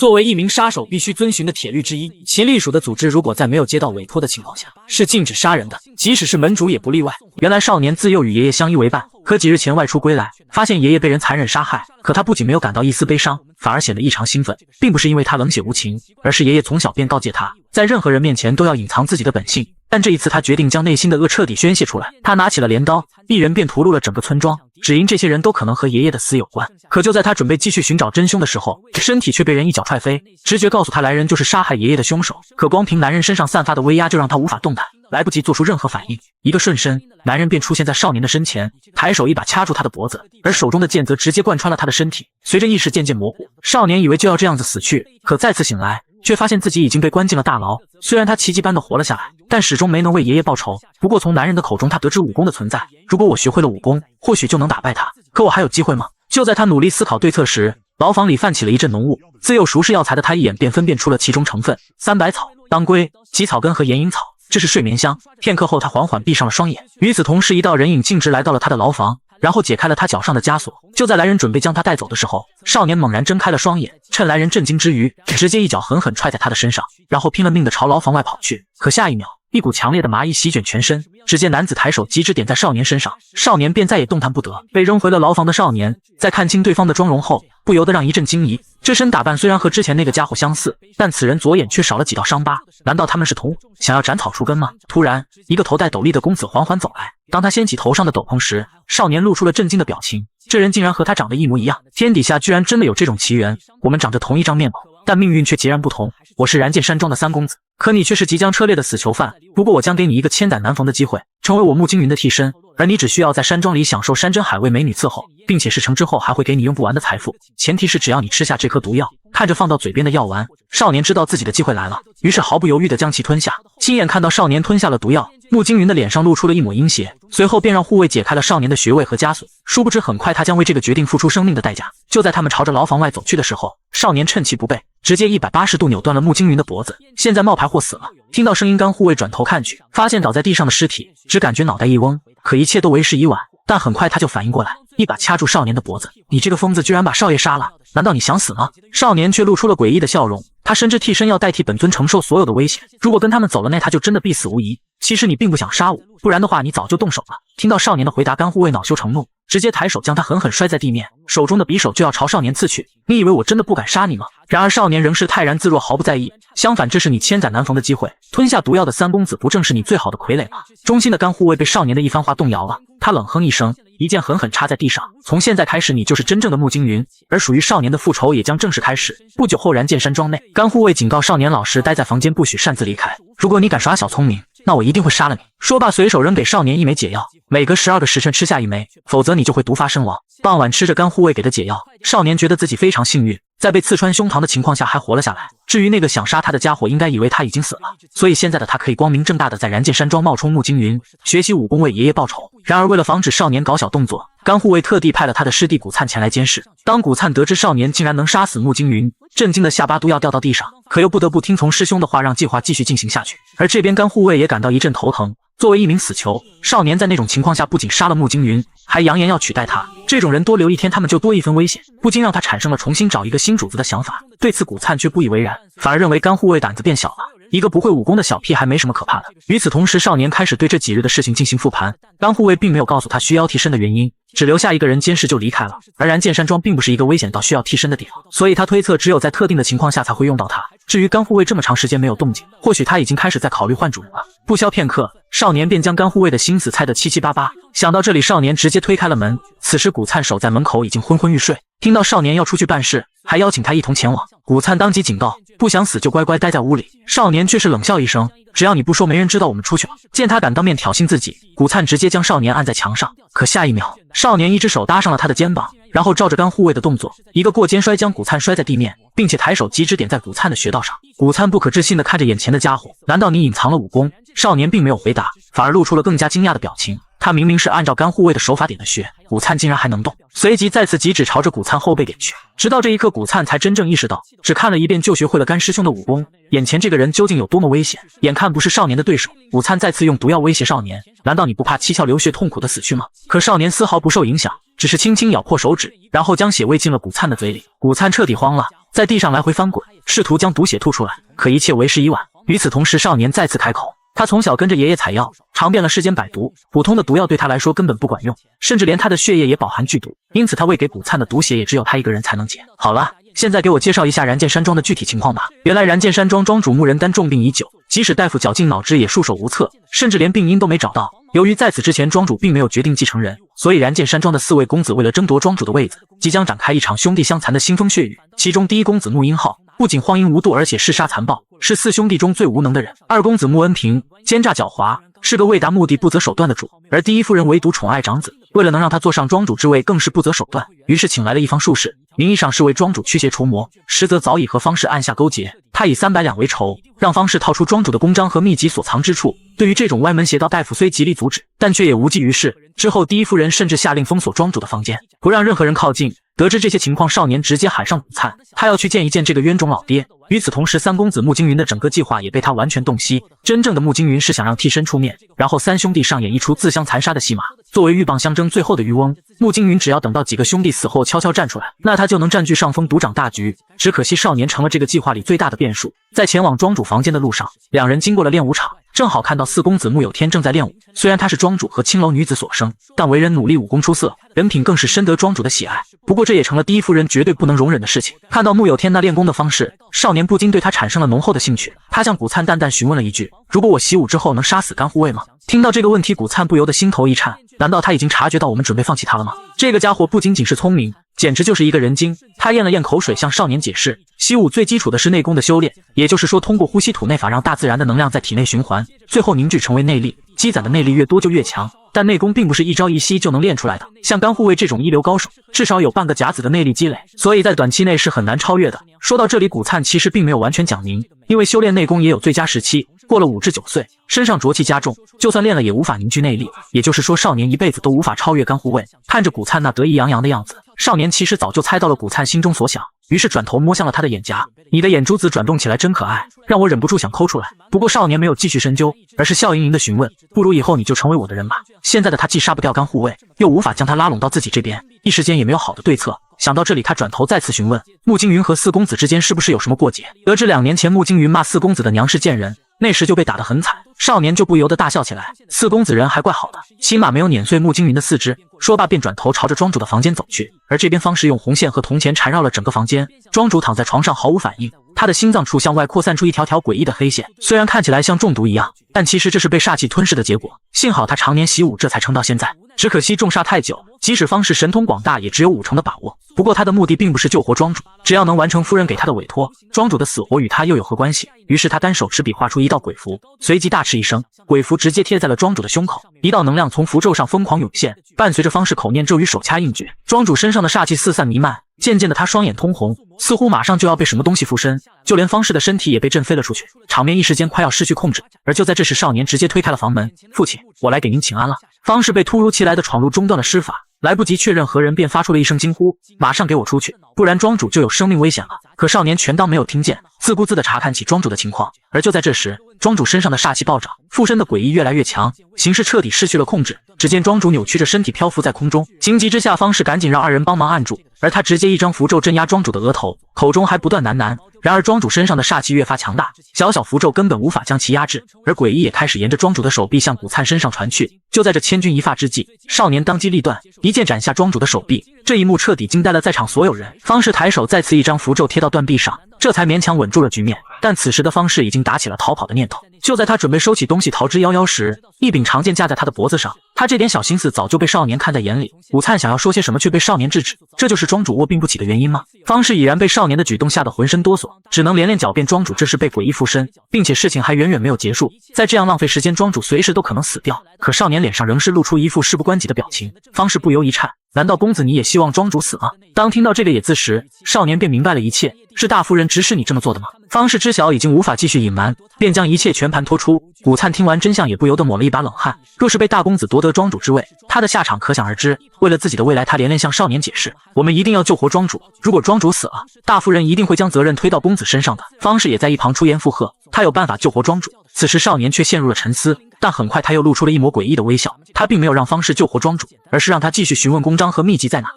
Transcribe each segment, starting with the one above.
作为一名杀手必须遵循的铁律之一，其隶属的组织如果在没有接到委托的情况下，是禁止杀人的，即使是门主也不例外。原来少年自幼与爷爷相依为伴，可几日前外出归来，发现爷爷被人残忍杀害，可他不仅没有感到一丝悲伤，反而显得异常兴奋，并不是因为他冷血无情，而是爷爷从小便告诫他，在任何人面前都要隐藏自己的本性。但这一次他决定将内心的恶彻底宣泄出来，他拿起了镰刀，一人便屠戮了整个村庄，只因这些人都可能和爷爷的死有关。可就在他准备继续寻找真凶的时候，身体却被人一脚踹飞，直觉告诉他来人就是杀害爷爷的凶手，可光凭男人身上散发的威压就让他无法动弹，来不及做出任何反应，一个瞬身，男人便出现在少年的身前，抬手一把掐住他的脖子，而手中的剑则直接贯穿了他的身体。随着意识渐渐模糊，少年以为就要这样子死去，可再次醒来，却发现自己已经被关进了大牢。虽然他奇迹般的活了下来，但始终没能为爷爷报仇。不过从男人的口中他得知武功的存在，如果我学会了武功，或许就能打败他，可我还有机会吗？就在他努力思考对策时，牢房里泛起了一阵浓雾，自幼熟识药材的他一眼便分辨出了其中成分：三百草、当归、吉草根和岩银草，这是睡眠香。片刻后他缓缓闭上了双眼。与此同时，一道人影径直来到了他的牢房，然后解开了他脚上的枷锁。就在来人准备将他带走的时候，少年猛然睁开了双眼，趁来人震惊之余，直接一脚狠狠踹在他的身上，然后拼了命的朝牢房外跑去。可下一秒，一股强烈的麻意席卷全身，只见男子抬手击指点在少年身上，少年便再也动弹不得。被扔回了牢房的少年，在看清对方的妆容后，不由得让一阵惊疑。这身打扮虽然和之前那个家伙相似，但此人左眼却少了几道伤疤，难道他们是同伙，想要斩草除根吗？突然，一个头戴斗笠的公子缓缓走来，当他掀起头上的斗篷时，少年露出了震惊的表情，这人竟然和他长得一模一样，天底下居然真的有这种奇缘，我们长着同一张面孔，但命运却截然不同。我是燃剑山庄的三公子，可你却是即将车裂的死囚犯，不过我将给你一个千载难逢的机会，成为我穆青云的替身，而你只需要在山庄里享受山珍海味美女伺候，并且事成之后还会给你用不完的财富，前提是只要你吃下这颗毒药。看着放到嘴边的药丸，少年知道自己的机会来了，于是毫不犹豫地将其吞下。亲眼看到少年吞下了毒药，穆青云的脸上露出了一抹阴邪，随后便让护卫解开了少年的穴位和枷锁。殊不知很快他将为这个决定付出生命的代价。就在他们朝着牢房外走去的时候，少年趁其不备，直接180度扭断了穆青云的脖子，现在冒牌货死了。听到声音，干护卫转头看去，发现倒在地上的尸体，只感觉脑袋一嗡，可一切都为时已晚。但很快他就反应过来，一把掐住少年的脖子，你这个疯子居然把少爷杀了，难道你想死吗？少年却露出了诡异的笑容，他深知替身要代替本尊承受所有的危险，如果跟他们走了，那他就真的必死无疑。其实你并不想杀我，不然的话你早就动手了。听到少年的回答，干护卫恼羞成怒，直接抬手将他狠狠摔在地面，手中的匕首就要朝少年刺去。你以为我真的不敢杀你吗？然而少年仍是泰然自若，毫不在意。相反，这是你千载难逢的机会，吞下毒药的三公子不正是你最好的傀儡吗？忠心的干护卫被少年的一番话动摇了，他冷哼一声，一剑狠狠插在地上。从现在开始，你就是真正的穆青云，而属于少年的复仇也将正式开始。不久后，燃剑山庄内，干护卫警告少年老实待在房间，不许擅自离开。如果你敢耍小聪明，那我一定会杀了你。说罢，随手扔给少年一枚解药，每隔12个时辰吃下一枚，否则你就会毒发身亡。傍晚吃着干护卫给的解药，少年觉得自己非常幸运，在被刺穿胸膛的情况下还活了下来。至于那个想杀他的家伙，应该以为他已经死了，所以现在的他可以光明正大的在燃剑山庄冒充穆青云，学习武功为爷爷报仇。然而为了防止少年搞小动作，干护卫特地派了他的师弟古灿前来监视。当古灿得知少年竟然能杀死穆青云，震惊的下巴都要掉到地上，可又不得不听从师兄的话，让计划继续进行下去。而这边干护卫也感到一阵头疼，作为一名死囚，少年在那种情况下不仅杀了穆青云，还扬言要取代他，这种人多留一天他们就多一分危险，不禁让他产生了重新找一个新主子的想法。对此古灿却不以为然，反而认为干护卫胆子变小了，一个不会武功的小屁孩没什么可怕的。与此同时，少年开始对这几日的事情进行复盘，干护卫并没有告诉他需要替身的原因，只留下一个人监视就离开了。而燃剑山庄并不是一个危险到需要替身的点，所以他推测只有在特定的情况下才会用到他。至于干护卫这么长时间没有动静，或许他已经开始在考虑换主人了。不消片刻，少年便将干护卫的心思猜得七七八八。想到这里，少年直接推开了门。此时古灿守在门口已经昏昏欲睡，听到少年要出去办事，还邀请他一同前往。古灿当即警告，不想死就乖乖待在屋里。少年却是冷笑一声，只要你不说，没人知道我们出去了。见他敢当面挑衅自己，古灿直接将少年按在墙上。可下一秒，少年一只手搭上了他的肩膀，然后照着干护卫的动作，一个过肩摔将古灿摔在地面，并且抬手击指点在古灿的穴道上。古灿不可置信地看着眼前的家伙，难道你隐藏了武功？少年并没有回答，反而露出了更加惊讶的表情。他明明是按照干护卫的手法点的穴，古灿竟然还能动，随即再次击指朝着古灿后背点去。直到这一刻，古灿才真正意识到，只看了一遍就学会了干师兄的武功，眼前这个人究竟有多么危险，眼看不是少年的对手。古灿再次用毒药威胁少年，难道你不怕七窍流血痛苦的死去吗？可少年丝毫不受影响，只是轻轻咬破手指，然后将血喂进了古灿的嘴里。古灿彻底慌了，在地上来回翻滚，试图将毒血吐出来，可一切为时已晚。与此同时，少年再次开口。他从小跟着爷爷采药，尝遍了世间百毒，普通的毒药对他来说根本不管用，甚至连他的血液也饱含剧毒，因此他喂给古灿的毒血也只有他一个人才能解。好了，现在给我介绍一下燃剑山庄的具体情况吧。原来燃剑山庄庄主木仁丹重病已久，即使大夫绞尽脑汁也束手无策，甚至连病因都没找到。由于在此之前庄主并没有决定继承人，所以燃剑山庄的4位公子为了争夺庄主的位子，即将展开一场兄弟相残的腥风血雨。其中第一公子木英浩不仅荒淫无度，而且嗜杀残暴，是4兄弟中最无能的人。二公子木恩平奸诈狡猾，是个为达目的不择手段的主，而第一夫人唯独宠爱长子，为了能让他坐上庄主之位，更是不择手段，于是请来了一方术士，名义上是为庄主驱邪除魔，实则早已和方氏暗下勾结。他以300两为酬，让方氏套出庄主的公章和秘籍所藏之处。对于这种歪门邪道，大夫虽极力阻止，但却也无济于事。之后第一夫人甚至下令封锁庄主的房间，不让任何人靠近。得知这些情况，少年直接喊上古灿，他要去见一见这个冤种老爹。与此同时，3公子穆金云的整个计划也被他完全洞悉。真正的穆金云是想让替身出面，然后3兄弟上演一出自相残杀的戏码。作为鹬蚌相争最后的渔翁，穆金云只要等到几个兄弟死后悄悄站出来，那他就能占据上风，独掌大局。只可惜少年成了这个计划里最大的变数。在前往庄主房间的路上，两人经过了练武场，正好看到4公子穆有天正在练武。虽然他是庄主和青楼女子所生，但为人努力，武功出色，人品更是深得庄主的喜爱。不过这也成了第一夫人绝对不能容忍的事情。看到穆有天那练功的方式，少年不禁对他产生了浓厚的兴趣。他向古灿淡淡询问了一句：如果我习武之后能杀死甘护卫吗？听到这个问题，古灿不由得心头一颤，难道他已经察觉到我们准备放弃他了吗？这个家伙不仅仅是聪明，简直就是一个人精。他咽了咽口水，向少年解释，习武最基础的是内功的修炼，也就是说通过呼吸吐内法让大自然的能量在体内循环，最后凝聚成为内力，积攒的内力越多就越强。但内功并不是一朝一夕就能练出来的，像甘护卫这种一流高手，至少有半个甲子的内力积累，所以在短期内是很难超越的。说到这里，古灿其实并没有完全讲明，因为修炼内功也有最佳时期，过了5至9岁，身上浊气加重，就算练了也无法凝聚内力，也就是说少年一辈子都无法超越甘护卫。看着古灿那得意洋洋的样子，少年其实早就猜到了古灿心中所想，于是转头摸向了他的眼颊。你的眼珠子转动起来真可爱，让我忍不住想抠出来。不过少年没有继续深究，而是笑盈盈的询问，不如以后你就成为我的人吧。现在的他既杀不掉甘护卫，又无法将他拉拢到自己这边，一时间也没有好的对策。想到这里，他转头再次询问穆金云和4公子之间是不是有什么过节。得知2年前穆金云骂4公子的娘是贱人，那时就被打得很惨，少年就不由得大笑起来。4公子人还怪好的，起码没有碾碎穆金云的4肢。说罢便转头朝着庄主的房间走去，而这边方氏用红线和铜钱缠绕了整个房间。庄主躺在床上毫无反应，他的心脏处向外扩散出一条条诡异的黑线，虽然看起来像中毒一样，但其实这是被煞气吞噬的结果。幸好他常年习武，这才撑到现在。只可惜重煞太久，即使方氏神通广大，也只有5成的把握。不过他的目的并不是救活庄主，只要能完成夫人给他的委托，庄主的死活与他又有何关系？于是他单手持笔画出一道鬼符，随即大吃一声，鬼符直接贴在了庄主的胸口。一道能量从符咒上疯狂涌现，伴随着方氏口念咒语，手掐印诀，庄主身上的煞气四散弥漫。渐渐的，他双眼通红，似乎马上就要被什么东西附身，就连方氏的身体也被震飞了出去，场面一时间快要失去控制。而就在这时，少年直接推开了房门：“父亲，我来给您请安了。”方氏被突如其来的闯入中断了施法，来不及确认何人，便发出了一声惊呼：“马上给我出去，不然庄主就有生命危险了！”可少年全当没有听见，自顾自地查看起庄主的情况。而就在这时，庄主身上的煞气暴涨，附身的诡异越来越强，形势彻底失去了控制。只见庄主扭曲着身体漂浮在空中，情急之下，方氏赶紧让2人帮忙按住，而他直接一张符咒镇压庄主的额头，口中还不断喃喃。然而庄主身上的煞气越发强大，小小符咒根本无法将其压制，而诡异也开始沿着庄主的手臂向古灿身上传去。就在这千钧一发之际，少年当机立断，一剑斩下庄主的手臂。这一幕彻底惊呆了在场所有人。方氏抬手再次一张符咒贴到断臂上，这才勉强稳住了局面。但此时的方氏已经打起了逃跑的念头。就在他准备收起东西逃之夭夭时，一柄长剑架在他的脖子上。他这点小心思早就被少年看在眼里。古灿想要说些什么，却被少年制止。这就是庄主卧病不起的原因吗？方氏已然被少年的举动吓得浑身哆嗦，只能连连狡辩庄主这是被诡异附身，并且事情还远远没有结束。再这样浪费时间，庄主随时都可能死掉。可少年脸上仍是露出一副事不关己的表情。方氏不由一颤，难道公子你也希望庄主死吗？当听到这个也字时，少年便明白了一切，是大夫人指使你这么做的吗？方氏知晓已经无法继续隐瞒，便将一切全盘托出。古灿听完真相也不由得抹了一把冷汗，若是被大公子夺得庄主之位，他的下场可想而知。为了自己的未来，他连连向少年解释，我们一定要救活庄主，如果庄主死了，大夫人一定会将责任推到公子身上的。方氏也在一旁出言附和，他有办法救活庄主，此时少年却陷入了沉思，但很快他又露出了一抹诡异的微笑。他并没有让方士救活庄主，而是让他继续询问公章和秘籍在哪。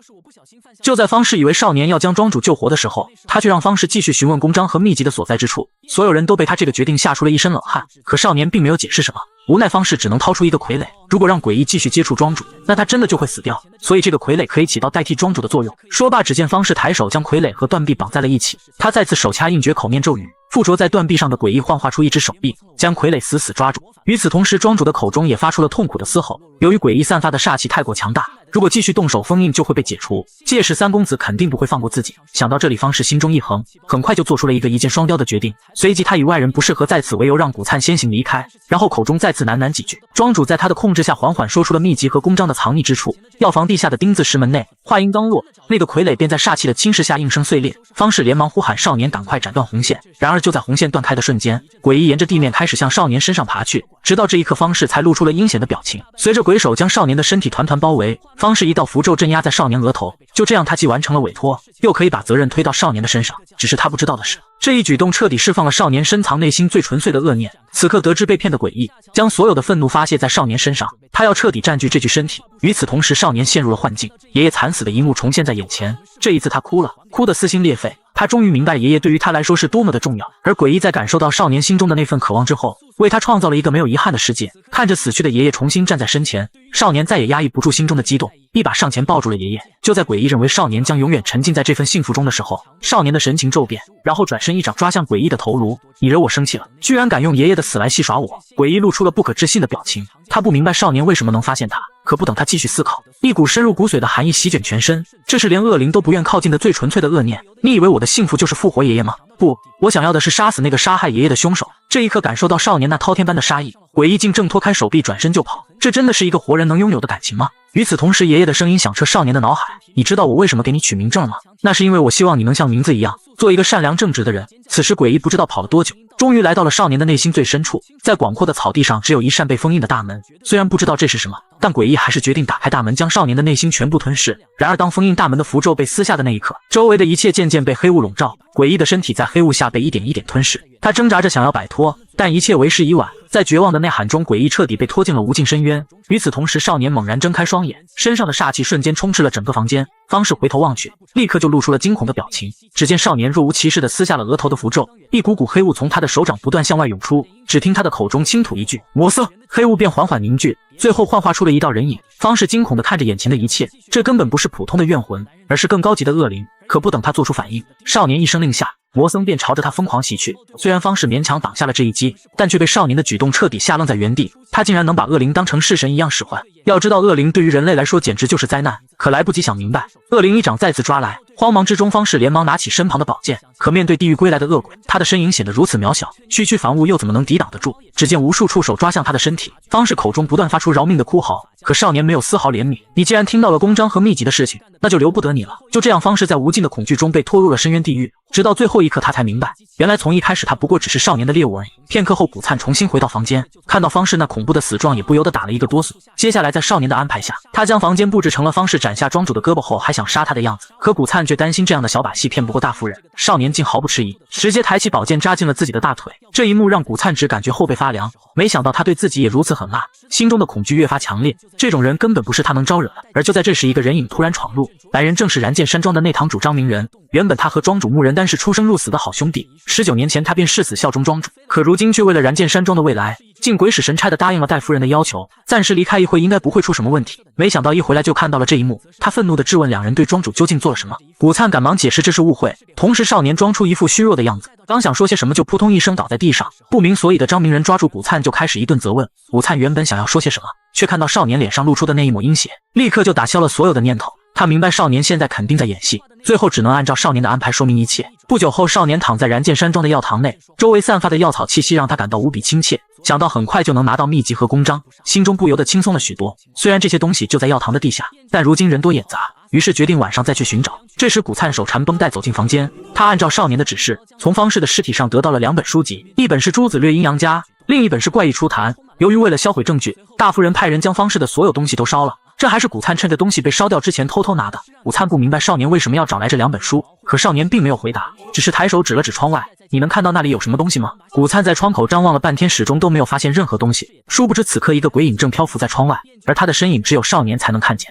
就在方士以为少年要将庄主救活的时候，他却让方士继续询问公章和秘籍的所在之处。所有人都被他这个决定吓出了一身冷汗，可少年并没有解释什么。无奈方士只能掏出一个傀儡，如果让诡异继续接触庄主，那他真的就会死掉，所以这个傀儡可以起到代替庄主的作用。说罢，只见方士抬手将傀儡和断臂绑在了一起，他再次手掐印诀口念咒语，附着在断臂上的诡异幻化出一只手臂，将傀儡死死抓住。与此同时，庄主的口中也发出了痛苦的嘶吼。由于诡异散发的煞气太过强大，如果继续动手封印就会被解除，届时三公子肯定不会放过自己。想到这里，方士心中一横，很快就做出了一个一箭双雕的决定。随即他以外人不适合在此为由让古灿先行离开，然后口中再次喃喃几句。庄主在他的控制下缓缓说出了秘籍和公章的藏匿之处。药房地下的丁字石门内，话音刚落，那个傀儡便在煞气的侵蚀下应声碎裂。方士连忙呼喊少年赶快斩断红线，然而就在红线断开的瞬间，诡异沿着地面开始向少年身上爬去，直到这一刻方士才露出了阴险的表情。随着鬼手将少年的身体团团包围，方士一道符咒镇压在少年额头，就这样他既完成了委托，又可以把责任推到少年的身上。只是他不知道的是，这一举动彻底释放了少年深藏内心最纯粹的恶念。此刻得知被骗的诡异将所有的愤怒发泄在少年身上，他要彻底占据这具身体。与此同时，少年陷入了幻境，爷爷惨死的一幕重现在眼前。这一次他哭了，哭得撕心裂肺。他终于明白爷爷对于他来说是多么的重要，而诡异在感受到少年心中的那份渴望之后，为他创造了一个没有遗憾的世界。看着死去的爷爷重新站在身前，少年再也压抑不住心中的激动，一把上前抱住了爷爷。就在诡异认为少年将永远沉浸在这份幸福中的时候，少年的神情骤变，然后转身一掌抓向诡异的头颅。你惹我生气了，居然敢用爷爷的死来戏耍我！诡异露出了不可置信的表情，他不明白少年为什么能发现他。可不等他继续思考，一股深入骨髓的寒意席卷全身，这是连恶灵都不愿靠近的最纯粹的恶念。你以为我的幸福就是复活爷爷吗？不，我想要的是杀死那个杀害爷爷的凶手。这一刻感受到少年那滔天般的杀意，诡异竟挣脱开手臂转身就跑。这真的是一个活人能拥有的感情吗？与此同时，爷爷的声音响彻少年的脑海。你知道我为什么给你取名正吗？那是因为我希望你能像名字一样，做一个善良正直的人。此时诡异不知道跑了多久，终于来到了少年的内心最深处。在广阔的草地上，只有一扇被封印的大门。虽然不知道这是什么，但诡异还是决定打开大门，将少年的内心全部吞噬。然而当封印大门的符咒被撕下的那一刻，周围的一切渐渐被黑雾笼罩，诡异的身体在黑雾下被一点一点吞噬。他挣扎着想要摆脱，但一切为时已晚。在绝望的呐喊中，诡异彻底被拖进了无尽深渊。与此同时，少年猛然睁开双眼，身上的煞气瞬间充斥了整个房间。方士回头望去，立刻就露出了惊恐的表情。只见少年若无其事地撕下了额头的符咒，一股股黑雾从他的手掌不断向外涌出。只听他的口中轻吐一句“魔色”，黑雾便缓缓凝聚，最后幻化出了一道人影。方士惊恐地看着眼前的一切，这根本不是普通的怨魂，而是更高级的恶灵。可不等他做出反应，少年一声令下，魔僧便朝着他疯狂袭去。虽然方士勉强挡下了这一击，但却被少年的举动彻底吓愣在原地。他竟然能把恶灵当成式神一样使唤。要知道，恶灵对于人类来说简直就是灾难。可来不及想明白，恶灵一掌再次抓来。慌忙之中，方士连忙拿起身旁的宝剑。可面对地狱归来的恶鬼，他的身影显得如此渺小，区区凡物又怎么能抵挡得住？只见无数触手抓向他的身体，方士口中不断发出饶命的哭嚎。可少年没有丝毫怜悯，你既然听到了公章和秘籍的事情，那就留不得你了。就这样，方士在无尽的恐惧中被拖入了深渊地狱。直到最后一刻，他才明白，原来从一开始他不过只是少年的猎物而已。片刻后，古灿重新回到房间，看到方士那恐怖的死状，也不由得打了一个哆嗦。接下来，在少年的安排下，他将房间布置成了方士斩下庄主的胳膊后还想杀他的样子。可古灿却担心这样的小把戏骗不过大夫人，少年竟毫不迟疑，直接抬起宝剑扎进了自己的大腿。这一幕让古灿只感觉后背发凉，没想到他对自己也如此狠辣，心中的恐惧越发强烈。这种人根本不是他能招惹的。而就在这时，一个人影突然闯入，来人正是燃剑山庄的内堂主张明仁。原本他和庄主穆仁丹是出生入死的好兄弟，19年前他便誓死效忠庄主，可如今却为了燃剑山庄的未来，竟鬼使神差地答应了戴夫人的要求，暂时离开一会应该不会出什么问题。没想到一回来就看到了这一幕，他愤怒地质问两人对庄主究竟做了什么。古灿赶忙解释这是误会，同时少年装出一副虚弱的样子，刚想说些什么就扑通一声倒在地上。不明所以的张明仁抓住古灿就开始一顿责问。古灿原本想要说些什么，却看到少年脸上露出的那一抹阴血，立刻就打消了所有的念头。他明白少年现在肯定在演戏，最后只能按照少年的安排说明一切。不久后，少年躺在燃剑山庄的药堂内，周围散发的药草气息让他感到无比亲切。想到很快就能拿到秘籍和公章，心中不由得轻松了许多。虽然这些东西就在药堂的地下，但如今人多眼杂，于是决定晚上再去寻找。这时古灿手缠绷带走进房间，他按照少年的指示，从方士的尸体上得到了2本书籍，一本是《诸子略阴阳家》，另一本是《怪异初谈》。由于为了销毁证据，大夫人派人将方士的所有东西都烧了。这还是古灿趁着东西被烧掉之前偷偷拿的。古灿不明白少年为什么要找来这2本书，可少年并没有回答，只是抬手指了指窗外：“你能看到那里有什么东西吗？”古灿在窗口张望了半天，始终都没有发现任何东西。殊不知此刻一个鬼影正漂浮在窗外，而他的身影只有少年才能看见。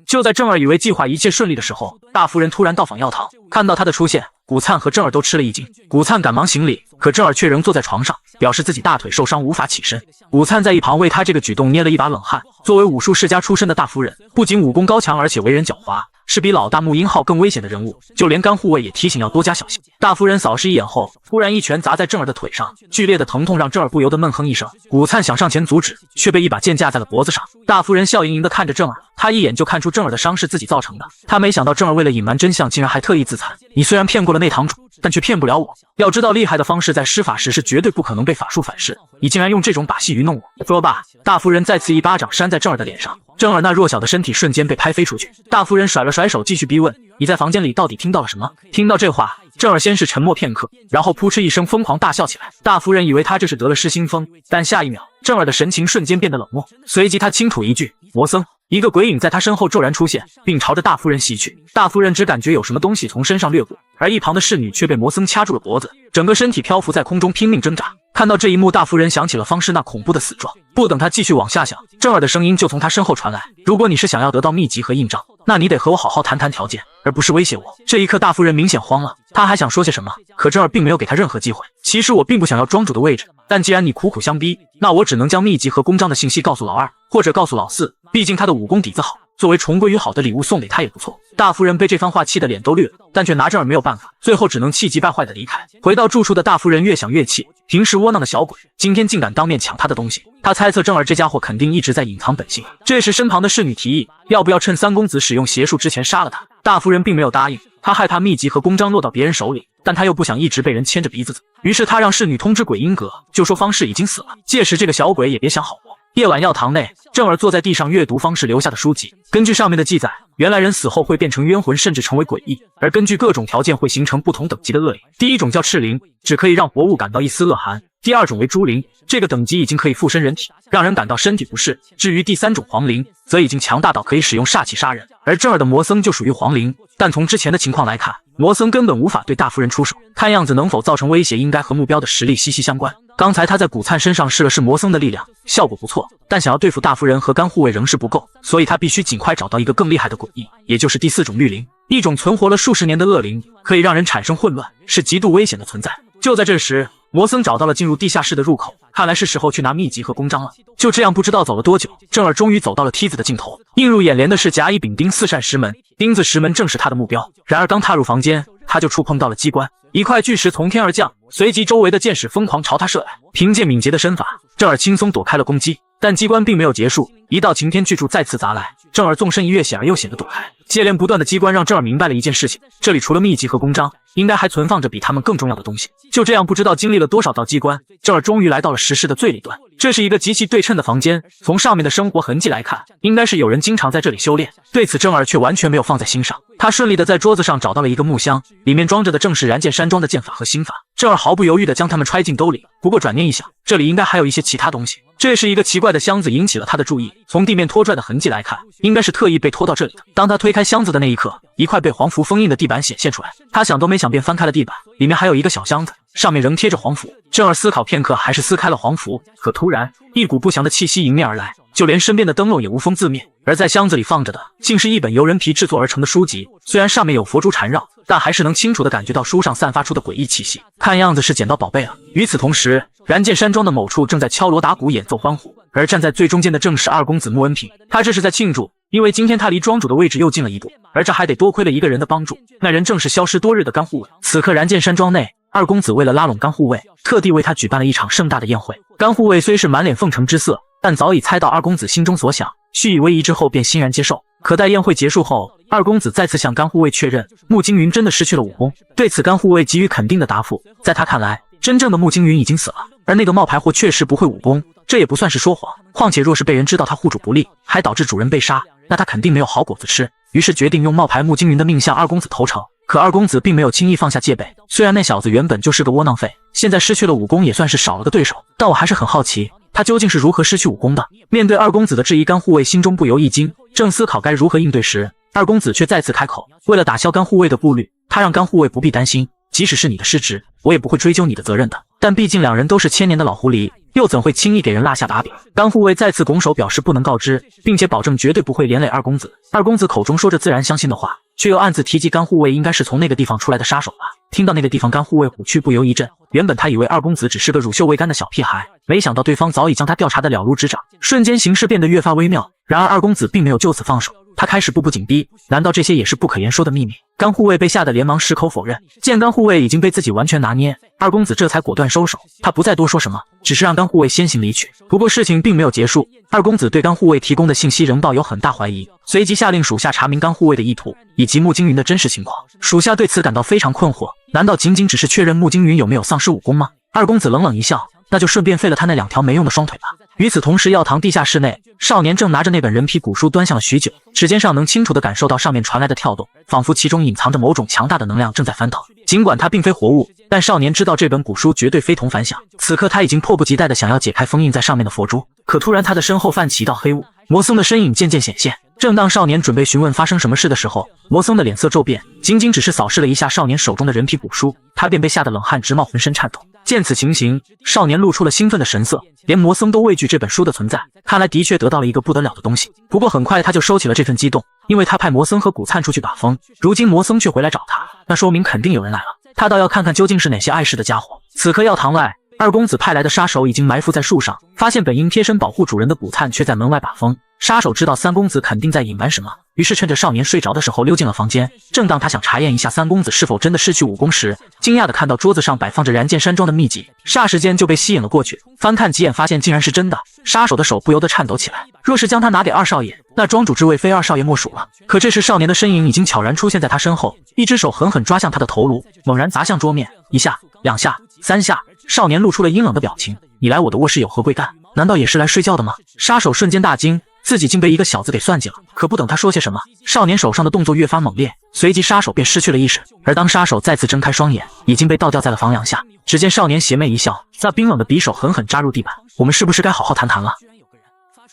就在正儿以为计划一切顺利的时候，大夫人突然到访药堂，看到他的出现，古灿和正儿都吃了一惊。古灿赶忙行礼，可正儿却仍坐在床上，表示自己大腿受伤无法起身。古灿在一旁为他这个举动捏了一把冷汗。作为武术世家出身的大夫人，不仅武功高强，而且为人狡猾，是比老大穆英浩更危险的人物。就连甘护卫也提醒要多加小心。大夫人扫视一眼后，突然一拳砸在正儿的腿上，剧烈的疼痛让正儿不由得闷哼一声。古灿想上前阻止，却被一把剑架在了脖子上。大夫人笑盈盈地看着正儿，他一眼就看出正儿的伤是自己造成的。他没想到正儿为了隐瞒真相，竟然还特意自残。你虽然骗过了内堂主，但却骗不了我。要知道厉害的方式在施法时是绝对不可能被法术反噬，你竟然用这种把戏愚弄我。说罢，大夫人再次一巴掌扇在正儿的脸上，正儿那弱小的身体瞬间被拍飞出去。大夫人甩了甩手，继续逼问：“你在房间里到底听到了什么？”听到这话，正儿先是沉默片刻，然后扑哧一声疯狂大笑起来。大夫人以为他这是得了失心疯，但下一秒，正儿的神情瞬间变得冷漠，随即他轻吐一句：“魔僧。”一个鬼影在他身后骤然出现，并朝着大夫人袭去。大夫人只感觉有什么东西从身上掠过，而一旁的侍女却被魔僧掐住了脖子，整个身体漂浮在空中拼命挣扎。看到这一幕，大夫人想起了方氏那恐怖的死状。不等他继续往下想，正儿的声音就从他身后传来：“如果你是想要得到秘籍和印章，那你得和我好好谈谈条件，而不是威胁我。”这一刻，大夫人明显慌了，她还想说些什么，可正儿并没有给她任何机会。其实我并不想要庄主的位置，但既然你苦苦相逼，那我只能将秘籍和公章的信息告诉老二，或者告诉老四。毕竟他的武功底子好，作为重归于好的礼物送给他也不错。大夫人被这番话气得脸都绿了，但却拿正儿没有办法，最后只能气急败坏的离开。回到住处的大夫人越想越气，平时窝囊的小鬼，今天竟敢当面抢他的东西。他猜测正儿这家伙肯定一直在隐藏本性。这时身旁的侍女提议，要不要趁三公子使用邪术之前杀了他？大夫人并没有答应，他害怕秘籍和公章落到别人手里，但他又不想一直被人牵着鼻子走。于是他让侍女通知鬼阴阁，就说方氏已经死了，届时这个小鬼也别想好活。夜晚药堂内，正儿坐在地上阅读方氏留下的书籍。根据上面的记载，原来人死后会变成冤魂，甚至成为诡异，而根据各种条件会形成不同等级的恶灵。第一种叫赤灵，只可以让活物感到一丝恶寒；第二种为猪灵，这个等级已经可以附身人体，让人感到身体不适；至于第三种黄灵，则已经强大到可以使用煞气杀人。而正儿的魔僧就属于黄灵，但从之前的情况来看，魔僧根本无法对大夫人出手，看样子能否造成威胁应该和目标的实力息息相关。刚才他在古灿身上试了试魔僧的力量，效果不错，但想要对付大夫人和甘护卫仍是不够，所以他必须尽快找到一个更厉害的诡异，也就是第四种绿灵，一种存活了数十年的恶灵，可以让人产生混乱，是极度危险的存在。就在这时，魔僧找到了进入地下室的入口，看来是时候去拿秘籍和公章了。就这样不知道走了多久，正儿终于走到了梯子的尽头，映入眼帘的是甲乙丙丁四扇石门，钉子石门正是他的目标。然而刚踏入房间，他就触碰到了机关，一块巨石从天而降，随即周围的箭矢疯狂朝他射来。凭借敏捷的身法，正儿轻松躲开了攻击，但机关并没有结束，一道擎天巨柱再次砸来，正儿纵身一跃，险而又险地躲开。接连不断的机关让正儿明白了一件事情，这里除了秘籍和公章，应该还存放着比他们更重要的东西。就这样不知道经历了多少道机关，正儿终于来到了石室的最里端。这是一个极其对称的房间，从上面的生活痕迹来看，应该是有人经常在这里修炼，对此正儿却完全没有放在心上。他顺利的在桌子上找到了一个木箱，里面装着的正是燃剑山庄的剑法和心法。正儿毫不犹豫地将它们揣进兜里，不过转念一想，这里应该还有一些其他东西。这是一个奇怪的箱子引起了他的注意，从地面拖拽的痕迹来看，应该是特意被拖到这里的。当他推开箱子的那一刻，一块被黄符封印的地板显现出来，他想都没想便翻开了地板，里面还有一个小箱子，上面仍贴着黄符。正儿思考片刻，还是撕开了黄符，可突然一股不祥的气息迎面而来，就连身边的灯笼也无风自灭。而在箱子里放着的，竟是一本由人皮制作而成的书籍，虽然上面有佛珠缠绕，但还是能清楚地感觉到书上散发出的诡异气息，看样子是捡到宝贝了。与此同时，燃剑山庄的某处正在敲锣打鼓演奏欢呼，而站在最中间的正是二公子穆恩平，他这是在庆祝，因为今天他离庄主的位置又近了一步，而这还得多亏了一个人的帮助，那人正是消失多日的甘护卫。此刻燃剑山庄内，二公子为了拉拢甘护卫，特地为他举办了一场盛大的宴会。甘护卫虽是满脸奉承之色，但早已猜到二公子心中所想，虚以为宜之后便欣然接受。可待宴会结束后，二公子再次向甘护卫确认穆金云真的失去了武功。对此甘护卫给予肯定的答复，在他看来，真正的穆金云已经死了，而那个冒牌货确实不会武功，这也不算是说谎。况且若是被人知道他护主不利，还导致主人被杀，那他肯定没有好果子吃。于是决定用冒牌穆金云的命向二公子投诚。可二公子并没有轻易放下戒备，虽然那小子原本就是个窝囊废，现在失去了武功也算是少了个对手，但我还是很好奇，他究竟是如何失去武功的？面对二公子的质疑，甘护卫心中不由一惊，正思考该如何应对时，二公子却再次开口。为了打消甘护卫的顾虑，他让甘护卫不必担心，即使是你的失职，我也不会追究你的责任的。但毕竟两人都是千年的老狐狸，又怎会轻易给人落下把柄？甘护卫再次拱手表示不能告知，并且保证绝对不会连累二公子。二公子口中说着自然相信的话，却又暗自提及甘护卫应该是从那个地方出来的杀手吧。听到那个地方，甘护卫虎躯不由一震。原本他以为二公子只是个乳臭未干的小屁孩，没想到对方早已将他调查得了如指掌，瞬间形势变得越发微妙。然而二公子并没有就此放手，他开始步步紧逼。难道这些也是不可言说的秘密？甘护卫被吓得连忙矢口否认。见甘护卫已经被自己完全拿捏，二公子这才果断收手。他不再多说什么，只是让甘护卫先行离去。不过事情并没有结束，二公子对甘护卫提供的信息仍抱有很大怀疑，随即下令属下查明甘护卫的意图以及穆惊云的真实情况。属下对此感到非常困惑，难道仅仅只是确认穆惊云有没有丧失武功吗？二公子冷冷一笑，那就顺便废了他那两条没用的双腿吧。与此同时，药堂地下室内，少年正拿着那本人皮古书端详了许久，指尖上能清楚地感受到上面传来的跳动，仿佛其中隐藏着某种强大的能量正在翻腾。尽管它并非活物，但少年知道这本古书绝对非同凡响。此刻他已经迫不及待地想要解开封印在上面的佛珠，可突然他的身后泛起一道黑雾，魔僧的身影渐渐显现。正当少年准备询问发生什么事的时候，魔僧的脸色骤变，仅仅只是扫视了一下少年手中的人皮古书，他便被吓得冷汗直冒，浑身颤抖。见此情形，少年露出了兴奋的神色，连魔僧都畏惧这本书的存在，看来的确得到了一个不得了的东西。不过很快他就收起了这份激动，因为他派魔僧和古灿出去把风，如今魔僧却回来找他，那说明肯定有人来了。他倒要看看究竟是哪些碍事的家伙。此刻药堂外，二公子派来的杀手已经埋伏在树上，发现本应贴身保护主人的古灿却在门外把风。杀手知道三公子肯定在隐瞒什么，于是趁着少年睡着的时候溜进了房间。正当他想查验一下三公子是否真的失去武功时，惊讶地看到桌子上摆放着燃剑山庄的秘籍，霎时间就被吸引了过去。翻看几眼发现竟然是真的，杀手的手不由得颤抖起来。若是将他拿给二少爷，那庄主之位非二少爷莫属了。可这时少年的身影已经悄然出现在他身后，一只手狠狠抓向他的头颅，猛然砸向桌面，一下两下三下，少年露出了阴冷的表情。你来我的卧室有何贵干？难道也是来睡觉的吗？杀手瞬间大惊，自己竟被一个小子给算计了。可不等他说些什么，少年手上的动作越发猛烈，随即杀手便失去了意识。而当杀手再次睁开双眼，已经被倒吊在了房梁下。只见少年邪魅一笑，那冰冷的匕首狠狠扎入地板。我们是不是该好好谈谈了？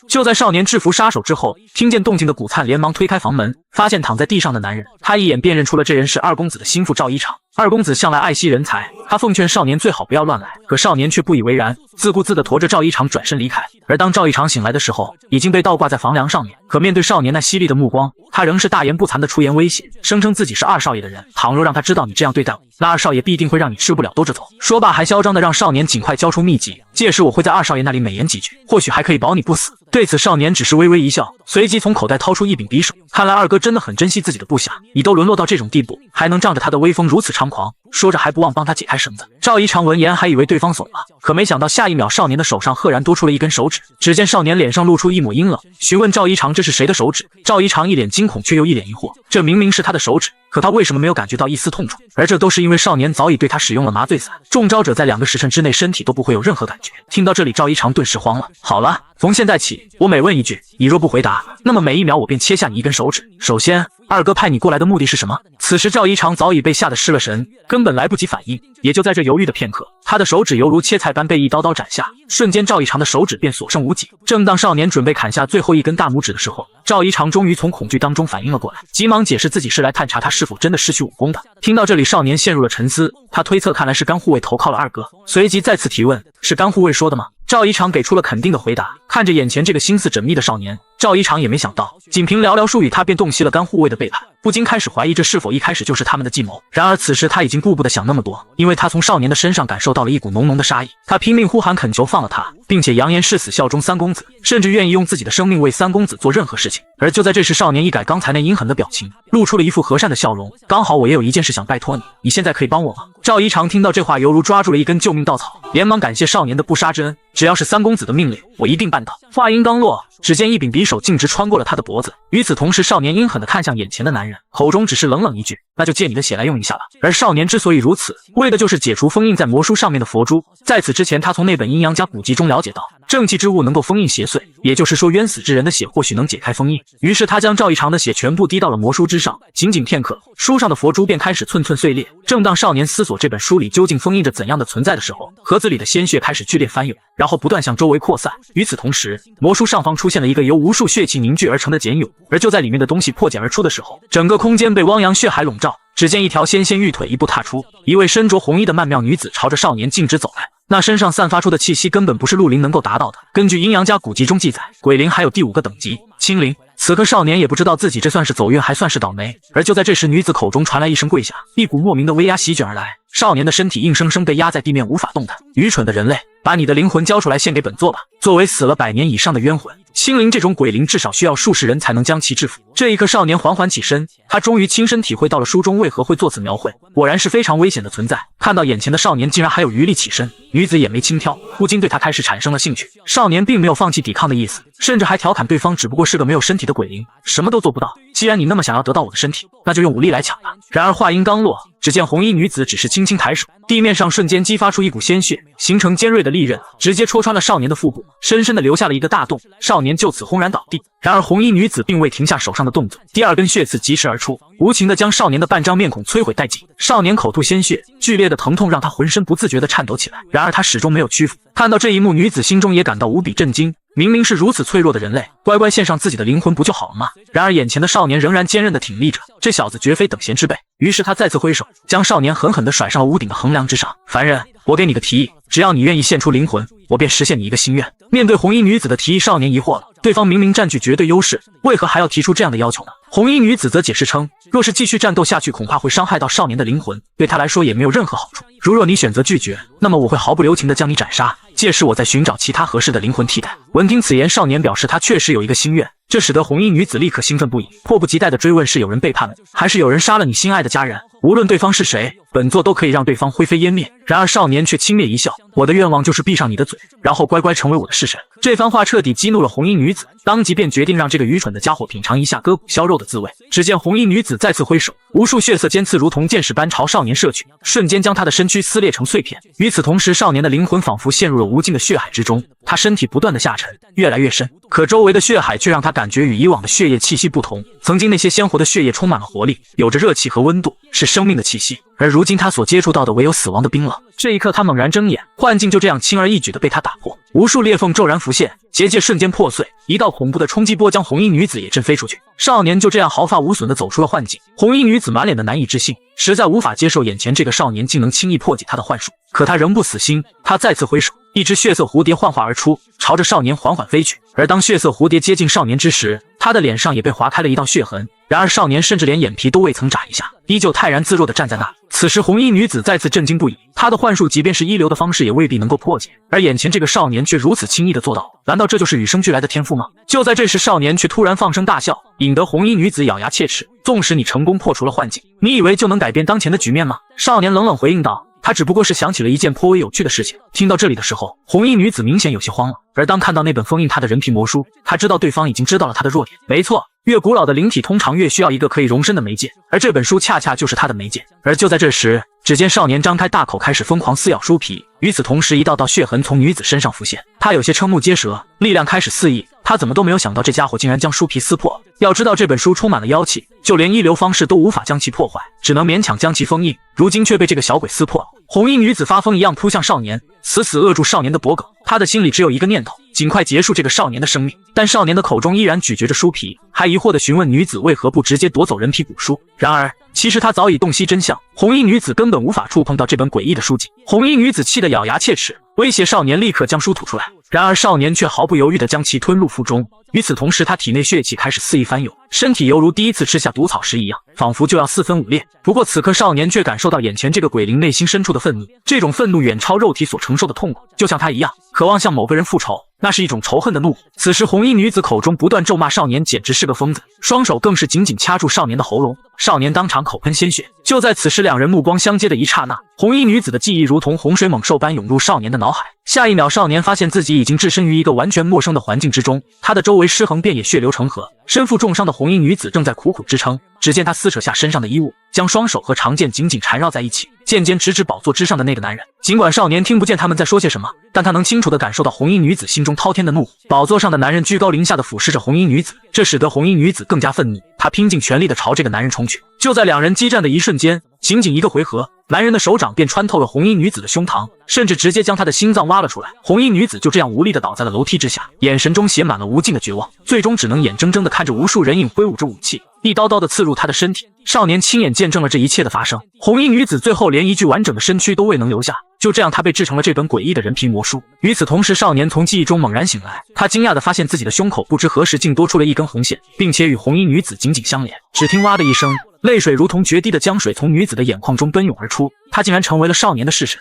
就在少年制服杀手之后，听见动静的古灿连忙推开房门，发现躺在地上的男人，他一眼便认出了这人是二公子的心腹赵一场。二公子向来爱惜人才，他奉劝少年最好不要乱来，可少年却不以为然，自顾自地驮着赵一场转身离开。而当赵一场醒来的时候，已经被倒挂在房梁上面。可面对少年那犀利的目光，他仍是大言不惭地出言威胁，声称自己是二少爷的人，倘若让他知道你这样对待我，那二少爷必定会让你吃不了兜着走。说罢还嚣张地让少年尽快交出秘籍，届时我会在二少爷那里美言几句，或许还可以保你不死。对此少年只是微微一笑，随即从口袋掏出一柄匕首。看来二哥真的很珍惜自己的部下，你都沦落到这种地步，还能仗着他的威风如此猖狂。说着还不忘帮他解开绳子。赵一长闻言还以为对方怂了，可没想到下一秒少年的手上赫然多出了一根手指。只见少年脸上露出一抹阴冷，询问赵一长这是谁的手指。赵一长一脸惊恐却又一脸疑惑，这明明是他的手指，可他为什么没有感觉到一丝痛楚？而这都是因为少年早已对他使用了麻醉散，中招者在2个时辰之内身体都不会有任何感觉。听到这里，赵一长顿时慌了。好了，从现在起，我每问一句，你若不回答，那么每一秒我便切下你一根手指。首先，二哥派你过来的目的是什么？此时赵一长早已被吓得失了神，根本来不及反应。也就在这犹豫的片刻，他的手指犹如切菜般被一刀刀斩下，瞬间赵一长的手指便所剩无几。正当少年准备砍下最后一根大拇指的时候，赵一长终于从恐惧当中反应了过来，急忙解释自己是来探查他是否真的失去武功的。听到这里，少年陷入了沉思，他推测看来是甘护卫投靠了二哥，随即再次提问，是甘护卫说的吗？赵一长给出了肯定的回答。看着眼前这个心思缜密的少年，赵一长也没想到，仅凭寥寥数语，他便洞悉了甘护卫的背叛，不禁开始怀疑这是否一开始就是他们的计谋。然而此时他已经顾不得想那么多，因为他从少年的身上感受到了一股浓浓的杀意。他拼命呼喊恳求放了他，并且扬言誓死效忠三公子，甚至愿意用自己的生命为三公子做任何事情。而就在这时，少年一改刚才那阴狠的表情，露出了一副和善的笑容。刚好我也有一件事想拜托你，你现在可以帮我吗？赵一长听到这话，犹如抓住了一根救命稻草，连忙感谢少年的不杀之恩，只要是三公子的命令，我一定办到。话音刚落，只见一柄匕首径直穿过了他的脖子。与此同时，少年阴狠地看向眼前的男人，人，口中只是冷冷一句：“那就借你的血来用一下吧。”而少年之所以如此，为的就是解除封印在魔书上面的佛珠。在此之前，他从那本阴阳家古籍中了解到，正气之物能够封印邪祟，也就是说冤死之人的血或许能解开封印。于是他将赵一长的血全部滴到了魔书之上，仅仅片刻，书上的佛珠便开始寸寸碎裂。正当少年思索这本书里究竟封印着怎样的存在的时候，盒子里的鲜血开始剧烈翻涌，然后不断向周围扩散。与此同时，魔书上方出现了一个由无数血气凝聚而成的茧蛹，而就在里面的东西破茧而出的时候，整个空间被汪洋血海笼罩。只见一条纤纤玉腿一步踏出，一位身着红衣的曼妙女子朝着少年径直走来。那身上散发出的气息根本不是陆灵能够达到的。根据阴阳家古籍中记载，鬼灵还有第5个等级，清灵。此刻少年也不知道自己这算是走运还算是倒霉。而就在这时，女子口中传来一声跪下，一股莫名的威压席卷而来，少年的身体硬生生被压在地面，无法动弹。愚蠢的人类，把你的灵魂交出来献给本座吧！作为死了100年以上的冤魂，清灵这种鬼灵至少需要数十人才能将其制服。这一刻，少年缓缓起身，他终于亲身体会到了书中为何会作此描绘，果然是非常危险的存在。看到眼前的少年竟然还有余力起身，女子眼眉轻挑，不禁对他开始产生了兴趣。少年并没有放弃抵抗的意思，甚至还调侃对方只不过是个没有身体的鬼灵，什么都做不到。既然你那么想要得到我的身体，那就用武力来抢吧。然而话音刚落，只见红衣女子只是轻轻抬手，地面上瞬间激发出一股鲜血，形成尖锐的利刃，直接戳穿了少年的腹部，深深的留下了一个大洞。少年就此轰然倒地。然而红衣女子并未停下手上的动作，第2根血刺疾驰而出，无情的将少年的半张面孔摧毁殆尽。少年口吐鲜血，剧烈的疼痛让他浑身不自觉地颤抖起来。然而他始终没有屈服。看到这一幕，女子心中也感到无比震惊。明明是如此脆弱的人类，乖乖献上自己的灵魂不就好了吗？然而眼前的少年仍然坚韧地挺立着，这小子绝非等闲之辈。于是他再次挥手，将少年狠狠地甩上了屋顶的横梁之上。凡人，我给你个提议，只要你愿意献出灵魂，我便实现你一个心愿。面对红衣女子的提议，少年疑惑了，对方明明占据绝对优势，为何还要提出这样的要求呢？红衣女子则解释称，若是继续战斗下去，恐怕会伤害到少年的灵魂，对他来说也没有任何好处。如若你选择拒绝，那么我会毫不留情地将你斩杀，届时我再寻找其他合适的灵魂替代。闻听此言，少年表示他确实有一个心愿，这使得红衣女子立刻兴奋不已，迫不及待地追问是有人背叛了你，还是有人杀了你心爱的家人。无论对方是谁，本座都可以让对方灰飞烟灭。然而少年却轻蔑一笑，我的愿望就是闭上你的嘴，然后乖乖成为我的侍臣。这番话彻底激怒了红衣女子，当即便决定让这个愚蠢的家伙品尝一下割骨削肉的滋味。只见红衣女子再次挥手，无数血色尖刺如同箭矢般朝少年射去，瞬间将他的身躯撕裂成碎片。与此同时，少年的灵魂仿佛陷入了无尽的血海之中，他身体不断的下沉，越来越深，可周围的血海却让他感觉与以往的血液气息不同。曾经那些鲜活的血液充满了活力，有着热气和温度，是生命的气息，而如今他所接触到的唯有死亡的冰冷。这一刻，他猛然睁眼，幻境就这样轻而易举地被他打破，无数裂缝骤然浮现，结界瞬间破碎，一道恐怖的冲击波将红衣女子也震飞出去。少年就这样毫发无损地走出了幻境。红衣女子满脸的难以置信，实在无法接受眼前这个少年竟能轻易破解她的幻术。可她仍不死心，她再次挥手，一只血色蝴蝶幻化而出，朝着少年缓缓飞去。而当血色蝴蝶接近少年之时，他的脸上也被划开了一道血痕。然而少年甚至连眼皮都未曾眨一下，依旧泰然自若地站在那里。此时红衣女子再次震惊不已，她的幻术即便是一流的方式也未必能够破解，而眼前这个少年却如此轻易地做到，难道这就是与生俱来的天赋吗？就在这时，少年却突然放声大笑，引得红衣女子咬牙切齿。纵使你成功破除了幻境，你以为就能改变当前的局面吗？少年冷冷回应道，他只不过是想起了一件颇为有趣的事情。听到这里的时候，红衣女子明显有些慌了，而当看到那本封印她的人皮魔书，她知道对方已经知道了她的弱点。没错，越古老的灵体通常越需要一个可以容身的媒介，而这本书恰恰就是他的媒介。而就在这时，只见少年张开大口开始疯狂撕咬书皮，与此同时，一道道血痕从女子身上浮现，他有些瞠目结舌，力量开始肆意。他怎么都没有想到这家伙竟然将书皮撕破。要知道这本书充满了妖气，就连一流方式都无法将其破坏，只能勉强将其封印，如今却被这个小鬼撕破了。红衣女子发疯一样扑向少年，死死扼住少年的脖颈。她的心里只有一个念头，尽快结束这个少年的生命。但少年的口中依然咀嚼着书皮，还疑惑地询问女子为何不直接夺走人皮古书。然而其实他早已洞悉真相，红衣女子根本无法触碰到这本诡异的书籍。红衣女子气得咬牙切齿，威胁少年立刻将书吐出来。然而少年却毫不犹豫地将其吞入腹中。与此同时，他体内血气开始肆意翻涌，身体犹如第一次吃下毒草时一样，仿佛就要四分五裂。不过此刻少年却感受到眼前这个鬼灵内心深处的愤怒，这种愤怒远超肉体所承受的痛苦，就像他一样渴望向某个人复仇。那是一种仇恨的怒。此时红衣女子口中不断咒骂少年简直是个疯子，双手更是紧紧掐住少年的喉咙，少年当场口喷鲜血。就在此时两人目光相接的一刹那，红衣女子的记忆如同洪水猛兽般涌入少年的脑海。下一秒，少年发现自己已经置身于一个完全陌生的环境之中，他的周围尸横遍野，血流成河。身负重伤的红衣女子正在苦苦支撑，只见她撕扯下身上的衣物，将双手和长剑紧紧缠绕在一起，剑尖直指宝座之上的那个男人。尽管少年听不见他们在说些什么，但他能清楚地感受到红衣女子心中滔天的怒火。宝座上的男人居高临下地俯视着红衣女子，这使得红衣女子更加愤怒，她拼尽全力地朝这个男人冲去。就在两人激战的一瞬间，仅仅一个回合，男人的手掌便穿透了红衣女子的胸膛，甚至直接将她的心脏挖了出来。红衣女子就这样无力地倒在了楼梯之下，眼神中写满了无尽的绝望，最终只能眼睁睁地看着无数人影挥舞着武器，一刀刀地刺入她的身体。少年亲眼见证了这一切的发生，红衣女子最后连一具完整的身躯都未能留下，就这样她被制成了这本诡异的人皮魔书。与此同时，少年从记忆中猛然醒来，他惊讶地发现自己的胸口不知何时竟多出了一根红线，并且与红衣女子紧紧相连。只听哇的一声，泪水如同决堤的江水从女子的眼眶中奔涌而出，她竟然成为了少年的式神。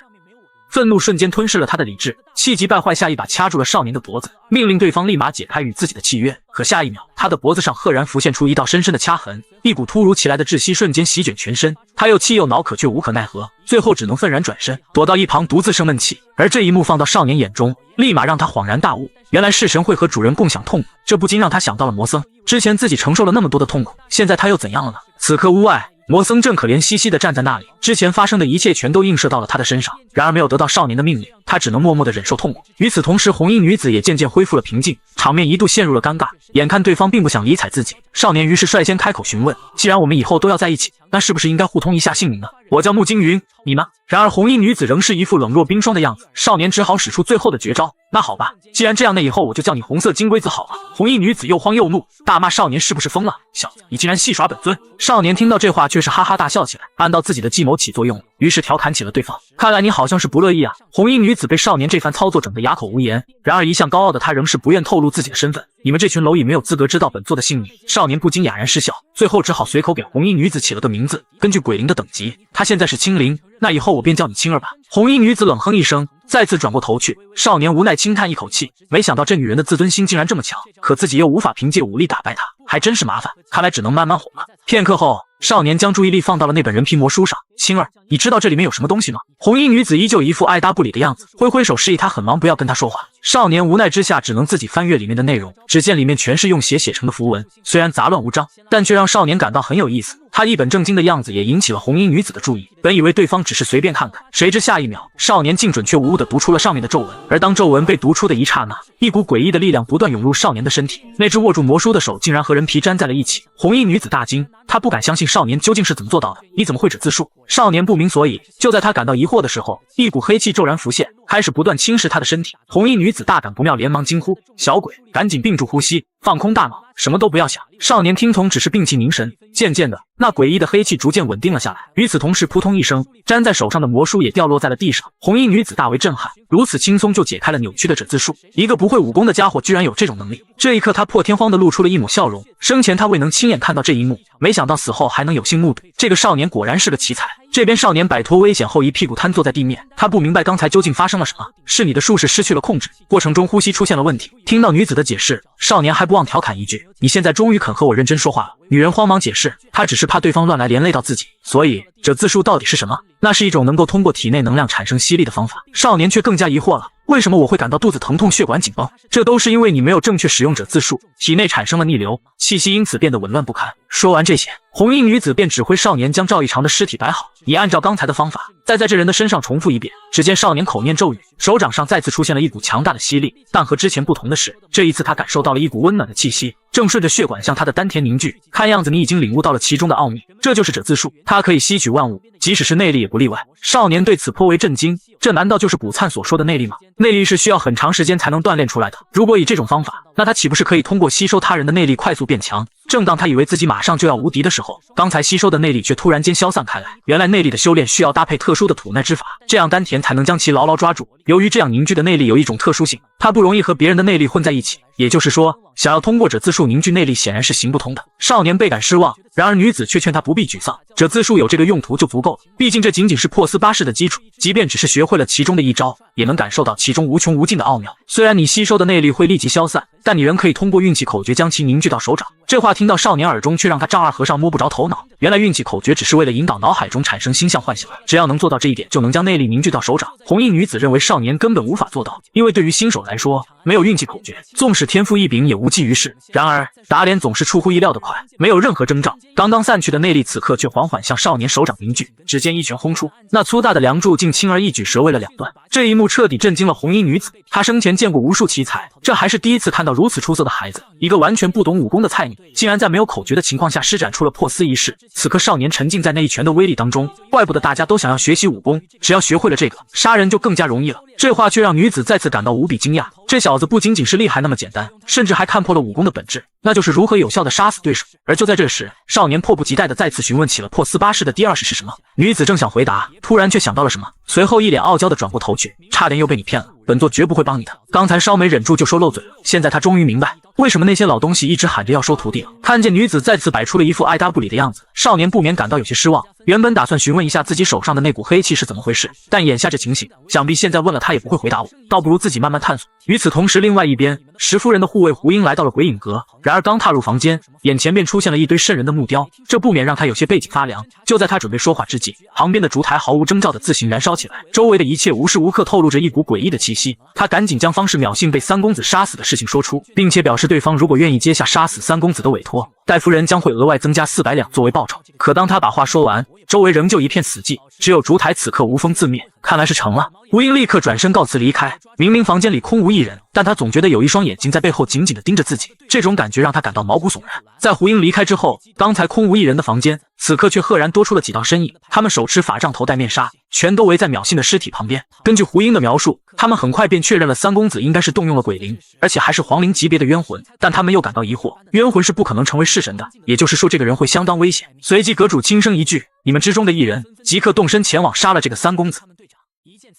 愤怒瞬间吞噬了他的理智，气急败坏下一把掐住了少年的脖子，命令对方立马解开与自己的契约。可下一秒，他的脖子上赫然浮现出一道深深的掐痕，一股突如其来的窒息瞬间席卷全身，他又气又恼，可却无可奈何，最后只能愤然转身，躲到一旁独自生闷气。而这一幕放到少年眼中，立马让他恍然大悟，原来式神会和主人共享痛苦，这不禁让他想到了魔僧。之前自己承受了那么多的痛苦，现在他又怎样了呢？此刻屋外，魔僧正可怜兮兮地站在那里，之前发生的一切全都映射到了他的身上，然而没有得到少年的命令，他只能默默地忍受痛苦。与此同时，红衣女子也渐渐恢复了平静，场面一度陷入了尴尬。眼看对方并不想理睬自己，少年于是率先开口询问：既然我们以后都要在一起，那是不是应该互通一下姓名呢？我叫穆惊云，你呢？然而红衣女子仍是一副冷若冰霜的样子，少年只好使出最后的绝招。那好吧，既然这样，那以后我就叫你红色金龟子好了。红衣女子又慌又怒，大骂少年是不是疯了？小子，你竟然戏耍本尊！少年听到这话却是哈哈大笑起来，暗道自己的计谋起作用了，于是调侃起了对方。看来你好像是不乐意啊。红衣女子被少年这番操作整得哑口无言，然而一向高傲的她仍是不愿透露自己的身份。你们这群蝼蚁没有资格知道本座的姓名。少年不禁哑然失笑，最后只好随口给红衣女子起了个名字。根据鬼灵的等级，她现在是青灵，那以后我便叫你青儿吧。红衣女子冷哼一声，再次转过头去。少年无奈轻叹一口气，没想到这女人的自尊心竟然这么强，可自己又无法凭借武力打败她，还真是麻烦，看来只能慢慢哄了。片刻后，少年将注意力放到了那本人皮魔书上。青儿，你知道这里面有什么东西吗？红衣女子依旧一副爱答不理的样子，挥挥手示意他很忙，不要跟他说话。少年无奈之下，只能自己翻阅里面的内容。只见里面全是用血写成的符文，虽然杂乱无章，但却让少年感到很有意思。他一本正经的样子也引起了红衣女子的注意。本以为对方只是随便看看，谁知下一秒，少年竟准确无误地读出了上面的咒文。而当咒文被读出的一刹那，一股诡异的力量不断涌入少年的身体，那只握住魔书的手竟然和人皮粘在了一起。红衣女子大惊，她不敢相信少年究竟是怎么做到的。你怎么会者自述？少年不明所以。就在他感到疑惑的时候，一股黑气骤然浮现，开始不断侵蚀他的身体。红衣女子大感不妙，连忙惊呼：小鬼，赶紧屏住呼吸，放空大脑，什么都不要想。少年听从，只是屏气凝神。渐渐的，那诡异的黑气逐渐稳定了下来。与此同时，扑通一声，粘在手上的魔书也掉落在了地上。红衣女子大为震撼，如此轻松就解开了扭曲的者字术，一个不会武功的家伙居然有这种能力。这一刻，她破天荒地露出了一抹笑容。生前她未能亲眼看到这一幕，没想到死后还能有幸目睹。这个少年果然是个奇才。这边少年摆脱危险后，一屁股瘫坐在地面。他不明白刚才究竟发生了什么，是你的术士失去了控制，过程中呼吸出现了问题。听到女子的解释，少年还不忘调侃一句：你现在终于肯和我认真说话了。女人慌忙解释，她只是怕对方乱来连累到自己，所以这字术到底是什么？那是一种能够通过体内能量产生吸力的方法。少年却更加疑惑了，为什么我会感到肚子疼痛、血管紧绷？这都是因为你没有正确使用者字术，体内产生了逆流，气息因此变得紊乱不堪。说完这些，红衣女子便指挥少年将赵一长的尸体摆好，你按照刚才的方法，再在这人的身上重复一遍。只见少年口念咒语，手掌上再次出现了一股强大的吸力，但和之前不同的是，这一次他感受到了一股温暖的气息，正顺着血管向他的丹田凝聚。看样子你已经领悟到了其中的奥秘，这就是者字术，它可以吸取万物，即使是内力也不例外。少年对此颇为震惊，这难道就是卜灿所说的内力吗？内力是需要很长时间才能锻炼出来的，如果以这种方法，那他岂不是可以通过吸收他人的内力快速变强？正当他以为自己马上就要无敌的时候，刚才吸收的内力却突然间消散开来。原来内力的修炼需要搭配特殊的吐纳之法，这样丹田才能将其牢牢抓住。由于这样凝聚的内力有一种特殊性，它不容易和别人的内力混在一起，也就是说，想要通过这字术凝聚内力显然是行不通的。少年倍感失望，然而女子却劝他不必沮丧，这字术有这个用途就足够了。毕竟这仅仅是破丝巴式的基础，即便只是学会了其中的一招，也能感受到其中无穷无尽的奥妙。虽然你吸收的内力会立即消散，但你仍可以通过运气口诀将其凝聚到手掌。这话听到少年耳中，却让他丈二和尚摸不着头脑。原来运气口诀只是为了引导脑海中产生星象幻想，只要能做到这一点，就能将内力凝聚到手掌。红衣女子认为少年根本无法做到，因为对于新手来说，没有运气口诀，纵使天赋异禀也无济于事。然而打脸总是出乎意料的快，没有任何征兆，刚刚散去的内力此刻却缓缓向少年手掌凝聚。只见一拳轰出，那粗大的梁柱竟轻而易举折为了两段。这一幕彻底震惊了红衣女子，她生前见过无数奇才，这还是第一次看到如此出色的孩子。一个完全不懂武功的菜女，竟然在没有口诀的情况下施展出了破丝一式。此刻少年沉浸在那一拳的威力当中，怪不得大家都想要学习武功，只要学会了这个，杀人就更加容易了。这话却让女子再次感到无比惊讶，这小子不仅仅是厉害那么简单，甚至还看破了武功的本质，那就是如何有效地杀死对手。而就在这时，少年迫不及待地再次询问起了破丝巴式的第二式是什么。女子正想回答，突然却想到了什么，随后一脸傲娇地转过头去，差点又被你骗了，本座绝不会帮你的。刚才稍没忍住就说漏嘴了，现在他终于明白为什么那些老东西一直喊着要收徒弟了。看见女子再次摆出了一副爱答不理的样子，少年不免感到有些失望。原本打算询问一下自己手上的那股黑气是怎么回事，但眼下这情形，想必现在问了他也不会回答我，倒不如自己慢慢探索。与此同时，另外一边，石夫人的护卫胡英来到了鬼影阁，然而刚踏入房间，眼前便出现了一堆瘆人的木雕，这不免让他有些背脊发凉。就在他准备说话之际，旁边的烛台毫无征兆的自行燃烧起来，周围的一切无时无刻透露着一股诡异的气息。他赶紧将方士淼幸被三公子杀死的事情说出，并且表示对方如果愿意接下杀死三公子的委托，戴夫人将会额外增加400两作为报酬。可当他把话说完，周围仍旧一片死寂，只有烛台此刻无风自灭，看来是成了。胡英立刻转身告辞离开。明明房间里空无一人，但他总觉得有一双眼睛在背后紧紧地盯着自己，这种感觉让他感到毛骨悚然。在胡英离开之后，刚才空无一人的房间此刻却赫然多出了几道身影，他们手持法杖，头戴面纱，全都围在淼幸的尸体旁边。根据胡英的描述，他们很快便确认了三公子应该是动用了鬼灵，而且还是皇灵级别的冤魂，但他们又感到疑惑，冤魂是不可能成为式神的，也就是说这个人会相当危险。随即阁主轻声一句，你们之中的一人即刻动身前往杀了这个三公子。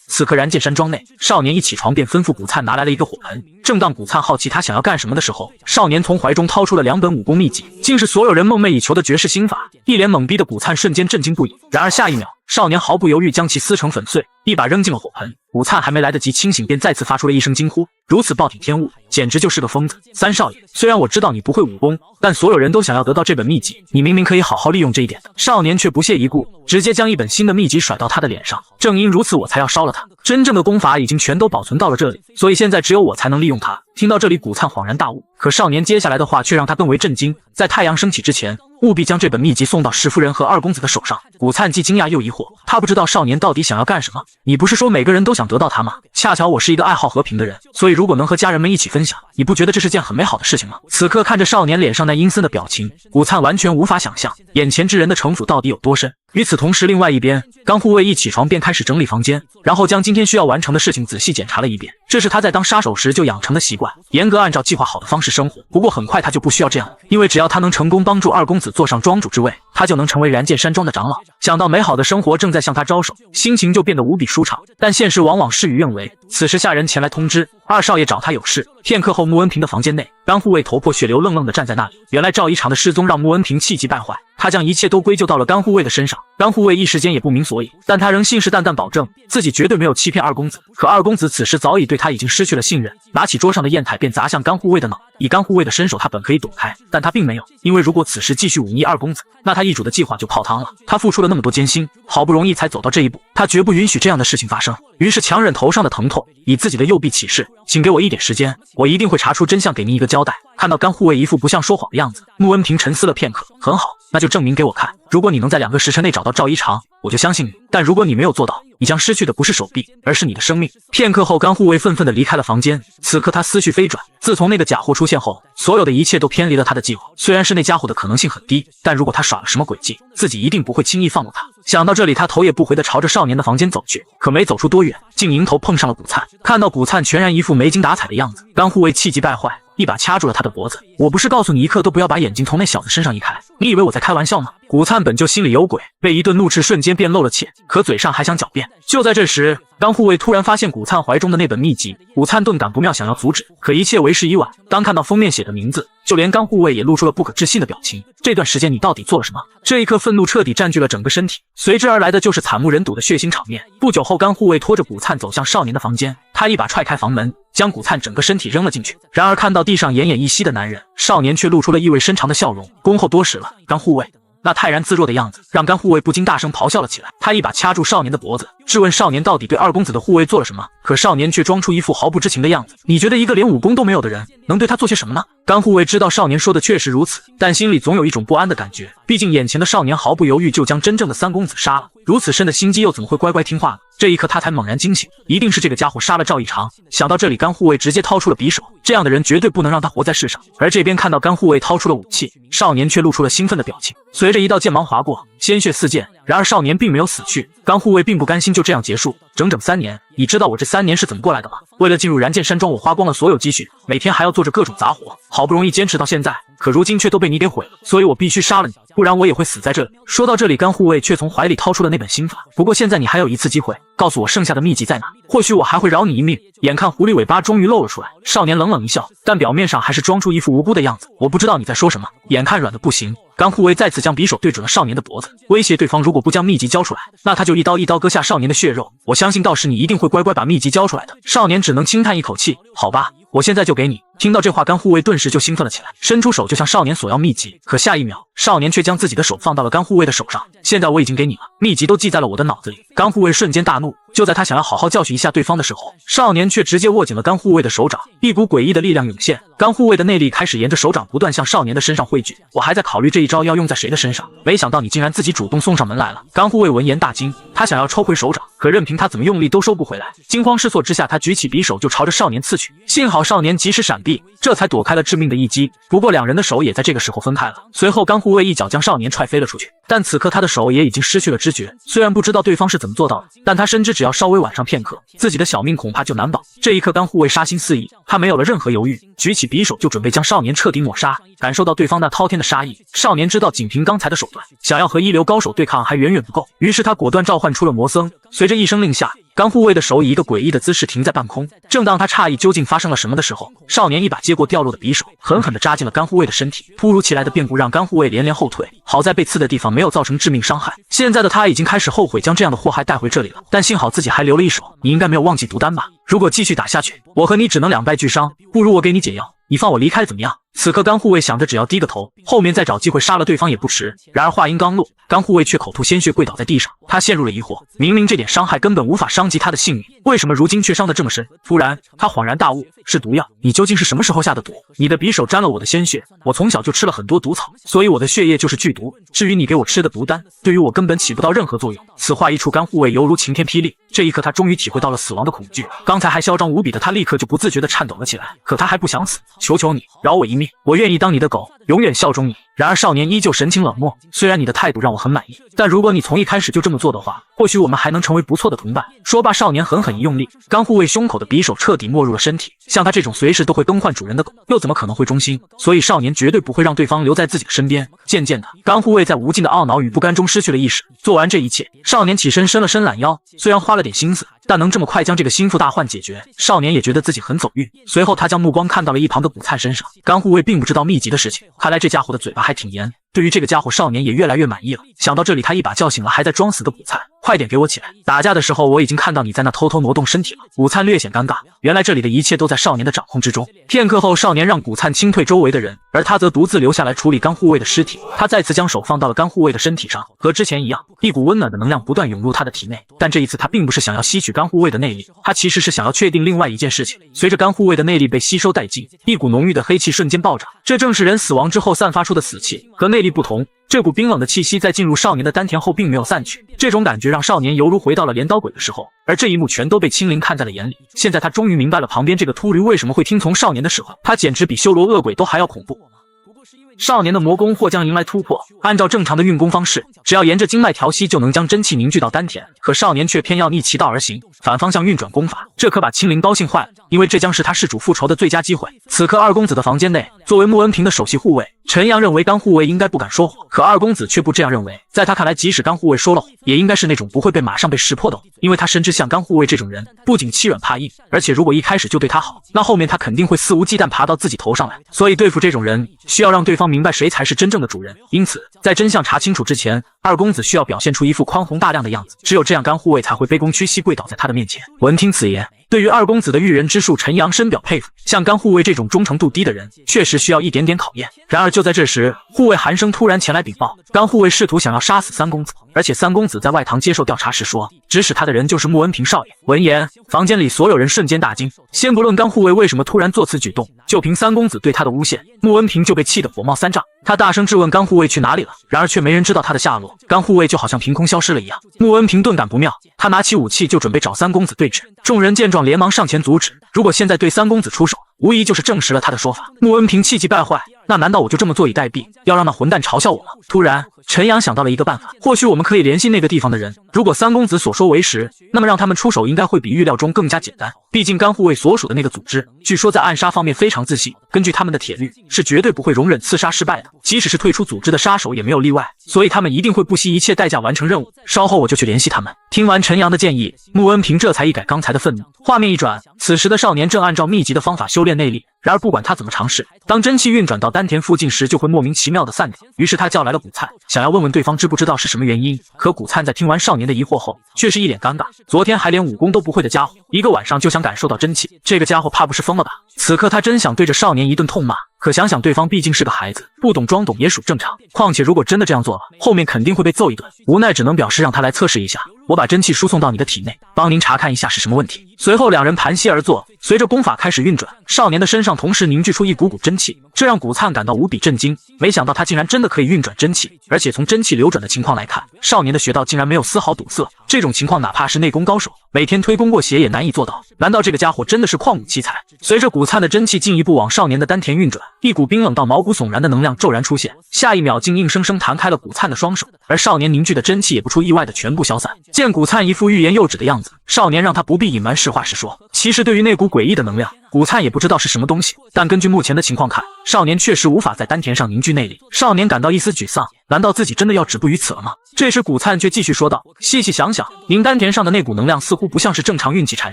此刻燃剑山庄内，少年一起床便吩咐古灿拿来了一个火盆。正当古灿好奇他想要干什么的时候，少年从怀中掏出了2本武功秘籍，竟是所有人梦寐以求的绝世心法。一脸懵逼的古灿瞬间震惊不已，然而下一秒，少年毫不犹豫将其撕成粉碎，一把扔进了火盆。古灿还没来得及清醒，便再次发出了一声惊呼，如此暴殄天物，简直就是个疯子。三少爷，虽然我知道你不会武功，但所有人都想要得到这本秘籍，你明明可以好好利用这一点的。少年却不屑一顾，直接将一本新的秘籍甩到他的脸上。正因如此，我才要烧了他。真正的功法已经全都保存到了这里，所以现在只有我才能利用它。听到这里，古灿恍然大悟，可少年接下来的话却让他更为震惊。在太阳升起之前，务必将这本秘籍送到石夫人和二公子的手上。古灿既惊讶又疑惑，他不知道少年到底想要干什么。你不是说每个人都想得到它吗？恰巧我是一个爱好和平的人，所以如果能和家人们一起分享，你不觉得这是件很美好的事情吗？此刻看着少年脸上那阴森的表情，古灿完全无法想象眼前之人的城府到底有多深。与此同时，另外一边，刚护卫一起床便开始整理房间，然后将今天需要完成的事情仔细检查了一遍。这是他在当杀手时就养成的习惯，严格按照计划好的方式生活。不过很快他就不需要这样了，因为只要他能成功帮助二公子坐上庄主之位，他就能成为燃剑山庄的长老。想到美好的生活正在向他招手，心情就变得无比舒畅。但现实往往事与愿违，此时下人前来通知，二少爷找他有事。片刻后，穆恩平的房间内，甘护卫头破血流，愣愣地站在那里。原来赵一常的失踪让穆恩平气急败坏，他将一切都归咎到了甘护卫的身上。甘护卫一时间也不明所以，但他仍信誓旦旦保证自己绝对没有欺骗二公子。可二公子此时早已对他已经失去了信任，拿起桌上的砚台便砸向甘护卫的脑。以甘护卫的身手，他本可以躲开，但他并没有，因为如果此时继续忤逆二公子，那他易主的计划就泡汤了。他付出了那么多艰辛，好不容易才走到这一步，他绝不允许这样的事情发生。于是强忍头上的疼痛，以自己的右臂起誓，请给我一点时间，我一定会查出真相，给您一个交代。看到甘护卫一副不像说谎的样子，穆恩平沉思了片刻，很好，那就证明给我看。如果你能在2个时辰内找到赵一常，我就相信你，但如果你没有做到，你将失去的不是手臂，而是你的生命。片刻后，甘护卫愤愤地离开了房间。此刻他思绪飞转，自从那个假货出现后，所有的一切都偏离了他的计划。虽然是那家伙的可能性很低，但如果他耍了什么诡计，自己一定不会轻易放过他。想到这里，他头也不回地朝着少年的房间走去，可没走出多远，竟迎头碰上了古灿。看到古灿全然一副没精打采的样子，甘护卫气急败坏，一把掐住了他的脖子。我不是告诉你一刻都不要把眼睛从那小子身上移开？你以为我在开玩笑吗？古灿本就心里有鬼，被一顿怒斥瞬间便露了怯，可嘴上还想狡辩。就在这时，刚护卫突然发现古灿怀中的那本秘籍，古灿顿感不妙，想要阻止，可一切为时已晚。当看到封面写的名字，就连刚护卫也露出了不可置信的表情。这段时间你到底做了什么？这一刻，愤怒彻底占据了整个身体，随之而来的就是惨不忍睹的血腥场面。不久后，刚护卫拖着古灿走向少年的房间，他一把踹开房门，将古灿整个身体扔了进去。然而看到地上奄奄一息的男人，少年却露出了意味深长的笑容。恭候多时了，刚护卫。那泰然自若的样子让甘护卫不禁大声咆哮了起来。他一把掐住少年的脖子，质问少年到底对二公子的护卫做了什么。可少年却装出一副毫不知情的样子。你觉得一个连武功都没有的人能对他做些什么呢？甘护卫知道少年说的确实如此，但心里总有一种不安的感觉。毕竟眼前的少年毫不犹豫就将真正的三公子杀了，如此深的心机又怎么会乖乖听话呢？这一刻他才猛然惊醒，一定是这个家伙杀了赵一长。想到这里，甘护卫直接掏出了匕首，这样的人绝对不能让他活在世上。而这边看到甘护卫掏出了武器，少年却露出了兴奋的表情。随着一道剑芒划过，鲜血四溅，然而少年并没有死去。甘护卫并不甘心就这样结束，整整3年，你知道我这3年是怎么过来的吗？为了进入燃剑山庄，我花光了所有积蓄，每天还要做着各种杂活，好不容易坚持到现在，可如今却都被你给毁了，所以我必须杀了你，不然我也会死在这里。说到这里，甘护卫却从怀里掏出了那本心法。不过现在你还有一次机会，告诉我剩下的秘籍在哪，或许我还会饶你一命。眼看狐狸尾巴终于露了出来，少年冷冷一笑，但表面上还是装出一副无辜的样子。我不知道你在说什么。眼看软的不行，甘护卫再次将匕首对准了少年的脖子，威胁对方如果不将秘籍交出来，那他就一刀一刀割下少年的血肉。我相信到时你一定会乖乖把秘籍交出来的。少年只能轻叹一口气，好吧，我现在就给你。听到这话，甘护卫顿时就兴奋了起来，伸出手就向少年索要秘籍。可下一秒，少年却将自己的手放到了甘护卫的手上。现在我已经给你了，秘籍都记在了我的脑子里。甘护卫瞬间大怒，就在他想要好好教训一下对方的时候，少年却直接握紧了甘护卫的手掌，一股诡异的力量涌现，甘护卫的内力开始沿着手掌不断向少年的身上汇聚。我还在考虑这一招要用在谁的身上，没想到你竟然自己主动送上门来了。甘护卫闻言大惊，他想要抽回手掌，可任凭他怎么用力都收不回来。惊慌失措之下，他举起匕首就朝着少年刺去。幸好少年及时闪避，这才躲开了致命的一击。不过两人的手也在这个时候分开了。随后甘护卫一脚将少年踹飞了出去，但此刻他的手也已经失去了知觉。虽然不知道对方是怎么做到的，但他深知只要稍微晚上片刻，自己的小命恐怕就难保。这一刻甘护卫杀心四溢，他没有了任何犹豫，举起匕首就准备将少年彻底抹杀。感受到对方那滔天的杀意，少年知道仅凭刚才的手段，想要和一流高手对抗还远远不够，于是他果断召唤出了魔僧。随着一声令下，甘护卫的手以一个诡异的姿势停在半空。正当他诧异究竟发生了什么的时候，少年一把接过掉落的匕首，狠狠地扎进了甘护卫的身体。突如其来的变故让甘护卫连连后退，好在被刺的地方没有造成致命伤害。现在的他已经开始后悔将这样的祸害带回这里了，但幸好自己还留了一手。你应该没有忘记毒丹吧？如果继续打下去，我和你只能两败俱伤，不如我给你解药，你放我离开怎么样？此刻甘护卫想着只要低个头，后面再找机会杀了对方也不迟。然而话音刚落，甘护卫却口吐鲜血跪倒在地上。他陷入了疑惑，明明这点伤害根本无法伤及他的性命，为什么如今却伤得这么深？突然他恍然大悟，是毒药。你究竟是什么时候下的毒？你的匕首沾了我的鲜血，我从小就吃了很多毒草，所以我的血液就是剧毒。至于你给我吃的毒丹，对于我根本起不到任何作用。此话一出，甘护卫犹如晴天霹雳。这一刻他终于体会到了死亡的恐惧，刚才还嚣张无比的他立刻就不自觉地颤抖了起来。可他还不想死，求求你饶我一命，我愿意当你的狗，永远效忠你。然而少年依旧神情冷漠，虽然你的态度让我很满意，但如果你从一开始就这么做的话，或许我们还能成为不错的同伴。说罢，少年狠狠一用力，甘护卫胸口的匕首彻底没入了身体。像他这种随时都会更换主人的狗，又怎么可能会忠心？所以少年绝对不会让对方留在自己的身边。渐渐的，甘护卫在无尽的懊恼与不甘中失去了意识。做完这一切，少年起身伸了伸懒腰，虽然花了点心思，但能这么快将这个心腹大患解决，少年也觉得自己很走运。随后他将目光看到了一旁的古灿身上，甘护卫并不知道秘籍的事情，看来这家伙的嘴巴还挺严。对于这个家伙，少年也越来越满意了。想到这里，他一把叫醒了还在装死的古灿，快点给我起来！打架的时候我已经看到你在那偷偷挪动身体了。古灿略显尴尬，原来这里的一切都在少年的掌控之中。片刻后，少年让古灿清退周围的人，而他则独自留下来处理甘护卫的尸体。他再次将手放到了甘护卫的身体上，和之前一样，一股温暖的能量不断涌入他的体内。但这一次他并不是想要吸取甘护卫的内力，他其实是想要确定另外一件事情。随着甘护卫的内力被吸收殆尽，一股浓郁的黑气瞬间暴涨，这正是人死亡之后散发出的死气。和内力不同，这股冰冷的气息在进入少年的丹田后并没有散去，这种感觉让少年犹如回到了镰刀鬼的时候，而这一幕全都被青灵看在了眼里。现在他终于明白了旁边这个秃驴为什么会听从少年的使唤，他简直比修罗恶鬼都还要恐怖。不过是因为少年的魔功或将迎来突破。按照正常的运功方式，只要沿着经脉调息，就能将真气凝聚到丹田。可少年却偏要逆其道而行，反方向运转功法，这可把青灵高兴坏了，因为这将是他弑主复仇的最佳机会。此刻二公子的房间内，作为穆恩平的首席护卫，陈阳认为甘护卫应该不敢说谎，可二公子却不这样认为。在他看来，即使甘护卫说了谎，也应该是那种不会被马上被识破的，因为他深知像甘护卫这种人，不仅欺软怕硬，而且如果一开始就对他好，那后面他肯定会肆无忌惮爬到自己头上来。所以对付这种人，需要让对方明白谁才是真正的主人。因此，在真相查清楚之前，二公子需要表现出一副宽宏大量的样子，只有这样，甘护卫才会卑躬屈膝跪倒在他的面前。闻听此言，对于二公子的驭人之术，陈阳深表佩服。像甘护卫这种忠诚度低的人，确实需要一点点考验。然而就在这时，护卫韩生突然前来禀报，甘护卫试图想要杀死三公子，而且三公子在外堂接受调查时说，指使他的人就是穆恩平少爷。闻言，房间里所有人瞬间大惊。先不论甘护卫为什么突然做此举动，就凭三公子对他的诬陷，穆恩平就被气得火冒三丈。他大声质问甘护卫去哪里了，然而却没人知道他的下落。甘护卫就好像凭空消失了一样。穆恩平顿感不妙，他拿起武器就准备找三公子对峙。众人见状连忙上前阻止，如果现在对三公子出手，无疑就是证实了他的说法。穆恩平气急败坏，那难道我就这么坐以待毙，要让那混蛋嘲笑我吗？突然，陈阳想到了一个办法，或许我们可以联系那个地方的人，如果三公子所说为实，那么让他们出手应该会比预料中更加简单。毕竟甘护卫所属的那个组织，据说在暗杀方面非常自信，根据他们的铁律，是绝对不会容忍刺杀失败的，即使是退出组织的杀手也没有例外，所以他们一定会不惜一切代价完成任务。稍后我就去联系他们。听完陈阳的建议，穆恩平这才一改刚才的愤怒。画面一转，此时的少年正按照秘籍的方法修炼内力，然而不管他怎么尝试，当真气运转到丹田附近时，就会莫名其妙的散掉。于是他叫来了古灿，想要问问对方知不知道是什么原因。可古灿在听完少年的疑惑后，却是一脸尴尬。昨天还连武功都不会的家伙，一个晚上就想感受到真气，这个家伙怕不是疯了吧？此刻他真想对着少年一顿痛骂，可想想对方毕竟是个孩子，不懂装懂也属正常。况且如果真的这样做了，后面肯定会被揍一顿。无奈只能表示让他来测试一下，我把真气输送到你的体内，帮您查看一下是什么问题。随后两人盘膝而坐，随着功法开始运转，少年的身上同时凝聚出一股股真气，这让古灿感到无比震惊。没想到他竟然真的可以运转真气，而且从真气流转的情况来看，少年的穴道竟然没有丝毫堵塞。这种情况哪怕是内功高手，每天推功过血也难以做到。难道这个家伙真的是旷古奇才？随着古灿的真气进一步往少年的丹田运转，一股冰冷到毛骨悚然的能量骤然出现，下一秒竟硬生生弹开了古灿的双手，而少年凝聚的真气也不出意外的全部消散。见古灿一副欲言又止的样子，少年让他不必隐瞒，实话实说。其实对于那股诡异的能量，古灿也不知道是什么东西，但根据目前的情况看，少年确实无法在丹田上凝聚内力。少年感到一丝沮丧，难道自己真的要止步于此了吗？这时古灿却继续说道，细细想想，您丹田上的那股能量似乎不像是正常运气产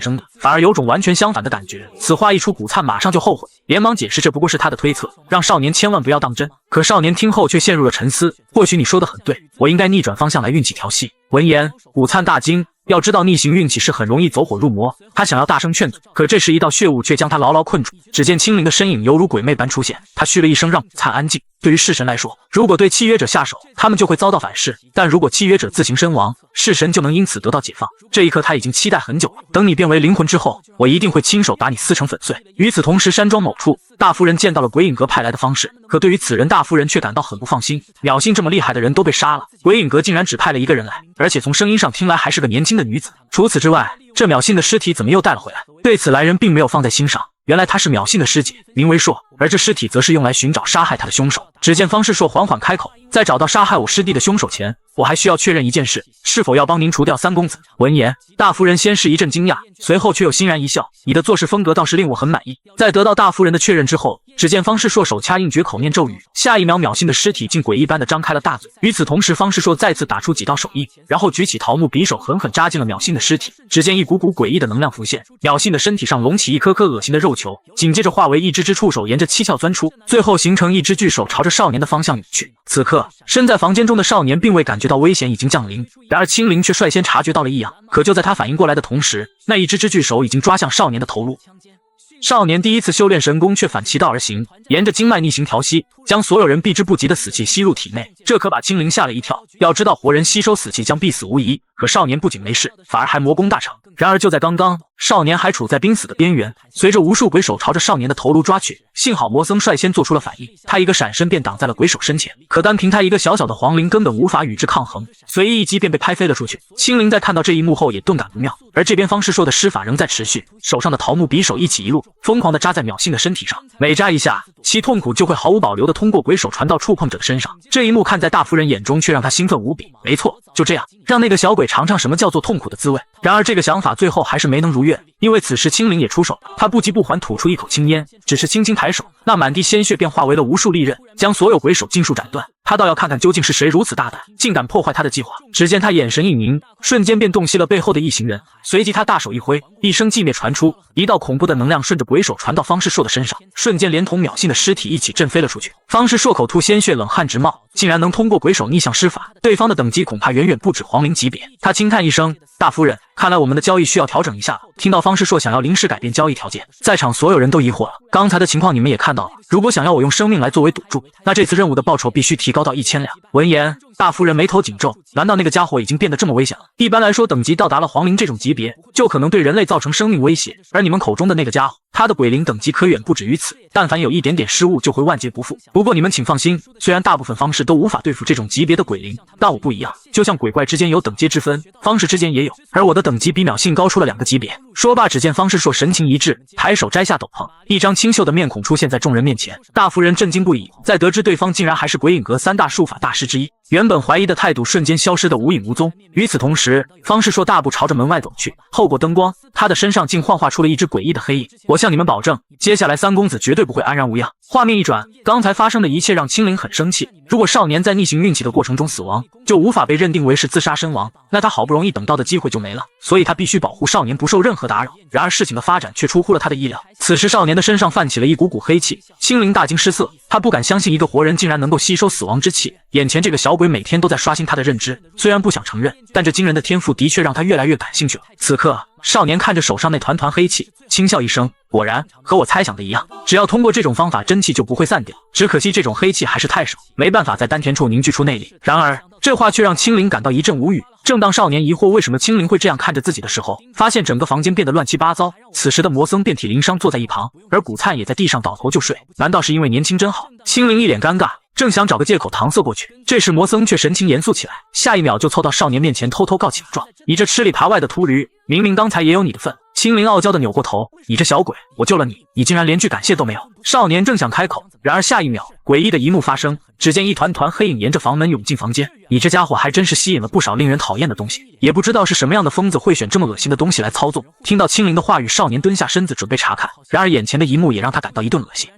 生的，反而有种完全相反的感觉。此话一出，古灿马上就后悔，连忙解释这不过是他的推测，让少年千万不要当真。可少年听后却陷入了沉思，或许你说的很对，我应该逆转方向来运气调息。闻言，古灿大惊，要知道逆行运气是很容易走火入魔，他想要大声劝阻，可这时一道血雾却将他牢牢困住。只见青灵的身影犹如鬼魅般出现，他嘘了一声让古灿安静。对于弑神来说，如果对契约者下手，他们就会遭到反噬，但如果契约者自行身亡，弑神就能因此得到解放。这一刻他已经期待很久了，等你变为灵魂之后，我一定会亲手把你撕成粉碎。与此同时，山庄某处，大夫人见到了鬼影阁派来的方士，可对于此人，大夫人却感到很不放心。淼信这么厉害的人都被杀了，鬼影阁竟然只派了一个人来，而且从声音上听来还是个年轻的女子。除此之外，这淼信的尸体怎么又带了回来？对此来人并没有放在心上，原来他是淼信的师姐，名为硕，而这尸体则是用来寻找杀害他的凶手。只见方世硕缓缓开口，在找到杀害我师弟的凶手前，我还需要确认一件事，是否要帮您除掉三公子。闻言，大夫人先是一阵惊讶，随后却又欣然一笑，你的做事风格倒是令我很满意。在得到大夫人的确认之后，只见方世硕手掐印诀，口念咒语，下一秒淼信的尸体竟诡异般的张开了大嘴。与此同时，方世硕再次打出几道手印，然后举起桃木匕首狠狠扎进了淼信的尸体。只见一股股诡异的能量浮现，淼信的身体上隆起一颗颗恶心的肉球，紧接着化为一只只触手沿着七窍钻出，最后形成一只巨手朝着少年的方向涌去。此刻身在房间中的少年并未感觉到危险已经降临，然而青灵却率先察觉到了异样。可就在他反应过来的同时，那一只只巨手已经抓向少年的头颅。少年第一次修炼神功，却反其道而行，沿着经脉逆行调息，将所有人避之不及的死气吸入体内，这可把青灵吓了一跳。要知道活人吸收死气将必死无疑，可少年不仅没事，反而还魔功大成。然而就在刚刚，少年还处在濒死的边缘，随着无数鬼手朝着少年的头颅抓去，幸好魔僧率先做出了反应，他一个闪身便挡在了鬼手身前，可单凭他一个小小的皇灵根本无法与之抗衡，随意一击便被拍飞了出去。青灵在看到这一幕后也顿感不妙，而这边方世硕的施法仍在持续，手上的桃木匕首一起一落，疯狂地扎在淼信的身体上，每扎一下其痛苦就会毫无保留地通过鬼手传到触碰者的身上。这一幕看在大夫人眼中，却让她兴奋无比。没错，就这样，让那个小鬼尝尝什么叫做痛苦的滋味。然而这个想法最后还是没能如愿，因为此时青灵也出手了。他不急不缓吐出一口青烟，只是轻轻抬手，那满地鲜血便化为了无数利刃，将所有鬼手尽数斩断。他倒要看看究竟是谁如此大胆，竟敢破坏他的计划。只见他眼神一凝，瞬间便洞悉了背后的一行人。随即他大手一挥，一声寂灭传出，一道恐怖的能量顺着鬼手传到方世硕的身上，瞬间连同秒信的尸体一起震飞了出去。方世硕口吐鲜血，冷汗直冒，竟然能通过鬼手逆向施法，对方的等级恐怕远远不止皇灵级别。他轻叹一声：“大夫人，看来我们的交易需要调整一下了。”听到方世硕想要临时改变交易条件，在场所有人都疑惑了。刚才的情况你们也看到了，如果想要我用生命来作为赌注，那这次任务的报酬必须提高到1000两。闻言，大夫人眉头紧皱，难道那个家伙已经变得这么危险了？一般来说，等级到达了皇灵这种级别，就可能对人类造成生命威胁，而你们口中的那个家伙，他的鬼灵等级可远不止于此，但凡有一点点失误，就会万劫不复。不过你们请放心，虽然大部分方式都无法对付这种级别的鬼灵，但我不一样，就像鬼怪之间有等阶之分，方式之间也有，而我的等级比秒信高出了2个级别。说罢，只见方世硕神情一致，抬手摘下斗篷，一张清秀的面孔出现在众人面前。大夫人震惊不已，在得知对方竟然还是鬼影阁3大术法大师之一，原本怀疑的态度瞬间消失得无影无踪。与此同时，方世硕大步朝着门外走去，透过灯光，他的身上竟幻化出了一只诡异的黑影。我向你们保证，接下来三公子绝对不会安然无恙。画面一转，刚才发生的一切让青灵很生气。如果少年在逆行运气的过程中死亡，就无法被认定为是自杀身亡，那他好不容易等到的机会就没了，所以他必须保护少年不受任何打扰。然而事情的发展却出乎了他的意料，此时少年的身上泛起了一股股黑气，青灵大惊失色，他不敢相信一个活人竟然能够吸收死亡之气，眼前这个小鬼每天都在刷新他的认知，虽然不想承认，但这惊人的天赋的确让他越来越感兴趣了。此刻，少年看着手上那团团黑气，轻笑一声，果然和我猜想的一样，只要通过这种方法，真气就不会散掉，只可惜这种黑气还是太少，没办法在丹田处凝聚出内力。然而这话却让青灵感到一阵无语。正当少年疑惑为什么青灵会这样看着自己的时候，发现整个房间变得乱七八糟。此时的魔僧遍体鳞伤坐在一旁，而古灿也在地上倒头就睡。难道是因为年轻真好？青灵一脸尴尬，正想找个借口搪塞过去，这时魔僧却神情严肃起来，下一秒就凑到少年面前偷偷告起了状：“你这吃里扒外的秃驴，明明刚才也有你的份！”青灵傲娇的扭过头：“你这小鬼，我救了你，你竟然连句感谢都没有！”少年正想开口，然而下一秒，诡异的一幕发生，只见一团团黑影沿着房门涌进房间。你这家伙还真是吸引了不少令人讨厌的东西，也不知道是什么样的疯子会选这么恶心的东西来操纵。听到青灵的话语，少年蹲下身子准备查看，然而眼前的一幕也让他感到一顿恶心。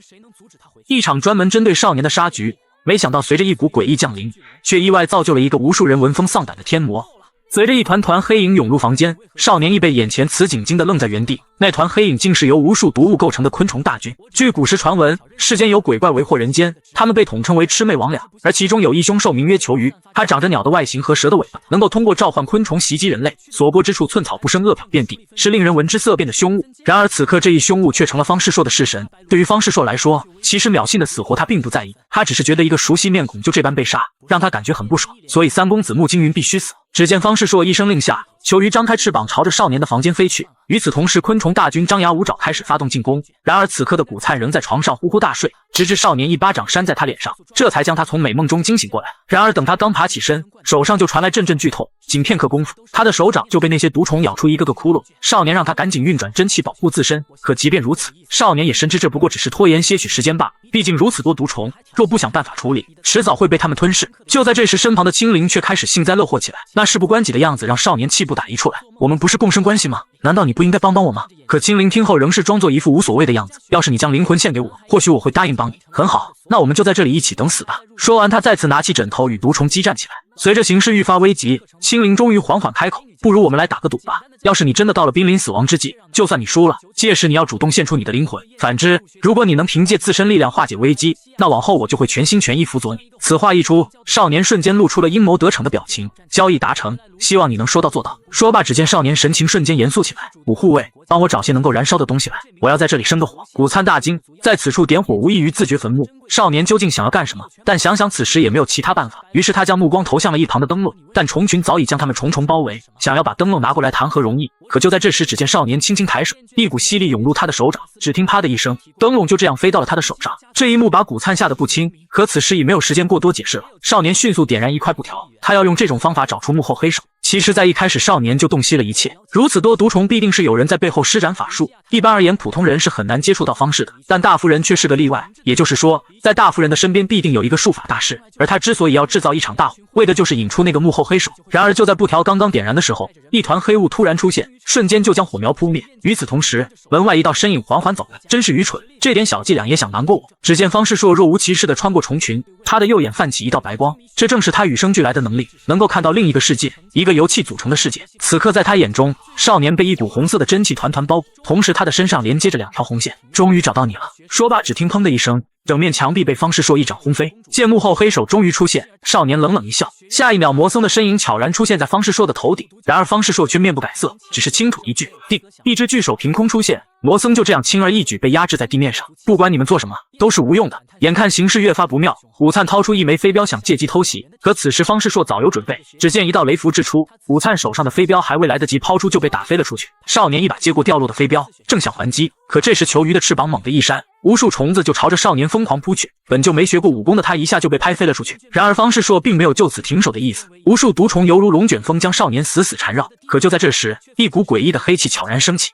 一场专门针对少年的杀局，没想到随着一股诡异降临，却意外造就了一个无数人闻风丧胆的天魔。随着一团团黑影涌入房间，少年亦被眼前此景惊得愣在原地。那团黑影竟是由无数毒物构成的昆虫大军。据古时传闻，世间有鬼怪为祸人间，他们被统称为魑魅魍魉，而其中有一凶兽名曰囚鱼，它长着鸟的外形和蛇的尾巴，能够通过召唤昆虫袭击人类，所过之处寸草不生，恶殍遍地，是令人闻之色变的凶物。然而此刻这一凶物却成了方世硕的式神。对于方世硕来说，其实淼信的死活他并不在意，他只是觉得一个熟悉面孔就这般被杀，让他感觉很不爽，所以三公子穆惊云必须死。只见方世硕一声令下，囚鱼张开翅膀朝着少年的房间飞去。与此同时，昆虫大军张牙舞爪开始发动进攻。然而此刻的古灿仍在床上呼呼大睡，直至少年一巴掌扇在他脸上，这才将他从美梦中惊醒过来。然而等他刚爬起身，手上就传来阵阵剧痛，仅片刻功夫，他的手掌就被那些毒虫咬出一个个窟窿。少年让他赶紧运转真气保护自身，可即便如此，少年也深知这不过只是拖延些许时间罢了。毕竟如此多毒虫，若不想办法处理，迟早会被他们吞噬。就在这时，身旁的青灵却开始幸灾乐祸起来，那事不关己的样子让少年气不打一处来。我们不是共生关系吗？难道你不应该帮帮我吗？可青灵听后仍是装作一副无所谓的样子。要是你将灵魂献给我，或许我会答应帮你。很好，那我们就在这里一起等死吧。说完，他再次拿起枕头与毒虫激战起来。随着形势愈发危急，青灵终于缓缓开口：“不如我们来打个赌吧。要是你真的到了濒临死亡之际，就算你输了，届时你要主动献出你的灵魂；反之，如果你能凭借自身力量化解危机，那往后我就会全心全意辅佐你。”此话一出，少年瞬间露出了阴谋得逞的表情。交易达成，希望你能说到做到。说罢，只见少年神情瞬间严肃起来：“五护卫，帮我找些能够燃烧的东西来，我要在这里生个火。”古灿大惊，在此处点火无异于自掘坟墓。少年究竟想要干什么？但想想此时也没有其他办法，于是他将目光投向了一旁的灯笼，但虫群早已将他们重重包围，想要把灯笼拿过来谈何容易。可就在这时，只见少年轻轻抬手，一股吸力涌入他的手掌，只听啪的一声，灯笼就这样飞到了他的手上。这一幕把古灿吓得不轻，可此时已没有时间过多解释了。少年迅速点燃一块布条，他要用这种方法找出幕后黑手。其实，在一开始，少年就洞悉了一切。如此多毒虫，必定是有人在背后施展法术。一般而言，普通人是很难接触到方士的，但大夫人却是个例外。也就是说，在大夫人的身边必定有一个术法大师，而他之所以要制造一场大火，为的就是引出那个幕后黑手。然而，就在布条刚刚点燃的时候，一团黑雾突然出现，瞬间就将火苗扑灭。与此同时，门外一道身影缓缓走来，真是愚蠢，这点小伎俩也想瞒过我。只见方世硕若无其事地穿过虫群，他的右眼泛起一道白光，这正是他与生俱来的能力，能够看到另一个世界，一个由气组成的世界。此刻在他眼中，少年被一股红色的真气团团包裹，同时他的身上连接着2条红线。终于找到你了！说罢，只听砰的一声，整面墙壁被方世硕一掌轰飞。见幕后黑手终于出现，少年冷冷一笑。下一秒，魔僧的身影悄然出现在方世硕的头顶，然而方世硕却面不改色，只是轻吐一句“定”，一只巨手凭空出现。魔僧就这样轻而易举被压制在地面上，不管你们做什么都是无用的。眼看形势越发不妙，武灿掏出一枚飞镖想借机偷袭，可此时方世硕早有准备，只见一道雷符掷出，武灿手上的飞镖还未来得及抛出就被打飞了出去。少年一把接过掉落的飞镖，正想还击，可这时球鱼的翅膀猛地一扇，无数虫子就朝着少年疯狂扑去。本就没学过武功的他一下就被拍飞了出去。然而方世硕并没有就此停手的意思，无数毒虫犹如龙卷风将少年死死缠绕。可就在这时，一股诡异的黑气悄然升起。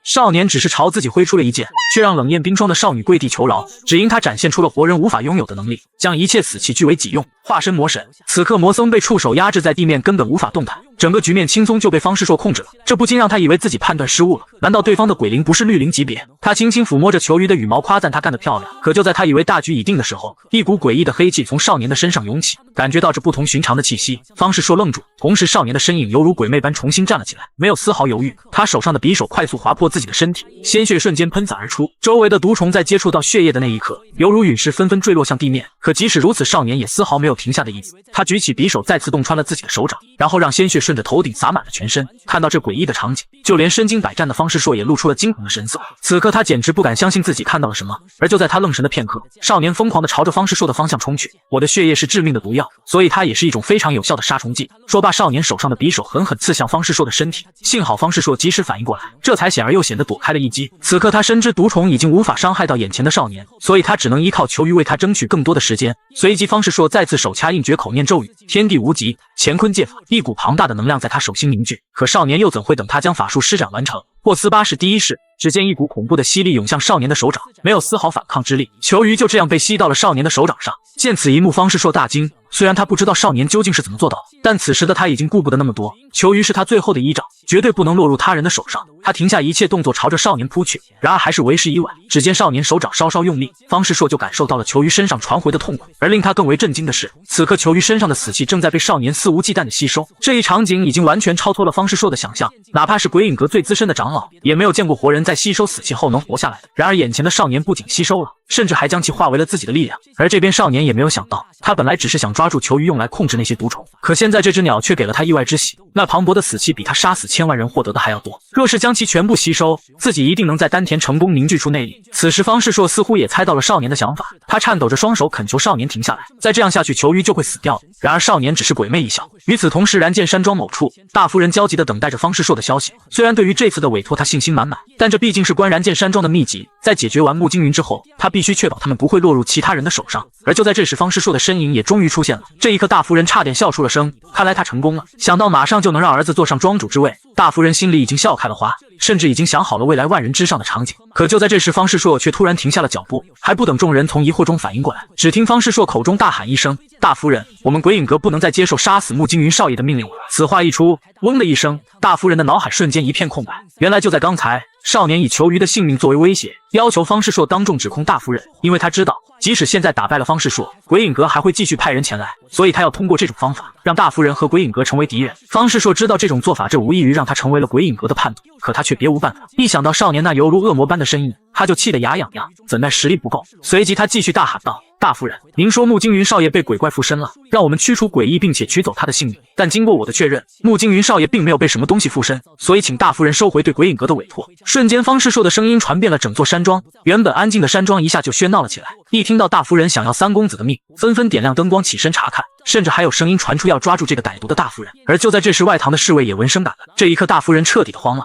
少年只是朝自己挥出了一剑，却让冷艳冰霜的少女跪地求饶，只因他展现出了活人无法拥有的能力，将一切死气据为己用，化身魔神。此刻魔僧被触手压制在地面，根本无法动弹，整个局面轻松就被方世硕控制了，这不禁让他以为自己判断失误了。难道对方的鬼灵不是绿灵级别？他轻轻抚摸着球鱼的羽毛，夸赞他干得漂亮。可就在他以为大局已定的时候，一股诡异的黑气从少年的身上涌起，感觉到这不同寻常的气息，方世硕愣住，同时少年的身影犹如鬼魅般重新站了起来，没有丝毫犹豫，他手上的匕首快速划破自己的身体，鲜血瞬间喷洒而出，周围的毒虫在接触到血液的那一刻，犹如陨石纷纷坠落向地面。可即使如此，少年也丝毫没有停下的意思，他举起匕首再次洞穿了自己的手掌，然后让鲜血顺着头顶洒满了全身。看到这诡异的场景，就连身经百战的方世硕也露出了惊恐的神色。此刻他简直不敢相信自己看到了什么，而就在他愣神的片刻，少年疯狂地朝着方世硕的方向冲去。我的血液是致命的毒药，所以它也是一种非常有效的杀虫剂。说罢，少年手上的匕首狠狠刺向方世硕的身体，幸好方世硕及时反应过来，这才显而又显地躲开了一击。此刻他深知毒虫已经无法伤害到眼前的少年，所以他只能依靠球鱼为他争取更多的时间。随即方世硕再次手掐印诀，口念咒语，天地无极，乾坤借法，一股庞大的能量在他手心凝聚。可少年又怎会等他将法术施展完成？霍斯巴氏第一式，只见一股恐怖的吸力涌向少年的手掌，没有丝毫反抗之力，球鱼就这样被吸到了少年的手掌上。见此一幕，方世硕大惊，虽然他不知道少年究竟是怎么做到的，但此时的他已经顾不得那么多，球鱼是他最后的依仗，绝对不能落入他人的手上。他停下一切动作，朝着少年扑去，然而还是为时已晚。只见少年手掌稍稍用力，方世硕就感受到了球鱼身上传回的痛苦。而令他更为震惊的是，此刻球鱼身上的死气正在被少年肆无忌惮的吸收。这一场景已经完全超脱了方世硕的想象，哪怕是鬼影阁最资深的长老，也没有见过活人在吸收死气后能活下来的。然而眼前的少年不仅吸收了，甚至还将其化为了自己的力量。而这边少年也没有想到，他本来只是想抓住球鱼用来控制那些毒虫，可现在这只鸟却给了他意外之喜，那磅礴的死气比他杀死千万人获得的还要多。若是将其全部吸收，自己一定能在丹田成功凝聚出内力。此时方世硕似乎也猜到了少年的想法，他颤抖着双手恳求少年停下来，再这样下去球鱼就会死掉的。然而少年只是鬼魅一笑。与此同时，燃剑山庄某处，大夫人焦急地等待着方世硕的消息。虽然对于这次的委托他信心满满，但这毕竟是关燃剑山庄的秘籍，在解决完木惊云之后，他必须确保他们不会落入其他人的手上。而就在这时，方世硕的身影也终于出现了。这一刻，大夫人差点笑出了声，看来他成功了。想到马上就能让儿子坐上庄主之位，大夫人心里已经笑开了花，甚至已经想好了未来万人之上的场景。可就在这时，方世硕却突然停下了脚步，还不等众人从疑惑中反应过来，只听方世硕口中大喊一声：“大夫人，我们鬼影阁不能再接受杀死木惊云少爷的命令了。”此话一出，嗡的一声，大夫人的脑海瞬间一片空白。原来就在刚才，少年以球鱼的性命作为威胁，要求方世硕当众指控大夫人，因为他知道即使现在打败了方世硕，鬼影阁还会继续派人前来，所以他要通过这种方法让大夫人和鬼影阁成为敌人。方世硕知道这种做法，这无异于让他成为了鬼影阁的叛徒，可他却别无办法。一想到少年那犹如恶魔般的身影，他就气得牙痒痒，怎奈实力不够。随即他继续大喊道：“大夫人，您说木惊云少爷被鬼怪附身了，让我们驱除诡异并且取走他的性命，但经过我的确认，木惊云少爷并没有被什么东西附身，所以请大夫人收回对鬼影阁的委托。”瞬间，方世硕的声音传遍了整座山庄，原本安静的山庄一下就喧闹了起来。一听到大夫人想要三公子的命，纷纷点亮灯光起身查看，甚至还有声音传出要抓住这个歹毒的大夫人。而就在这时，外堂的侍卫也闻声赶来。这一刻，大夫人彻底的慌了。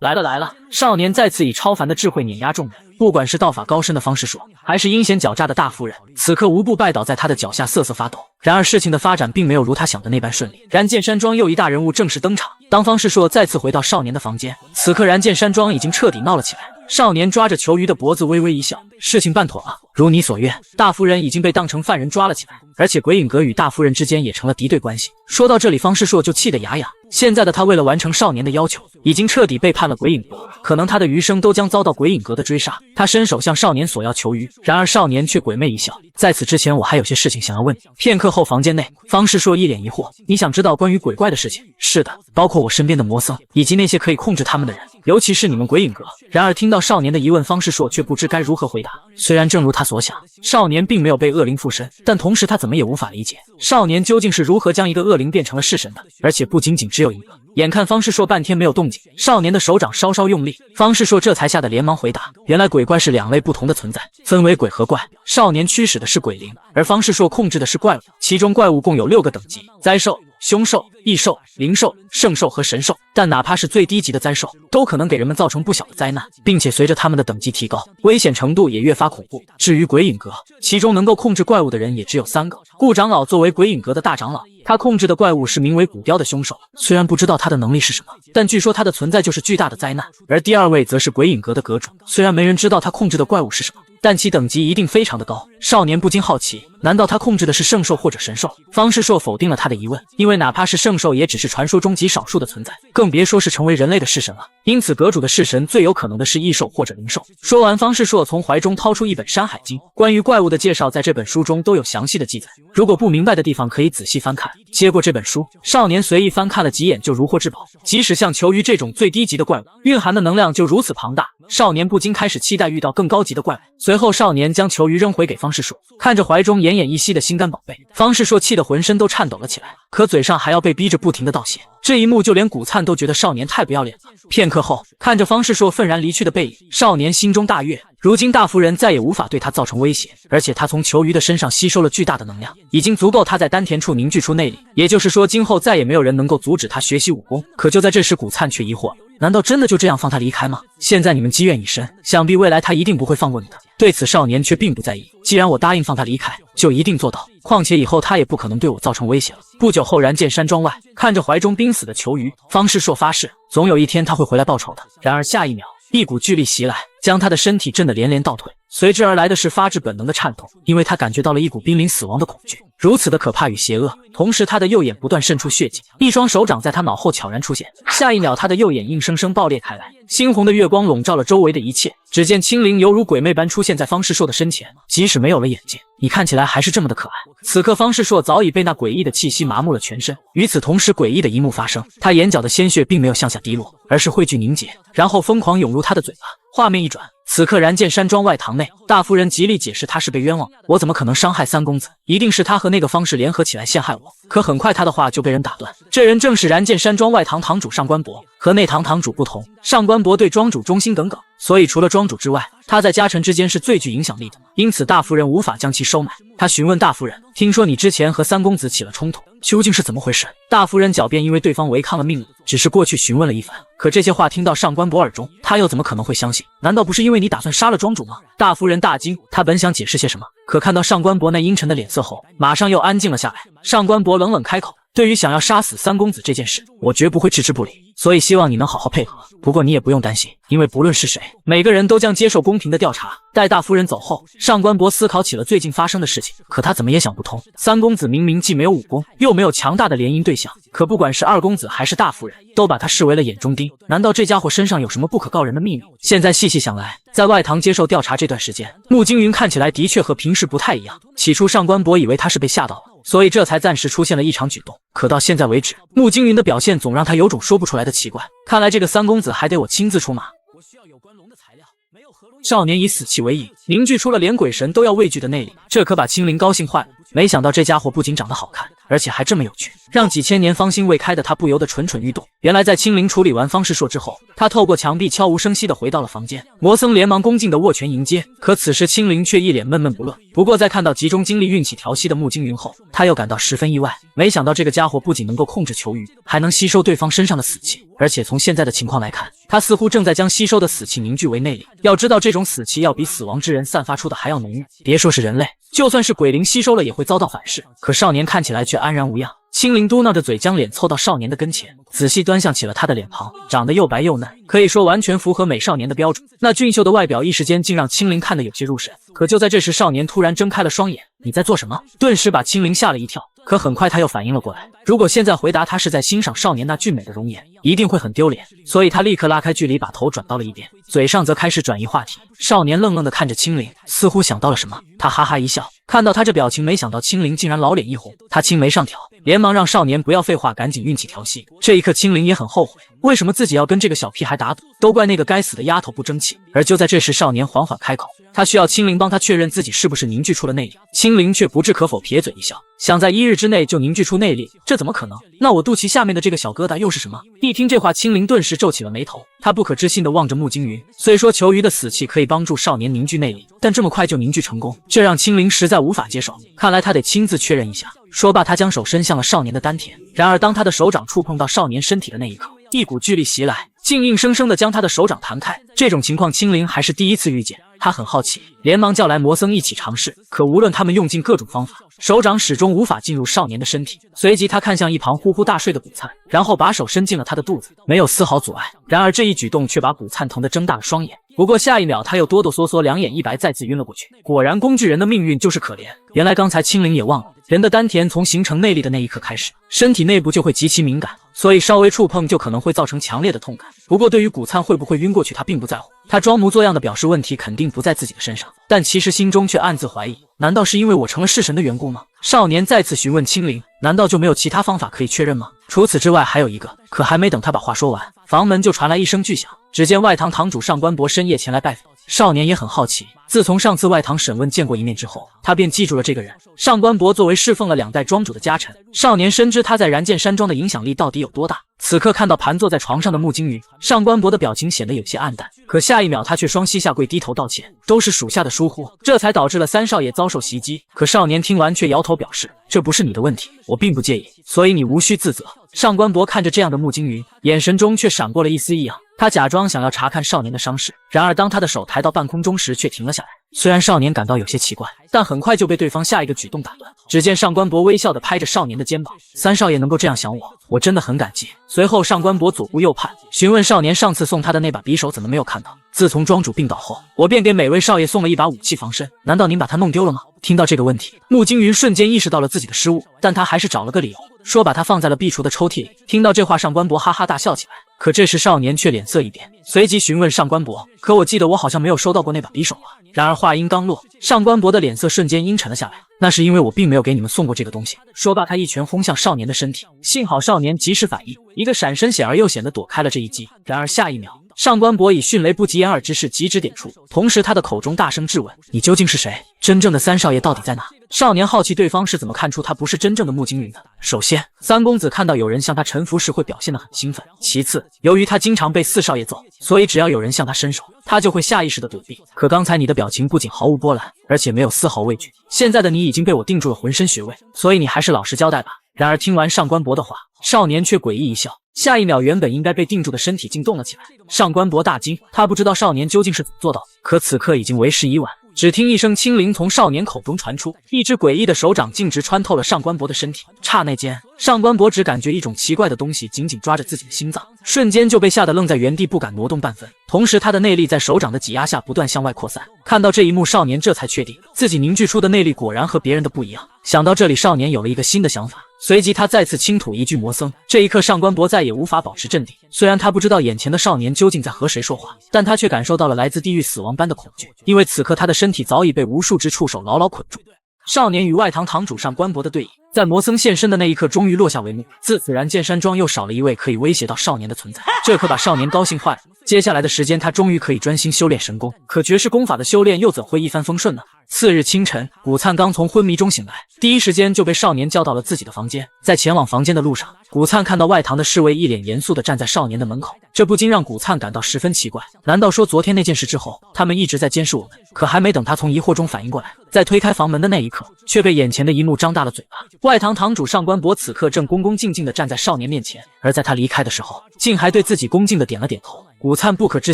来了来了！少年再次以超凡的智慧碾压众人，不管是道法高深的方世硕，还是阴险狡诈的大夫人，此刻无不拜倒在他的脚下，瑟瑟发抖。然而事情的发展并没有如他想的那般顺利。燃剑山庄又一大人物正式登场。当方世硕再次回到少年的房间，此刻燃剑山庄已经彻底闹了起来。少年抓着球鱼的脖子微微一笑，事情办妥了，如你所愿，大夫人已经被当成犯人抓了起来，而且鬼影阁与大夫人之间也成了敌对关系。说到这里，方世硕就气得牙痒。现在的他为了完成少年的要求，已经彻底背叛了鬼影阁，可能他的余生都将遭到鬼影阁的追杀。他伸手向少年索要球鱼，然而少年却鬼魅一笑，在此之前我还有些事情想要问你。片刻后，房间内，方世硕一脸疑惑，你想知道关于鬼怪的事情？是的，包括我身边的魔僧，以及那些可以控制他们的人，尤其是你们鬼影阁。然而听到少年的疑问，方世硕却不知该如何回答。虽然正如他所想，少年并没有被恶灵附身，但同时他怎么也无法理解，少年究竟是如何将一个恶灵变成了式神的，而且不仅仅只有一个。眼看方世硕半天没有动静，少年的手掌稍稍用力，方世硕这才吓得连忙回答，原来鬼怪是两类不同的存在，分为鬼和怪。少年驱使的是鬼灵，而方世硕控制的是怪物，其中怪物共有6个等级：灾兽、凶兽、异兽、灵兽、圣兽和神兽。但哪怕是最低级的灾兽，都可能给人们造成不小的灾难，并且随着他们的等级提高，危险程度也越发恐怖。至于鬼影阁，其中能够控制怪物的人也只有3个。顾长老作为鬼影阁的大长老，他控制的怪物是名为古雕的凶兽，虽然不知道他的能力是什么，但据说他的存在就是巨大的灾难。而第2位则是鬼影阁的阁主，虽然没人知道他控制的怪物是什么，但其等级一定非常的高。少年不禁好奇，难道他控制的是圣兽或者神兽？方世硕否定了他的疑问，因为哪怕是圣兽也只是传说中极少数的存在，更别说是成为人类的式神了。因此阁主的式神最有可能的是异兽或者灵兽。说完，方世硕从怀中掏出一本《山海经》，关于怪物的介绍在这本书中都有详细的记载，如果不明白的地方可以仔细翻看。接过这本书，少年随意翻看了几眼就如获至宝。即使像球鱼这种最低级的怪物，蕴含的能量就如此庞大，少年不禁开始期待遇到更高级的怪物。随后少年将球鱼扔回给方世硕，看着怀中奄奄一息的心肝宝贝，方世硕气得浑身都颤抖了起来，可嘴上还要被逼着不停的道谢。这一幕就连古灿都觉得少年太不要脸了。片刻后，看着方世硕愤然离去的背影，少年心中大悦，如今大夫人再也无法对他造成威胁，而且他从球鱼的身上吸收了巨大的能量，已经足够他在丹田处凝聚出内力，也就是说今后再也没有人能够阻止他学习武功。可就在这时，古灿却疑惑了，难道真的就这样放他离开吗？现在你们积怨已深，想必未来他一定不会放过你的。对此少年却并不在意，既然我答应放他离开，就一定做到，况且以后他也不可能对我造成威胁了。不久后，燃剑山庄外，看着怀中濒死的球鱼，方世硕发誓，总有一天他会回来报仇的。然而下一秒，一股巨力袭来，将他的身体震得连连倒退，随之而来的是发自本能的颤动，因为他感觉到了一股濒临死亡的恐惧，如此的可怕与邪恶。同时他的右眼不断渗出血迹，一双手掌在他脑后悄然出现，下一秒他的右眼硬生生爆裂开来，猩红的月光笼罩了周围的一切。只见青灵犹如鬼魅般出现在方世硕的身前，即使没有了眼睛，你看起来还是这么的可爱。此刻方世硕早已被那诡异的气息麻木了全身。与此同时，诡异的一幕发生，他眼角的鲜血并没有向下滴落，而是汇聚凝结，然后疯狂涌入他的嘴巴。画面一转，此刻燃剑山庄外堂内，大夫人极力解释他是被冤枉，我怎么可能伤害三公子，一定是他和那个方氏联合起来陷害我。可很快他的话就被人打断，这人正是燃剑山庄外堂堂主上官博。和内堂堂主不同，上官博对庄主忠心耿耿，所以除了庄主之外，他在家臣之间是最具影响力的，因此大夫人无法将其收买。他询问大夫人，听说你之前和三公子起了冲突，究竟是怎么回事？大夫人狡辩，因为对方违抗了命令，只是过去询问了一番。可这些话听到上官博耳中，他又怎么可能会相信？难道不是因为你打算杀了庄主吗？大夫人大惊，他本想解释些什么，可看到上官博那阴沉的脸色后，马上又安静了下来。上官博冷冷开口，对于想要杀死三公子这件事，我绝不会置之不理，所以希望你能好好配合。不过你也不用担心，因为不论是谁，每个人都将接受公平的调查。待大夫人走后，上官博思考起了最近发生的事情，可他怎么也想不通，三公子明明既没有武功，又没有强大的联姻对象，可不管是二公子还是大夫人，都把他视为了眼中钉。难道这家伙身上有什么不可告人的秘密？现在细细想来，在外堂接受调查这段时间，穆惊云看起来的确和平时不太一样。起初上官博以为他是被吓到了，所以这才暂时出现了异常举动。可到现在为止，穆惊云的表现总让他有种说不出来的奇怪。看来这个三公子还得我亲自出马。我需要有关龙的材料，没有合龙。少年以死气为引，凝聚出了连鬼神都要畏惧的内力，这可把青灵高兴坏了。没想到这家伙不仅长得好看，而且还这么有趣，让几千年芳心未开的他不由得蠢蠢欲动。原来在青灵处理完方世硕之后，他透过墙壁悄无声息地回到了房间。魔僧连忙恭敬地握拳迎接，可此时青灵却一脸闷闷不乐。不过在看到集中精力运气调息的穆惊云后，他又感到十分意外。没想到这个家伙不仅能够控制球鱼，还能吸收对方身上的死气，而且从现在的情况来看，他他似乎正在将吸收的死气凝聚为内力。要知道，这种死气要比死亡之人散发出的还要浓郁，别说是人类，就算是鬼灵吸收了也会遭到反噬。可少年看起来却安然无恙。青灵嘟囔着嘴，将脸凑到少年的跟前，仔细端详起了他的脸庞，长得又白又嫩，可以说完全符合美少年的标准。那俊秀的外表一时间竟让青灵看得有些入神。可就在这时，少年突然睁开了双眼。你在做什么？顿时把青灵吓了一跳。可很快他又反应了过来，如果现在回答他是在欣赏少年那俊美的容颜，一定会很丢脸，所以他立刻拉开距离，把头转到了一边，嘴上则开始转移话题。少年愣愣地看着青灵，似乎想到了什么，他哈哈一笑。看到他这表情，没想到青灵竟然老脸一红，他青眉上挑，连忙让少年不要废话，赶紧运起调戏。这一刻青灵也很后悔，为什么自己要跟这个小屁孩打赌，都怪那个该死的丫头不争气。而就在这时，少年缓缓开口，他需要青灵帮他确认自己是不是凝聚出了内力。青灵却不置可否，撇嘴一笑，想在1日之内就凝聚出内力，这怎么可能？那我肚脐下面的这个小疙瘩又是什么？一听这话，青灵顿时皱起了眉头，他不可置信地望着穆金鱼。虽说球鱼的死气可以帮助少年凝聚内力，但这么快就凝聚成功，这让青灵实在无法接受。看来他得亲自确认一下。说罢，他将手伸向了少年的丹田。然而当他的手掌触碰到少年身体的那一刻，一股巨力袭来，竟硬生生地将他的手掌弹开。这种情况青灵还是第一次遇见，他很好奇，连忙叫来魔僧一起尝试。可无论他们用尽各种方法，手掌始终无法进入少年的身体。随即他看向一旁呼呼大睡的古灿，然后把手伸进了他的肚子，没有丝毫阻碍。然而这一举动却把古灿疼得睁大了双眼。不过下一秒他又哆哆嗦嗦，两眼一白，再次晕了过去。果然工具人的命运就是可怜。原来刚才青灵也忘了，人的丹田从形成内力的那一刻开始，身体内部就会极其敏感，所以稍微触碰就可能会造成强烈的痛感。不过对于古灿会不会晕过去，他并不在乎。他装模作样的表示问题肯定不在自己的身上，但其实心中却暗自怀疑，难道是因为我成了弑神的缘故吗？少年再次询问青灵，难道就没有其他方法可以确认吗？除此之外还有一个。可还没等他把话说完，房门就传来一声巨响，只见外堂堂主上官博深夜前来拜访。少年也很好奇，自从上次外堂审问见过一面之后，他便记住了这个人。上官博作为侍奉了2代庄主的家臣，少年深知他在燃剑山庄的影响力到底有多大。此刻看到盘坐在床上的穆金鱼，上官博的表情显得有些黯淡，可下一秒他却双膝下跪低头道歉，都是属下的疏忽，这才导致了三少爷遭受袭击。可少年听完却摇头表示，这不是你的问题，我并不介意，所以你无需自责。上官博看着这样的穆金鱼，眼神中却闪过了一丝异样，他假装想要查看少年的伤势，然而当他的手抬到半空中时却停了下来。虽然少年感到有些奇怪，但很快就被对方下一个举动打断。只见上官博微笑地拍着少年的肩膀，三少爷能够这样想我，我真的很感激。随后上官博左顾右盼，询问少年上次送他的那把匕首怎么没有看到。自从庄主病倒后，我便给每位少爷送了一把武器防身，难道您把它弄丢了吗？听到这个问题，穆金云瞬间意识到了自己的失误，但他还是找了个理由，说把它放在了壁橱的抽屉里。听到这话，上官博哈哈大笑起来。可这时少年却脸色一变，随即询问上官博，可我记得我好像没有收到过那把匕首啊。然而话音刚落，上官博的脸色瞬间阴沉了下来，那是因为我并没有给你们送过这个东西。说罢他一拳轰向少年的身体，幸好少年及时反应，一个闪身显而又显地躲开了这一击。然而下一秒，上官博以迅雷不及掩耳之势疾指点出，同时他的口中大声质问，你究竟是谁？真正的三少爷到底在哪？少年好奇对方是怎么看出他不是真正的穆金云的。首先，三公子看到有人向他臣服时会表现得很兴奋，其次，由于他经常被四少爷揍，所以只要有人向他伸手，他就会下意识地躲避。可刚才你的表情不仅毫无波澜，而且没有丝毫畏惧，现在的你已经被我定住了浑身穴位，所以你还是老实交代吧。然而听完上官博的话，少年却诡异一笑，下一秒原本应该被定住的身体竟动了起来。上官博大惊，他不知道少年究竟是怎么做到的，可此刻已经为时已晚。只听一声轻铃从少年口中传出，一只诡异的手掌径直穿透了上官博的身体。刹那间，上官博只感觉一种奇怪的东西紧紧抓着自己的心脏，瞬间就被吓得愣在原地，不敢挪动半分。同时他的内力在手掌的挤压下不断向外扩散。看到这一幕，少年这才确定自己凝聚出的内力果然和别人的不一样。想到这里，少年有了一个新的想法，随即他再次轻吐一句魔僧。这一刻上官博再也无法保持镇定，虽然他不知道眼前的少年究竟在和谁说话，但他却感受到了来自地狱死亡般的恐惧，因为此刻他的身体早已被无数只触手牢牢捆住。少年与外堂堂主上官博的对弈，在魔僧现身的那一刻终于落下帷幕。自此燃剑山庄又少了一位可以威胁到少年的存在，这可把少年高兴坏了。接下来的时间他终于可以专心修炼神功，可绝世功法的修炼又怎会一帆风顺呢？次日清晨，古灿刚从昏迷中醒来，第一时间就被少年叫到了自己的房间。在前往房间的路上，古灿看到外堂的侍卫一脸严肃地站在少年的门口，这不禁让古灿感到十分奇怪。难道说昨天那件事之后，他们一直在监视我们？可还没等他从疑惑中反应过来，在推开房门的那一刻，却被眼前的一幕张大了嘴巴。外堂堂主上官博此刻正恭恭敬敬地站在少年面前，而在他离开的时候，竟还对自己恭敬地点了点头。古灿不可置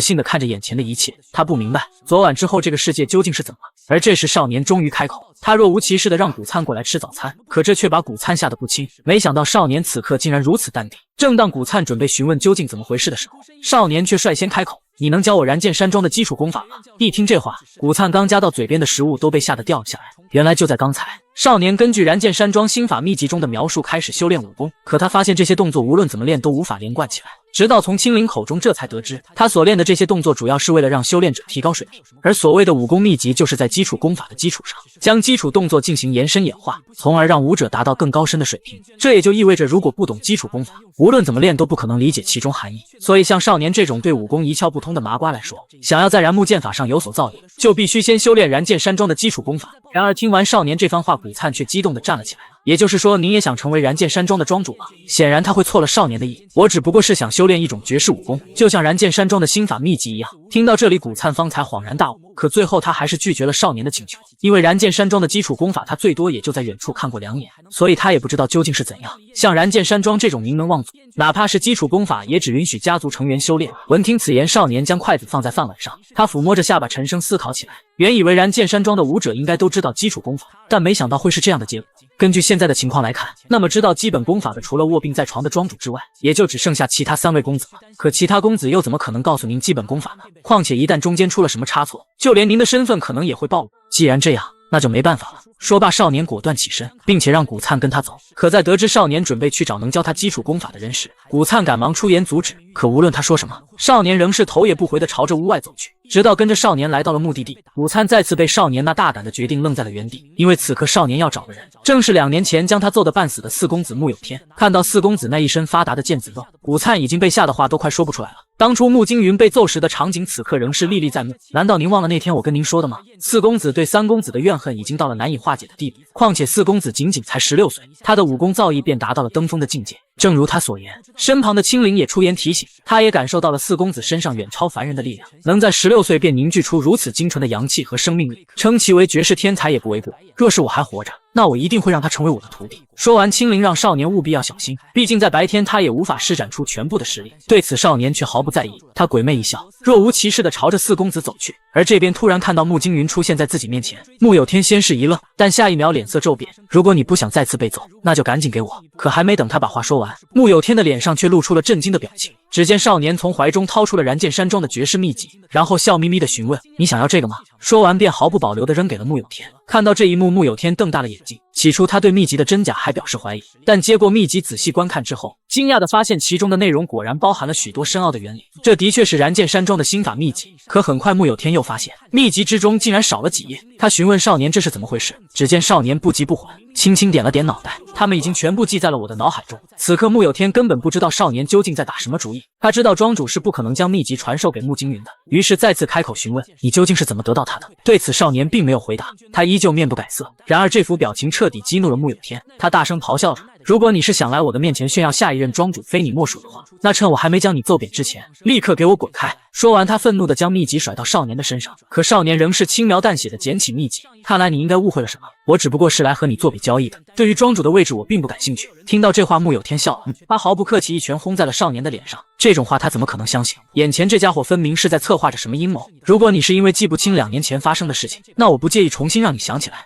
信地看着眼前的一切，他不明白昨晚之后这个世界究竟是怎么了。而这时少年终于开口，他若无其事地让古灿过来吃早餐，可这却把古灿吓得不轻。没想到少年此刻竟然如此淡定。正当古灿准备询问究竟怎么回事的时候，少年却率先开口：“你能教我燃剑山庄的基础功法吗？”一听这话，古灿刚夹到嘴边的食物都被吓得掉了下来。原来就在刚才，少年根据燃剑山庄心法秘籍中的描述开始修炼武功，可他发现这些动作无论怎么练都无法连贯起来。直到从青灵口中这才得知，他所练的这些动作主要是为了让修炼者提高水平，而所谓的武功秘籍就是在基础功法的基础上，将基础动作进行延伸演化，从而让武者达到更高深的水平。这也就意味着，如果不懂基础功法，无论怎么练都不可能理解其中含义。所以像少年这种对武功一窍不通的麻瓜来说，想要在燃木剑法上有所造诣，就必须先修炼燃剑山庄的基础功法。然而听完少年这番话，古灿却激动地站了起来。也就是说，您也想成为燃剑山庄的庄主吗？显然他会错了少年的意，我只不过是想修炼一种绝世武功，就像燃剑山庄的心法秘籍一样。听到这里，古灿方才恍然大悟，可最后他还是拒绝了少年的请求，因为燃剑山庄的基础功法他最多也就在远处看过2眼，所以他也不知道究竟是怎样。像燃剑山庄这种名门望族，哪怕是基础功法也只允许家族成员修炼。闻听此言，少年将筷子放在饭碗上，他抚摸着下巴沉声思考起来。原以为燃剑山庄的武者应该都知道基础功法，但没想到会是这样的结果。根据现在的情况来看，那么知道基本功法的除了卧病在床的庄主之外，也就只剩下其他3位公子了。可其他公子又怎么可能告诉您基本功法呢？况且一旦中间出了什么差错，就连您的身份可能也会暴露。既然这样，那就没办法了。说罢，少年果断起身，并且让古灿跟他走。可在得知少年准备去找能教他基础功法的人时，古灿赶忙出言阻止。可无论他说什么，少年仍是头也不回地朝着屋外走去，直到跟着少年来到了目的地。古灿再次被少年那大胆的决定愣在了原地，因为此刻少年要找的人正是2年前将他揍得半死的四公子穆有天。看到四公子那一身发达的腱子肉，古灿已经被吓得话都快说不出来了。当初穆惊云被揍时的场景，此刻仍是历历在目。难道您忘了那天我跟您说的吗？四公子对3公子的怨恨已经到了难以化解的地步，况且四公子仅仅才16岁，他的武功造诣便达到了登峰的境界。正如他所言，身旁的青灵也出言提醒，他也感受到了四公子身上远超凡人的力量，能在16岁便凝聚出如此精纯的阳气和生命力，称其为绝世天才也不为过。若是我还活着，那我一定会让他成为我的徒弟。说完，青灵让少年务必要小心，毕竟在白天他也无法施展出全部的实力。对此少年却毫不在意，他鬼魅一笑，若无其事地朝着四公子走去。而这边突然看到穆惊云出现在自己面前，穆有天先是一愣，但下一秒脸色骤变。如果你不想再次被揍，那就赶紧给我。可还没等他把话说完，穆有天的脸上却露出了震惊的表情。只见少年从怀中掏出了燃剑山庄的绝世秘籍，然后笑眯眯地询问：“你想要这个吗？”说完便毫不保留地扔给了穆有天。看到这一幕，穆有天瞪大了眼睛。起初他对秘籍的真假还表示怀疑，但接过秘籍仔细观看之后，惊讶地发现其中的内容果然包含了许多深奥的原理。这的确是燃剑山庄的心法秘籍。可很快穆有天又发现秘籍之中竟然少了几页。他询问少年这是怎么回事，只见少年不急不缓，轻轻点了点脑袋，他们已经全部记在了我的脑海中。此刻穆有天根本不知道少年究竟在打什么主意，他知道庄主是不可能将秘籍传授给穆惊云的，于是再次开口询问：“你究竟是怎么得到他的？”对此少年并没有回答，他依旧面不改色。然而这副表情彻底激怒了穆有天，他大声咆哮着：“如果你是想来我的面前炫耀下一任庄主非你莫属的话，那趁我还没将你揍扁之前，立刻给我滚开！”说完，他愤怒地将秘籍甩到少年的身上，可少年仍是轻描淡写地捡起秘籍。看来你应该误会了什么，我只不过是来和你做笔交易的，对于庄主的位置我并不感兴趣。听到这话，穆有天笑了，他毫不客气一拳轰在了少年的脸上。这种话他怎么可能相信？眼前这家伙分明是在策划着什么阴谋。如果你是因为记不清2年前发生的事情，那我不介意重新让你想起来。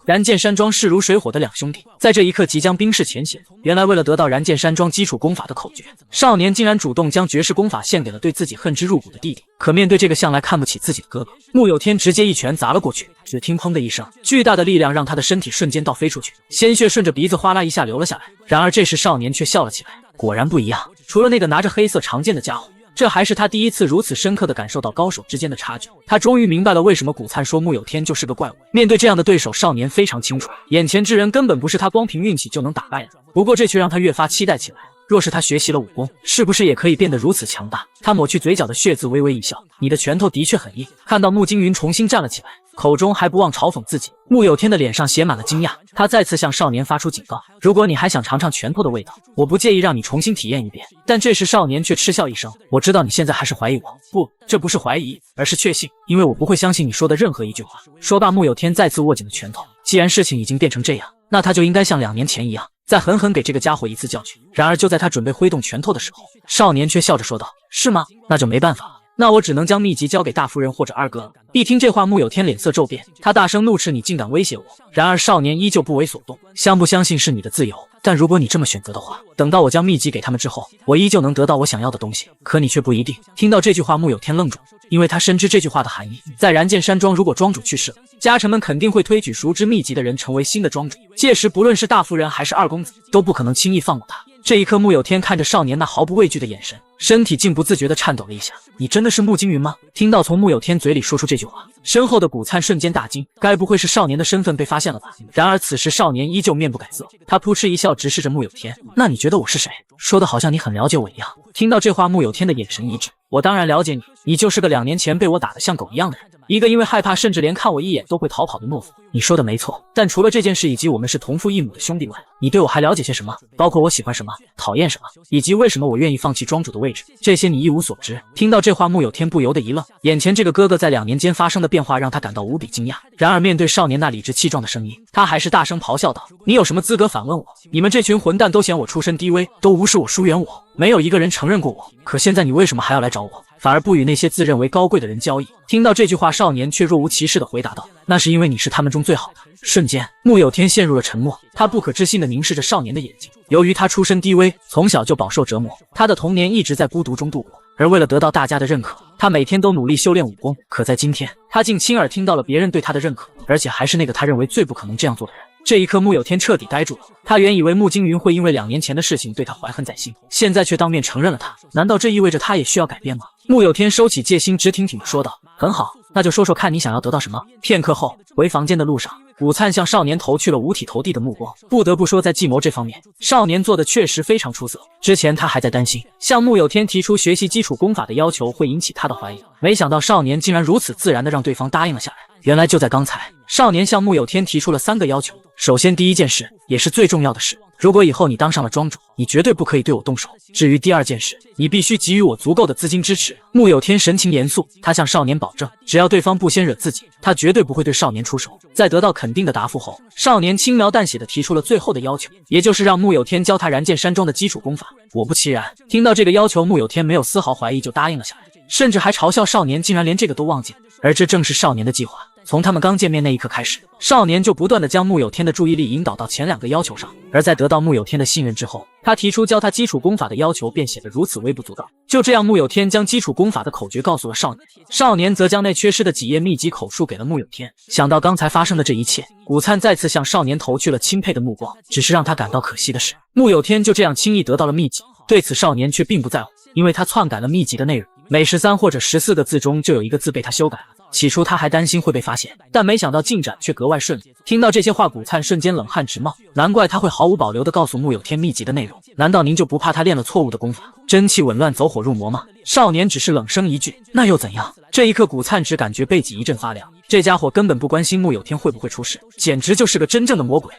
燃剑山庄势如水火的2兄弟，在这一刻即将冰释前嫌。原来为了得到燃剑山庄基础功法的口诀，少年竟然主动将绝世功法献给了对自己恨之入骨的弟弟。可面对这个向来看不起自己的哥哥，穆有天直接一拳砸了过去。只听砰的一声，巨大的力量让他的身体瞬间倒飞出去，鲜血顺着鼻子哗啦一下流了下来。然而这时少年却笑了起来，果然不一样，除了那个拿着黑色长剑的家伙，这还是他第一次如此深刻地感受到高手之间的差距。他终于明白了为什么古灿说穆有天就是个怪物。面对这样的对手，少年非常清楚，眼前之人根本不是他光凭运气就能打败的。不过这却让他越发期待起来，若是他学习了武功，是不是也可以变得如此强大？他抹去嘴角的血渍，微微一笑：“你的拳头的确很硬。”看到穆惊云重新站了起来，口中还不忘嘲讽自己，穆有天的脸上写满了惊讶。他再次向少年发出警告：“如果你还想尝尝拳头的味道，我不介意让你重新体验一遍。”但这时少年却嗤笑一声：“我知道你现在还是怀疑我，不，这不是怀疑，而是确信，因为我不会相信你说的任何一句话。”说罢，穆有天再次握紧了拳头。既然事情已经变成这样，那他就应该像2年前一样，再狠狠给这个家伙一次教训。然而就在他准备挥动拳头的时候，少年却笑着说道：“是吗？那就没办法了。那我只能将秘籍交给大夫人或者二哥了。”一听这话，穆有天脸色骤变，他大声怒斥：“你竟敢威胁我！”然而少年依旧不为所动。相不相信是你的自由，但如果你这么选择的话，等到我将秘籍给他们之后，我依旧能得到我想要的东西，可你却不一定。听到这句话，穆有天愣住，因为他深知这句话的含义。在燃剑山庄，如果庄主去世了，家臣们肯定会推举熟知秘籍的人成为新的庄主，届时不论是大夫人还是二公子，都不可能轻易放过他。这一刻，穆有天看着少年那毫不畏惧的眼神，身体竟不自觉地颤抖了一下。你真的是穆惊云吗？听到从穆有天嘴里说出这句话，身后的古灿瞬间大惊，该不会是少年的身份被发现了吧？然而此时少年依旧面不改色，他扑哧一笑，直视着穆有天。那你觉得我是谁？说的好像你很了解我一样。听到这话，穆有天的眼神一滞，我当然了解你，你就是个2年前被我打得像狗一样的人，一个因为害怕甚至连看我一眼都会逃跑的懦夫。你说的没错，但除了这件事以及我们是同父异母的兄弟外，你对我还了解些什么？包括我喜欢什么，讨厌什么，以及为什么我愿意放弃庄主的位置，这些你一无所知。听到这话，穆有天不由得一愣，眼前这个哥哥在2年间发生的变化让他感到无比惊讶。然而面对少年那理直气壮的声音，他还是大声咆哮道：“你有什么资格反问我？你们这群混蛋都嫌我出身低微，都无视我疏远我，没有一个人承认过我，可现在你为什么还要来找我？反而不与那些自认为高贵的人交易？”听到这句话，少年却若无其事地回答道：“那是因为你是他们中最好的。”瞬间，穆有天陷入了沉默，他不可置信地凝视着少年的眼睛。由于他出身低微，从小就饱受折磨，他的童年一直在孤独中度过，而为了得到大家的认可，他每天都努力修炼武功。可在今天，他竟亲耳听到了别人对他的认可，而且还是那个他认为最不可能这样做的人。这一刻，穆有天彻底呆住了。他原以为穆惊云会因为2年前的事情对他怀恨在心，现在却当面承认了他。难道这意味着他也需要改变吗？穆有天收起戒心，直挺挺地说道：“很好，那就说说看你想要得到什么。”片刻后，回房间的路上，古灿向少年投去了五体投地的目光。不得不说，在计谋这方面，少年做的确实非常出色。之前他还在担心，向穆有天提出学习基础功法的要求会引起他的怀疑，没想到少年竟然如此自然地让对方答应了下来。原来就在刚才，少年向穆有天提出了3个要求。首先，第一件事，也是最重要的事，如果以后你当上了庄主，你绝对不可以对我动手。至于第二件事，你必须给予我足够的资金支持。穆有天神情严肃，他向少年保证，只要对方不先惹自己，他绝对不会对少年出手。在得到肯定的答复后，少年轻描淡写的提出了最后的要求，也就是让穆有天教他燃剑山庄的基础功法。果不其然，听到这个要求，穆有天没有丝毫怀疑就答应了下来，甚至还嘲笑少年竟然连这个都忘记了。而这正是少年的计划。从他们刚见面那一刻开始，少年就不断地将穆有天的注意力引导到前2个要求上。而在得到穆有天的信任之后，他提出教他基础功法的要求便显得如此微不足道。就这样，穆有天将基础功法的口诀告诉了少年，少年则将那缺失的几页秘籍口述给了穆有天。想到刚才发生的这一切，古灿再次向少年投去了钦佩的目光。只是让他感到可惜的是，穆有天就这样轻易得到了秘籍，对此少年却并不在乎，因为他篡改了秘籍的内容，每13或者14个字中就有1个字被他修改了。起初他还担心会被发现，但没想到进展却格外顺利。听到这些话，古灿瞬间冷汗直冒，难怪他会毫无保留地告诉穆有天秘籍的内容。难道您就不怕他练了错误的功法，真气紊乱，走火入魔吗？少年只是冷声一句，那又怎样？这一刻，古灿只感觉背脊一阵发凉，这家伙根本不关心穆有天会不会出事，简直就是个真正的魔鬼。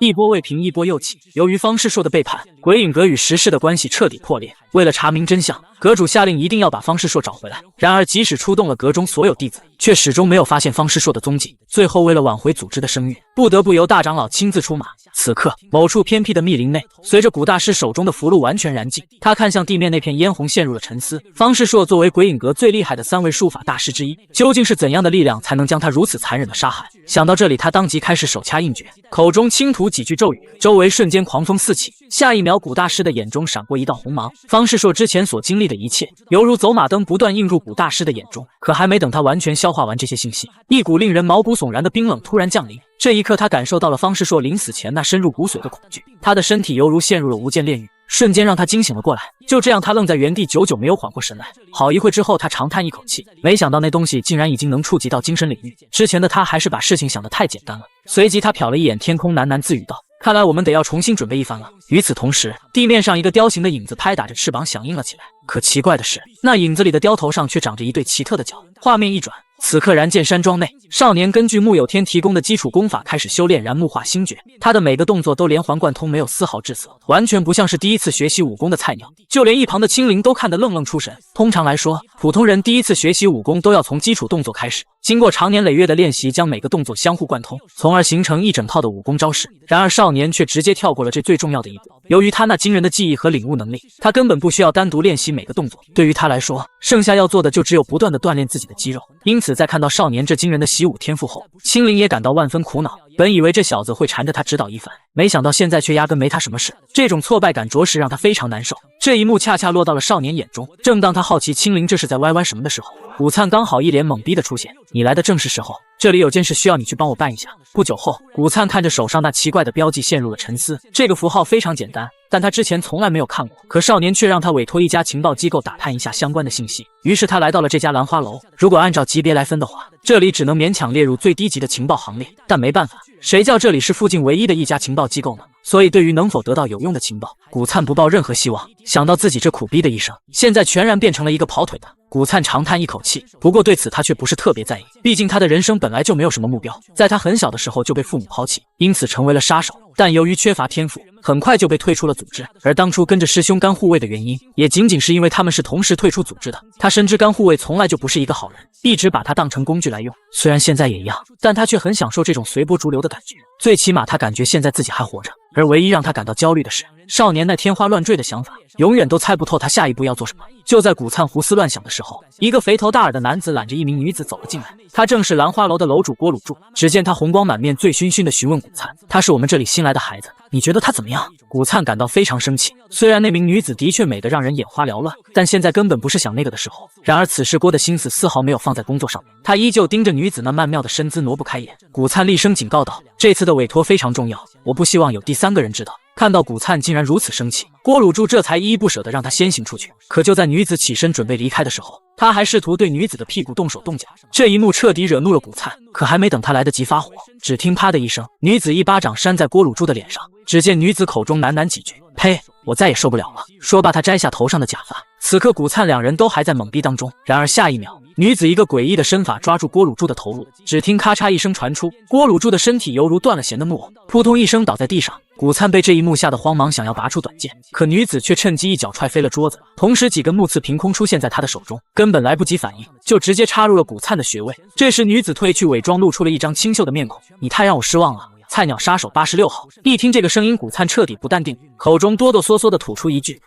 一波未平，一波又起。由于方世硕的背叛，鬼影阁与石室的关系彻底破裂。为了查明真相，阁主下令一定要把方世硕找回来。然而，即使出动了阁中所有弟子，却始终没有发现方世硕的踪迹。最后，为了挽回组织的声誉，不得不由大长老亲自出马。此刻，某处偏僻的密林内，随着古大师手中的符箓完全燃尽，他看向地面那片嫣红，陷入了沉思。方世硕作为鬼影阁最厉害的3位术法大师之一，究竟是怎样的力量才能将他如此残忍的杀害？想到这里，他当即开始手掐印诀，口中轻吐几句咒语，周围瞬间狂风四起。下一秒，古大师的眼中闪过一道红芒。方世硕之前所经历的一切，犹如走马灯不断映入古大师的眼中。可还没等他完全消化完这些信息，一股令人毛骨悚然的冰冷突然降临。这一刻，他感受到了方世硕临死前那深入骨髓的恐惧，他的身体犹如陷入了无间炼狱，瞬间让他惊醒了过来。就这样，他愣在原地，久久没有缓过神来。好一会之后，他长叹一口气，没想到那东西竟然已经能触及到精神领域。之前的他还是把事情想得太简单了。随即，他瞟了一眼天空，喃喃自语道：“看来我们得要重新准备一番了。”与此同时，地面上一个雕形的影子拍打着翅膀响应了起来。可奇怪的是，那影子里的雕头上却长着一对奇特的角。画面一转，此刻燃剑山庄内，少年根据穆有天提供的基础功法开始修炼燃木化星诀。他的每个动作都连环贯通，没有丝毫滞涩，完全不像是第一次学习武功的菜鸟。就连一旁的青灵都看得愣愣出神。通常来说，普通人第一次学习武功都要从基础动作开始，经过长年累月的练习，将每个动作相互贯通，从而形成一整套的武功招式。然而少年却直接跳过了这最重要的一步。由于他那惊人的记忆和领悟能力，他根本不需要单独练习每个动作。对于他来说，剩下要做的就只有不断的锻炼自己的肌肉。因此，在看到少年这惊人的习武天赋后，青灵也感到万分苦恼。本以为这小子会缠着他指导一番，没想到现在却压根没他什么事。这种挫败感着实让他非常难受。这一幕恰恰落到了少年眼中。正当他好奇青灵这是在歪什么的时候，古灿刚好一脸懵逼的出现。你来的正是时候，这里有件事需要你去帮我办一下。不久后，古灿看着手上那奇怪的标记陷入了沉思。这个符号非常简单，但他之前从来没有看过。可少年却让他委托一家情报机构打探一下相关的信息。于是他来到了这家兰花楼。如果按照级别来分的话，这里只能勉强列入最低级的情报行列。但没办法，谁叫这里是附近唯一的一家情报机构呢？所以对于能否得到有用的情报，古灿不抱任何希望。想到自己这苦逼的一生，现在全然变成了一个跑腿的，古灿长叹一口气。不过对此他却不是特别在意，毕竟他的人生本来就没有什么目标。在他很小的时候就被父母抛弃，因此成为了杀手。但由于缺乏天赋，很快就被退出了组织。而当初跟着师兄甘护卫的原因，也仅仅是因为他们是同时退出组织的。他深知甘护卫从来就不是一个好人，一直把他当成工具来用。虽然现在也一样，但他却很享受这种随波逐流的感觉。最起码他感觉现在自己还活着。而唯一让他感到焦虑的是，少年那天花乱坠的想法，永远都猜不透他下一步要做什么。就在古灿胡思乱想的时候，一个肥头大耳的男子揽着一名女子走了进来。他正是兰花楼的楼主郭鲁柱。只见他红光满面，醉醺醺地询问古灿：“他是我们这里新来的孩子，你觉得他怎么样？”古灿感到非常生气。虽然那名女子的确美得让人眼花缭乱，但现在根本不是想那个的时候。然而此时郭的心思丝毫没有放在工作上面，他依旧盯着女子那曼妙的身姿挪不开眼。古灿厉声警告道：“这次的委托非常重要，我不希望有第三个人知道。”看到古灿竟然如此生气，郭鲁柱这才依依不舍地让他先行出去。可就在女子起身准备离开的时候，他还试图对女子的屁股动手动脚。这一幕彻底惹怒了古灿。可还没等他来得及发火，只听啪的一声，女子一巴掌扇在郭鲁柱的脸上。只见女子口中喃喃几句：“呸，我再也受不了了。”说罢，她摘下头上的假发。此刻古灿两人都还在懵逼当中。然而下一秒，女子一个诡异的身法抓住郭鲁柱的头颅，只听咔嚓一声传出，郭鲁柱的身体犹如断了弦的木偶，扑通一声倒在地上。古灿被这一幕吓得慌忙想要拔出短剑，可女子却趁机一脚踹飞了桌子，同时几根木刺凭空出现在他的手中，根本来不及反应，就直接插入了古灿的穴位。这时女子褪去伪装，露出了一张清秀的面孔：“你太让我失望了。”菜鸟杀手86号。一听这个声音，古灿彻底不淡定，口中哆哆嗦嗦地吐出一句：“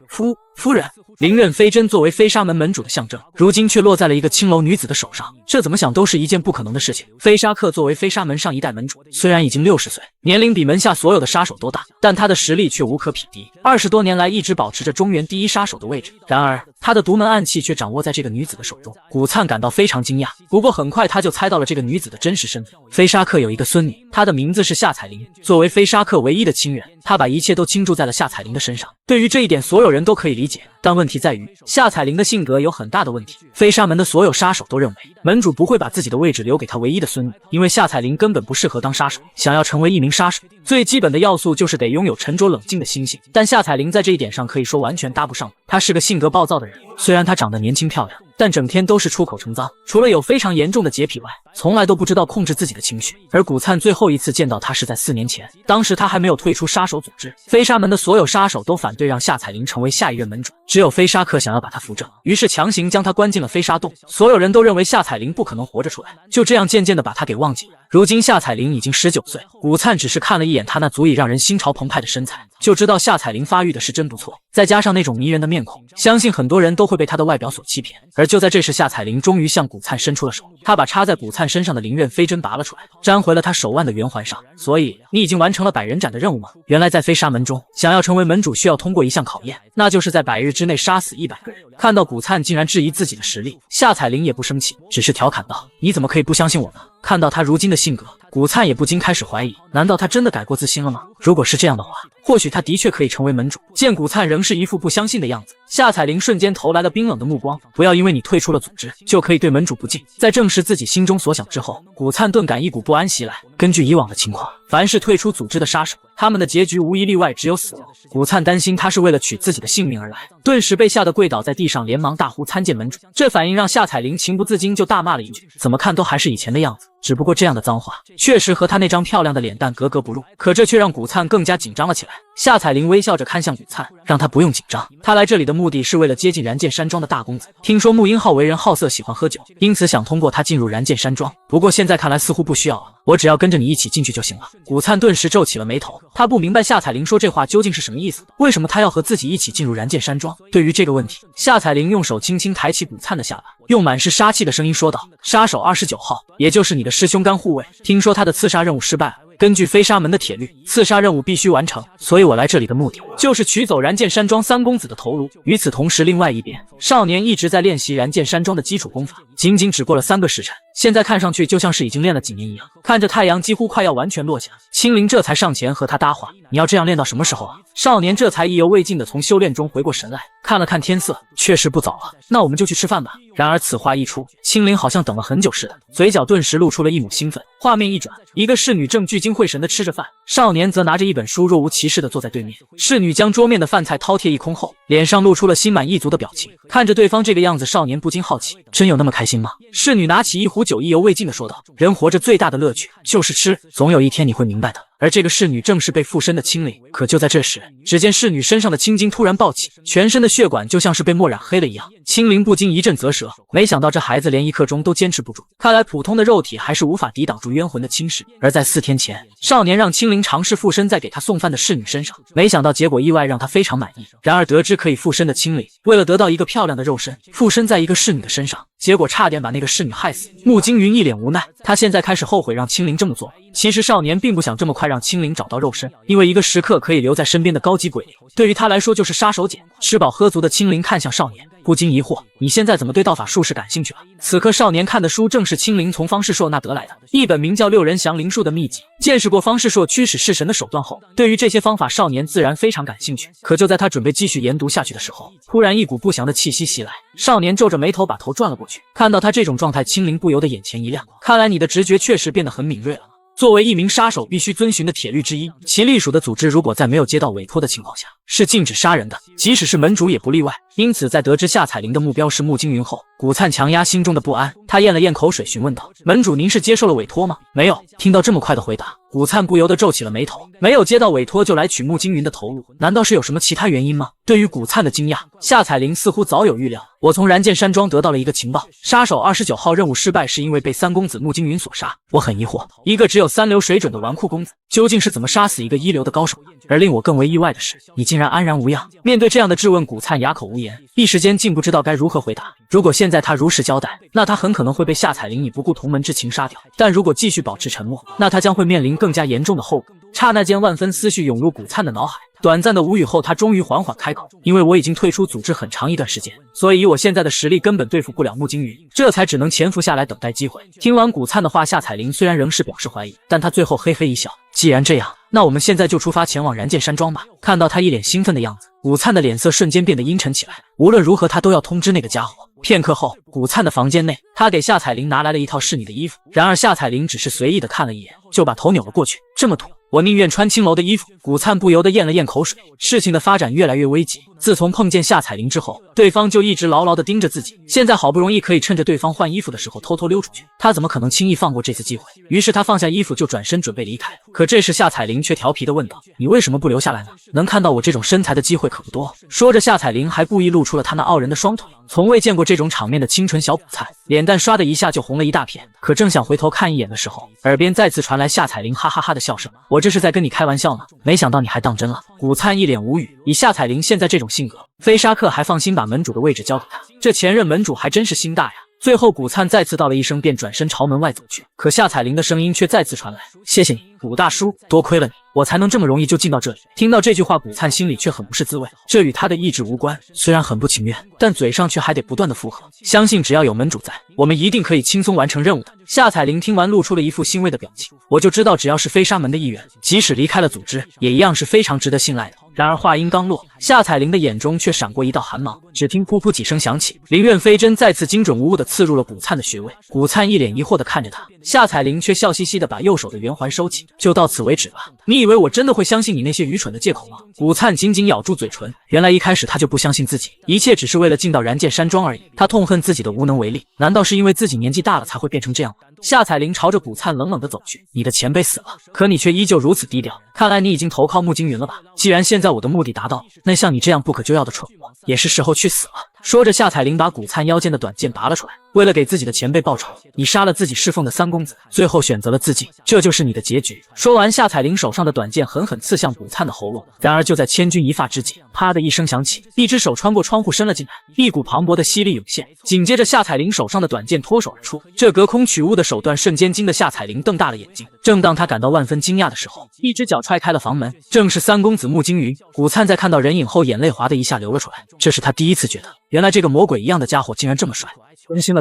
夫人。”灵刃飞针作为飞沙门门主的象征，如今却落在了一个青楼女子的手上，这怎么想都是一件不可能的事情。飞沙克作为飞沙门上一代门主，虽然已经60岁，年龄比门下所有的杀手都大，但他的实力却无可匹敌，20多年来一直保持着中原第一杀手的位置。然而他的独门暗器却掌握在这个女子的手中。古灿感到非常惊讶，不过很快他就猜到了这个女子的真实身份。飞沙克有一个孙女，她的名字是夏彩玲。作为飞沙克唯一的亲人，他把一切都倾注在了夏彩玲的身上。对于这一点，所有人都可以理解，但问题在于夏彩玲的性格有很大的问题。飞沙门的所有杀手都认为，门主不会把自己的位置留给他唯一的孙女，因为夏彩玲根本不适合当杀手。想要成为一名杀手，最基本的要素就是得拥有沉着冷静的心性，但夏彩玲在这一点上可以说完全搭不上。她是个性格暴躁的人，虽然她长得年轻漂亮，但整天都是出口成脏，除了有非常严重的洁癖外，从来都不知道控制自己的情绪。而古灿最后一次见到她是在4年前，当时他还没有退出杀手组织。飞沙门的所有杀手都反对让夏彩玲成为下一任门主，只有飞沙克想要把她扶正，于是强行将她关进了飞沙洞。所有人都认为夏彩玲不可能活着出来，就这样渐渐的把她给忘记了。如今夏彩玲已经19岁，古灿只是看了一眼她那足以让人心潮澎湃的身材，就知道夏彩玲发育的是真不错，再加上那种迷人的面孔，相信很多人都会被她的外表所欺骗。而就在这时，夏彩玲终于向古灿伸出了手，她把插在古灿身上的灵刃飞针拔了出来，粘回了他手腕的圆环上。所以你已经完成了100人斩的任务吗？原来在飞沙门中，想要成为门主需要通过一项考验，那就是在100日之内杀死100个人。看到古灿竟然质疑自己的实力，夏彩玲也不生气，只是调侃道：“你怎么可以不相信我呢？”看到他如今的性格，古灿也不禁开始怀疑，难道他真的改过自新了吗？如果是这样的话，或许他的确可以成为门主。见古灿仍是一副不相信的样子，夏彩玲瞬间投来了冰冷的目光。不要因为你退出了组织，就可以对门主不敬。在证实自己心中所想之后，古灿顿感一股不安袭来。根据以往的情况，凡是退出组织的杀手，他们的结局无一例外只有死亡。古灿担心他是为了取自己的性命而来，顿时被吓得跪倒在地上，连忙大呼参见门主。这反应让夏彩玲情不自禁就大骂了一句：“怎么看都还是以前的样子。”只不过这样的脏话确实和他那张漂亮的脸蛋格格不入，可这却让古灿更加紧张了起来。夏彩玲微笑着看向古灿，让他不用紧张，他来这里的目的是为了接近燃剑山庄的大公子。听说穆英浩为人好色，喜欢喝酒，因此想通过他进入燃剑山庄。不过现在看来似乎不需要了，我只要跟着你一起进去就行了。古灿顿时皱起了眉头，他不明白夏彩玲说这话究竟是什么意思，为什么他要和自己一起进入燃剑山庄？对于这个问题，夏彩玲用手轻轻抬起古灿的下巴，用满是杀气的声音说道：“杀手29号，也就是你的师兄干护卫，听说他的刺杀任务失败了。根据飞沙门的铁律，刺杀任务必须完成，所以我来这里的目的就是取走燃剑山庄三公子的头颅。与此同时，另外一边，少年一直在练习燃剑山庄的基础功法，仅仅只过了3个时辰，现在看上去就像是已经练了几年一样。看着太阳几乎快要完全落下，青灵这才上前和他搭话：“你要这样练到什么时候啊？”少年这才意犹未尽地从修炼中回过神来，看了看天色，确实不早了，那我们就去吃饭吧。然而此话一出，青灵好像等了很久似的，嘴角顿时露出了一抹兴奋。画面一转，一个侍女正聚精会神地吃着饭，少年则拿着一本书若无其事地坐在对面。侍女将桌面的饭菜饕餮一空后，脸上露出了心满意足的表情。看着对方这个样子，少年不禁好奇，真有那么开心吗？侍女拿起一壶酒，意犹未尽地说道：“人活着最大的乐趣就是吃，总有一天你会明白的。”而这个侍女正是被附身的青灵。可就在这时，只见侍女身上的青筋突然暴起，全身的血管就像是被墨染黑了一样。青灵不禁一阵啧舌，没想到这孩子连1刻钟都坚持不住，看来普通的肉体还是无法抵挡住冤魂的侵蚀。而在4天前，少年让青灵尝试附身在给他送饭的侍女身上，没想到结果意外让他非常满意。然而得知可以附身的青灵，为了得到一个漂亮的肉身，附身在一个侍女的身上，结果差点把那个侍女害死。穆惊云一脸无奈，他现在开始后悔让青灵这么做。其实少年并不想这么快让青灵找到肉身，因为一个时刻可以留在身边的高级鬼灵，对于他来说就是杀手锏。吃饱喝足的青灵看向少年，不禁疑惑：“你现在怎么对道法术士感兴趣了？”此刻少年看的书正是青灵从方世硕那得来的一本名叫《六人降灵术》的秘籍。见识过方世硕驱使式神的手段后，对于这些方法少年自然非常感兴趣。可就在他准备继续研读下去的时候，突然一股不祥的气息袭来，少年皱着眉头把头转了过去。看到他这种状态，青灵不由得眼前一亮，看来你的直觉确实变得很敏锐了。作为一名杀手必须遵循的铁律之一，其隶属的组织如果在没有接到委托的情况下，是禁止杀人的，即使是门主也不例外。因此在得知夏彩玲的目标是穆惊云后，古灿强压心中的不安，他咽了咽口水询问道：“门主您是接受了委托吗？”“没有。”听到这么快的回答，古灿不由得皱起了眉头。没有接到委托就来取穆惊云的头颅，难道是有什么其他原因吗？对于古灿的惊讶，夏彩玲似乎早有预料。我从燃剑山庄得到了一个情报，杀手29号任务失败是因为被三公子穆惊云所杀。我很疑惑，一个只有3流水准的纨绔公子，究竟是怎么杀死一个1流的高手的？而令我更为意外的是，你竟然安然无恙。面对这样的质问，古灿哑口无言，一时间竟不知道该如何回答。如果现在他如实交代，那他很可能会被夏彩玲以不顾同门之情杀掉；但如果继续保持沉默，那他将会面临更加严重的后果。刹那间，万分思绪涌入古灿的脑海。短暂的无语后，他终于缓缓开口：“因为我已经退出组织很长一段时间，所以以我现在的实力根本对付不了穆惊云，这才只能潜伏下来等待机会。”听完古灿的话，夏彩玲虽然仍是表示怀疑，但她最后嘿嘿一笑：“既然这样，那我们现在就出发前往燃剑山庄吧。”看到他一脸兴奋的样子，古灿的脸色瞬间变得阴沉起来。无论如何，他都要通知那个家伙。片刻后，古灿的房间内，他给夏彩玲拿来了一套侍女的衣服，然而夏彩玲只是随意的看了一眼，就把头扭了过去。这么土，我宁愿穿青楼的衣服。古灿不由得咽了咽口水。事情的发展越来越危急，自从碰见夏彩玲之后，对方就一直牢牢地盯着自己，现在好不容易可以趁着对方换衣服的时候偷偷溜出去，他怎么可能轻易放过这次机会？于是他放下衣服就转身准备离开。可这时夏彩玲却调皮地问道：“你为什么不留下来呢？能看到我这种身材的机会可不多。”说着，夏彩玲还故意露出了她那傲人的双腿。从未见过这种场面的清纯小补菜，脸蛋刷的一下就红了一大片。可正想回头看一眼的时候，耳边再次传来夏彩玲哈哈哈的笑声：“我这是在跟你开玩笑呢，没想到你还当真了。”古灿一脸无语，以夏彩玲现在这种性格，菲沙克还放心把门主的位置交给他，这前任门主还真是心大呀。最后古灿再次道了一声，便转身朝门外走去。可夏彩玲的声音却再次传来：“谢谢你，古大叔，多亏了你，我才能这么容易就进到这里。”听到这句话，古灿心里却很不是滋味。这与他的意志无关，虽然很不情愿，但嘴上却还得不断的附和，相信只要有门主在，我们一定可以轻松完成任务的。夏彩玲听完，露出了一副欣慰的表情。我就知道，只要是飞沙门的一员，即使离开了组织，也一样是非常值得信赖的。然而话音刚落，夏彩玲的眼中却闪过一道寒芒，只听噗噗几声响起，灵刃飞针再次精准无误地刺入了古灿的穴位。古灿一脸疑惑地看着他，夏彩玲却笑嘻嘻地把右手的圆环收起。就到此为止吧，秘以为我真的会相信你那些愚蠢的借口吗？古灿紧紧咬住嘴唇，原来一开始他就不相信自己，一切只是为了进到燃剑山庄而已。他痛恨自己的无能为力，难道是因为自己年纪大了才会变成这样吗？夏彩玲朝着古灿冷冷地走去，你的前辈死了，可你却依旧如此低调，看来你已经投靠穆金云了吧？既然现在我的目的达到，那像你这样不可救药的蠢货，也是时候去死了。说着，夏彩玲把古灿腰间的短剑拔了出来。为了给自己的前辈报仇，你杀了自己侍奉的三公子，最后选择了自尽，这就是你的结局。说完，夏彩玲手上的短剑狠狠刺向古灿的喉咙。然而就在千钧一发之际，啪的一声响起，一只手穿过窗户伸了进来，一股磅礴的吸力涌现。紧接着，夏彩玲手上的短剑脱手而出，这隔空取物的手段瞬间惊得夏彩玲瞪大了眼睛。正当她感到万分惊讶的时候，一只脚踹开了房门，正是三公子穆金云。古灿在看到人影后，眼泪哗的一下流了出来，这是他第一次觉得，原来这个魔鬼一样的家伙竟然这么帅。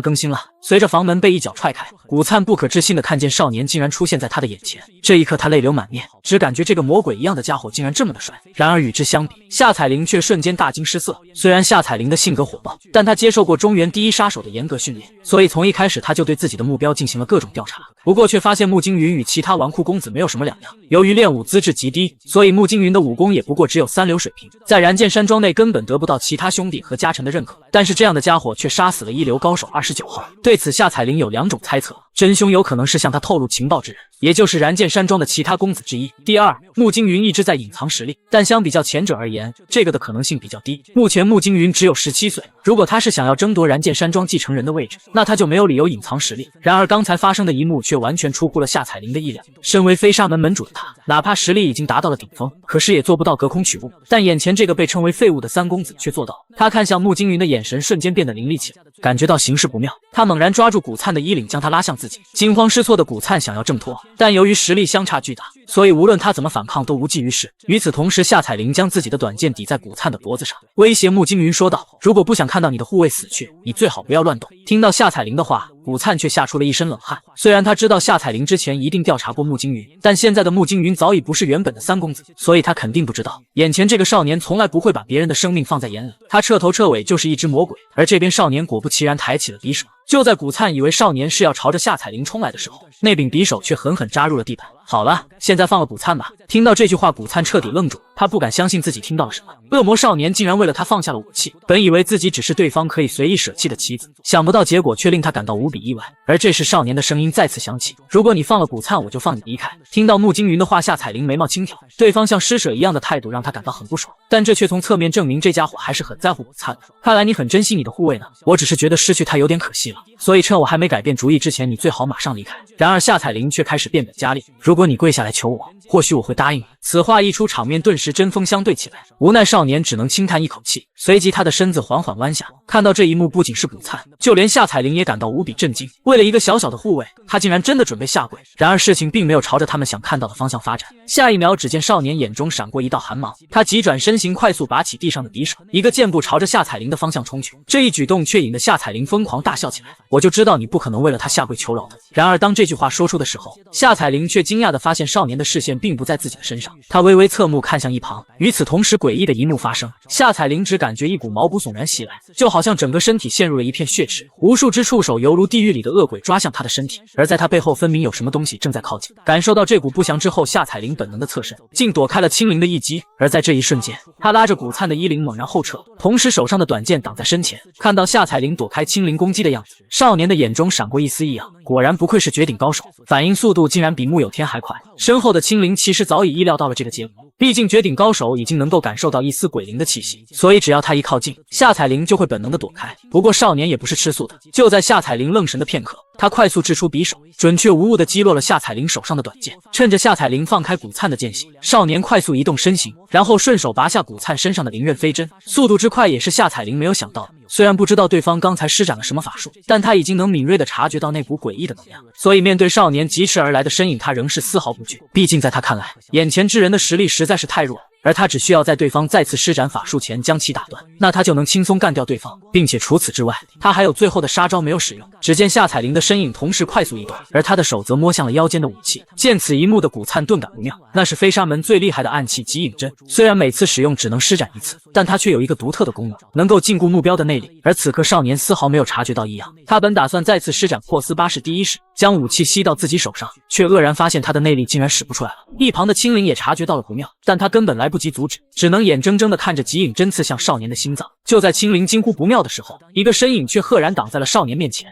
更新了！随着房门被一脚踹开，古灿不可置信的看见少年竟然出现在他的眼前。这一刻，他泪流满面，只感觉这个魔鬼一样的家伙竟然这么的帅。然而与之相比，夏彩玲却瞬间大惊失色。虽然夏彩玲的性格火爆，但她接受过中原第一杀手的严格训练，所以从一开始她就对自己的目标进行了各种调查。不过却发现穆金云与其他纨绔公子没有什么两样。由于练武资质极低，所以穆金云的武功也不过只有三流水平，在燃剑山庄内根本得不到其他兄弟和家臣的认可。但是这样的家伙却杀死了一流高手29号。对此，夏彩玲有两种猜测：真凶有可能是向他透露情报之人，也就是燃剑山庄的其他公子之一；第二，穆金云一直在隐藏实力，但相比较前者而言，这个的可能性比较低。目前穆金云只有17岁，如果他是想要争夺燃剑山庄继承人的位置，那他就没有理由隐藏实力。然而刚才发生的一幕却完全出乎了夏彩玲的意料。身为飞沙门门主的他，哪怕实力已经达到了顶峰，可是也做不到隔空取物。但眼前这个被称为废物的三公子却做到。他看向穆金云的眼神瞬间变得凌厉起来，感觉到形势不妙，他猛然抓住古灿的衣领，将他拉向自己。惊慌失措的古灿想要挣脱，但由于实力相差巨大，所以无论他怎么反抗都无济于事。与此同时，夏彩玲将自己的短剑抵在古灿的脖子上，威胁穆金云说道：“如果不想看到你的护卫死去，你最好不要乱动。”听到夏彩玲的话，古灿却吓出了一身冷汗。虽然他知道夏彩玲之前一定调查过穆金云，但现在的穆金云早已不是原本的三公子，所以他肯定不知道，眼前这个少年从来不会把别人的生命放在眼里，他彻头彻尾就是一只魔鬼。而这边少年果不其然抬起了匕首。就在古灿以为少年是要朝着夏彩玲冲来的时候，那柄匕首却狠狠扎入了地板。好了，现在放了古灿吧。听到这句话，古灿彻底愣住，他不敢相信自己听到了什么。恶魔少年竟然为了他放下了武器，本以为自己只是对方可以随意舍弃的棋子，想不到结果却令他感到无比意外。而这时少年的声音再次响起：“如果你放了古灿，我就放你离开。”听到穆金云的话，夏彩玲眉毛轻挑，对方像施舍一样的态度让他感到很不爽，但这却从侧面证明这家伙还是很在乎古灿的。看来你很珍惜你的护卫呢，我只是觉得失去他有点可惜了，所以趁我还没改变主意之前，你最好马上离开。然而夏彩玲却开始变本加厉：“如果你跪下来求我，或许我会答应你。”此话一出，场面顿时针锋相对起来。无奈少年只能轻叹一口气，随即他的身子缓缓弯下。看到这一幕，不仅是古灿，就连夏彩玲也感到无比震惊。为了一个小小的护卫，他竟然真的准备下跪。然而事情并没有朝着他们想看到的方向发展。下一秒，只见少年眼中闪过一道寒芒，他急转身形，快速拔起地上的匕首，一个箭步朝着夏彩玲的方向冲去。这一举动却引得夏彩玲疯狂大笑起来。我就知道你不可能为了他下跪求饶的。然而当这句话说出的时候，夏彩玲却惊讶地发现少年的视线并不在自己的身上，他微微侧目看向一旁。与此同时，诡异的一幕发生，夏彩玲只感觉一股毛骨悚然袭来，就好像整个身体陷入了一片血池，无数只触手犹如地狱里的恶鬼抓向她的身体，而在她背后分明有什么东西正在靠近。感受到这股不祥之后，夏彩玲本能的侧身，竟躲开了青灵的一击。而在这一瞬间，她拉着古灿的衣领猛然后撤，同时手上的短剑挡在身前。看到夏彩玲躲开青灵攻击的样子，少年的眼中闪过一丝异样，果然不愧是绝顶高手，反应速度竟然比穆有天还快。身后的青灵其实早已意料到了这个结果，毕竟绝顶高手已经能够感受到一丝鬼灵的气息，所以只要他一靠近，夏彩玲就会本能的躲开。不过少年也不是吃素的，就在夏彩玲愣神的片刻，他快速掷出匕首，准确无误的击落了夏彩玲手上的短剑。趁着夏彩玲放开古灿的剑隙，少年快速移动身形，然后顺手拔下古灿身上的灵刃飞针，速度之快也是夏彩玲没有想到的。虽然不知道对方刚才施展了什么法术，但他已经能敏锐地察觉到那股诡异的能量，所以面对少年疾驰而来的身影，他仍是丝毫不惧。毕竟在他看来，眼前之人的实力实在是太弱了，而他只需要在对方再次施展法术前将其打断，那他就能轻松干掉对方，并且除此之外，他还有最后的杀招没有使用。只见夏彩玲的身影同时快速移动，而他的手则摸向了腰间的武器。见此一幕的古灿顿感不妙，那是飞沙门最厉害的暗器极影针，虽然每次使用只能施展一次，但它却有一个独特的功能，能够禁锢目标的内力。而此刻少年丝毫没有察觉到异样，他本打算再次施展破斯巴士第一式，将武器吸到自己手上，却愕然发现他的内力竟然使不出来了。一旁的青灵也察觉到了不妙，但他根本来不及阻止，只能眼睁睁地看着极影针刺向少年的心脏。就在青灵惊呼不妙的时候，一个身影却赫然挡在了少年面前。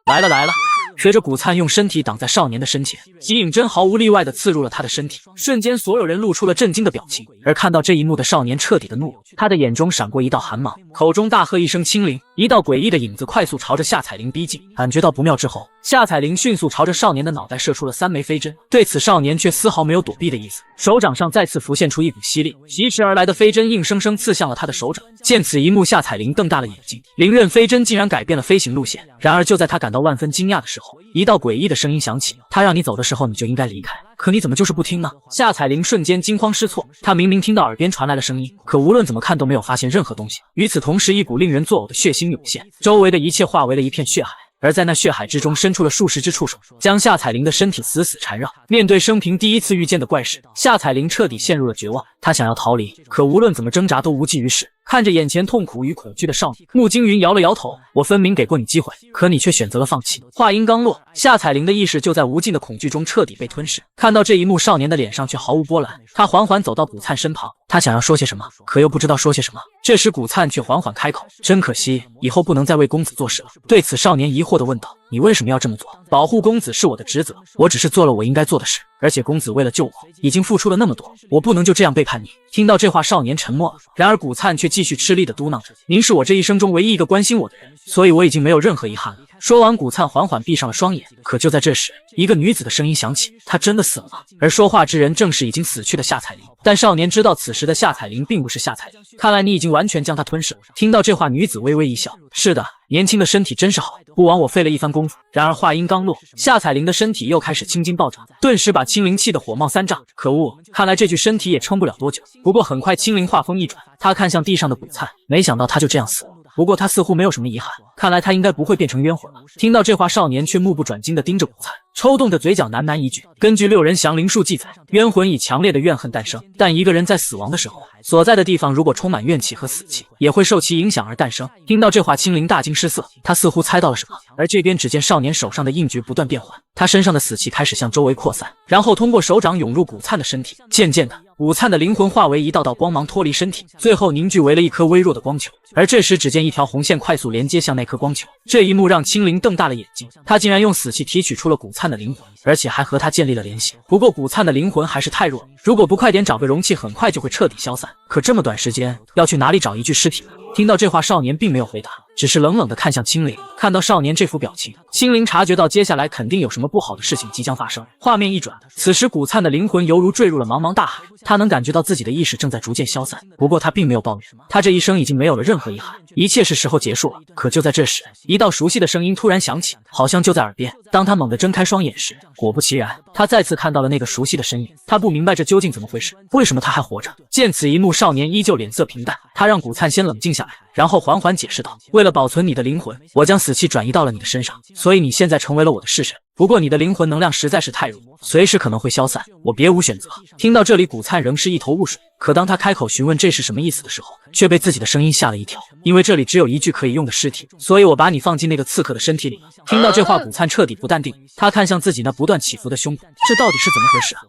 来了来了！随着古灿用身体挡在少年的身前，极影针毫无例外地刺入了他的身体，瞬间所有人露出了震惊的表情。而看到这一幕的少年彻底的怒了，他的眼中闪过一道寒芒，口中大喝一声青灵，一道诡异的影子快速朝着夏彩铃逼近。感觉到不妙之后，夏彩铃迅速朝着少年的脑袋射出了3枚飞针，对此少年却丝毫没有躲避的意思，手掌上再次浮现出一股吸力，疾驰而来的飞针硬生生刺向了他的手掌。见此一幕，夏彩铃瞪大了眼睛，灵刃飞针竟然改变了飞行路线。然而就在他感到万分惊讶的时候，一道诡异的声音响起，他让你走的时候你就应该离开，可你怎么就是不听呢？夏彩铃瞬间惊慌失措，他明明听到耳边传来了声音，可无论怎么看都没有发现任何东西。与此同时，一股令人作呕的血腥涌现，周围的一切化为了一片血海。而在那血海之中伸出了数十只触手，将夏彩铃的身体死死缠绕。面对生平第一次遇见的怪事，夏彩铃彻底陷入了绝望。她想要逃离，可无论怎么挣扎都无济于事。看着眼前痛苦与恐惧的少女，穆惊云摇了摇头：“我分明给过你机会，可你却选择了放弃。”话音刚落，夏彩铃的意识就在无尽的恐惧中彻底被吞噬。看到这一幕，少年的脸上却毫无波澜。他缓缓走到古灿身旁，他想要说些什么，可又不知道说些什么。这时，古灿却缓缓开口：“真可惜，以后不能再为公子做事了。”对此，少年疑惑地问道：“你为什么要这么做？保护公子是我的职责，我只是做了我应该做的事。而且公子为了救我，已经付出了那么多，我不能就这样背叛你。”听到这话，少年沉默了。然而古灿却继续吃力地嘟囔着：“您是我这一生中唯一一个关心我的人，所以我已经没有任何遗憾了。”说完，古灿缓缓闭上了双眼。可就在这时，一个女子的声音响起：“他真的死了吗？”而说话之人正是已经死去的夏彩铃。但少年知道此时的夏彩铃并不是夏彩铃，看来你已经完全将她吞噬了。听到这话，女子微微一笑：“是的，年轻的身体真是好，不枉我费了一番功夫。”然而话音刚落，夏彩铃的身体又开始青筋暴涨，顿时把青灵气得火冒三丈。可恶，看来这具身体也撑不了多久。不过很快，青灵话锋一转，他看向地上的古灿，没想到他就这样死了。不过他似乎没有什么遗憾，看来他应该不会变成冤魂了。听到这话，少年却目不转睛地盯着古灿，抽动着嘴角喃喃一句：“根据6人降灵术记载，冤魂以强烈的怨恨诞生，但一个人在死亡的时候，所在的地方如果充满怨气和死气，也会受其影响而诞生。”听到这话，青灵大惊失色，他似乎猜到了什么。而这边只见少年手上的印诀不断变换，他身上的死气开始向周围扩散，然后通过手掌涌入古灿的身体。渐渐的，古灿的灵魂化为一道道光芒脱离身体，最后凝聚为了一颗微弱的光球。而这时，只见一条红线快速连接向那颗光球。这一幕让青灵瞪大了眼睛，他竟然用死气提取出了古灿的灵魂，而且还和他建立了联系。不过古灿的灵魂还是太弱了，如果不快点找个容器，很快就会彻底消散。可这么短时间，要去哪里找一具尸体呢？听到这话，少年并没有回答，只是冷冷地看向青灵。看到少年这副表情，青灵察觉到接下来肯定有什么不好的事情即将发生。画面一转，此时古灿的灵魂犹如坠入了茫茫大海，他能感觉到自己的意识正在逐渐消散。不过他并没有抱怨，他这一生已经没有了任何遗憾，一切是时候结束了。可就在这时，一道熟悉的声音突然响起，好像就在耳边。当他猛地睁开双眼时，果不其然，他再次看到了那个熟悉的身影。他不明白这究竟怎么回事，为什么他还活着？见此一幕，少年依旧脸色平淡，他让古灿先冷静下来，然后缓缓解释道：“为了保存你的灵魂，我将死气转移到了你的身上，所以你现在成为了我的式神。不过你的灵魂能量实在是太弱，随时可能会消散，我别无选择。”听到这里，古灿仍是一头雾水。可当他开口询问这是什么意思的时候，却被自己的声音吓了一跳。因为这里只有一具可以用的尸体，所以我把你放进那个刺客的身体里。听到这话，古灿彻底不淡定，他看向自己那不断起伏的胸部，这到底是怎么回事啊？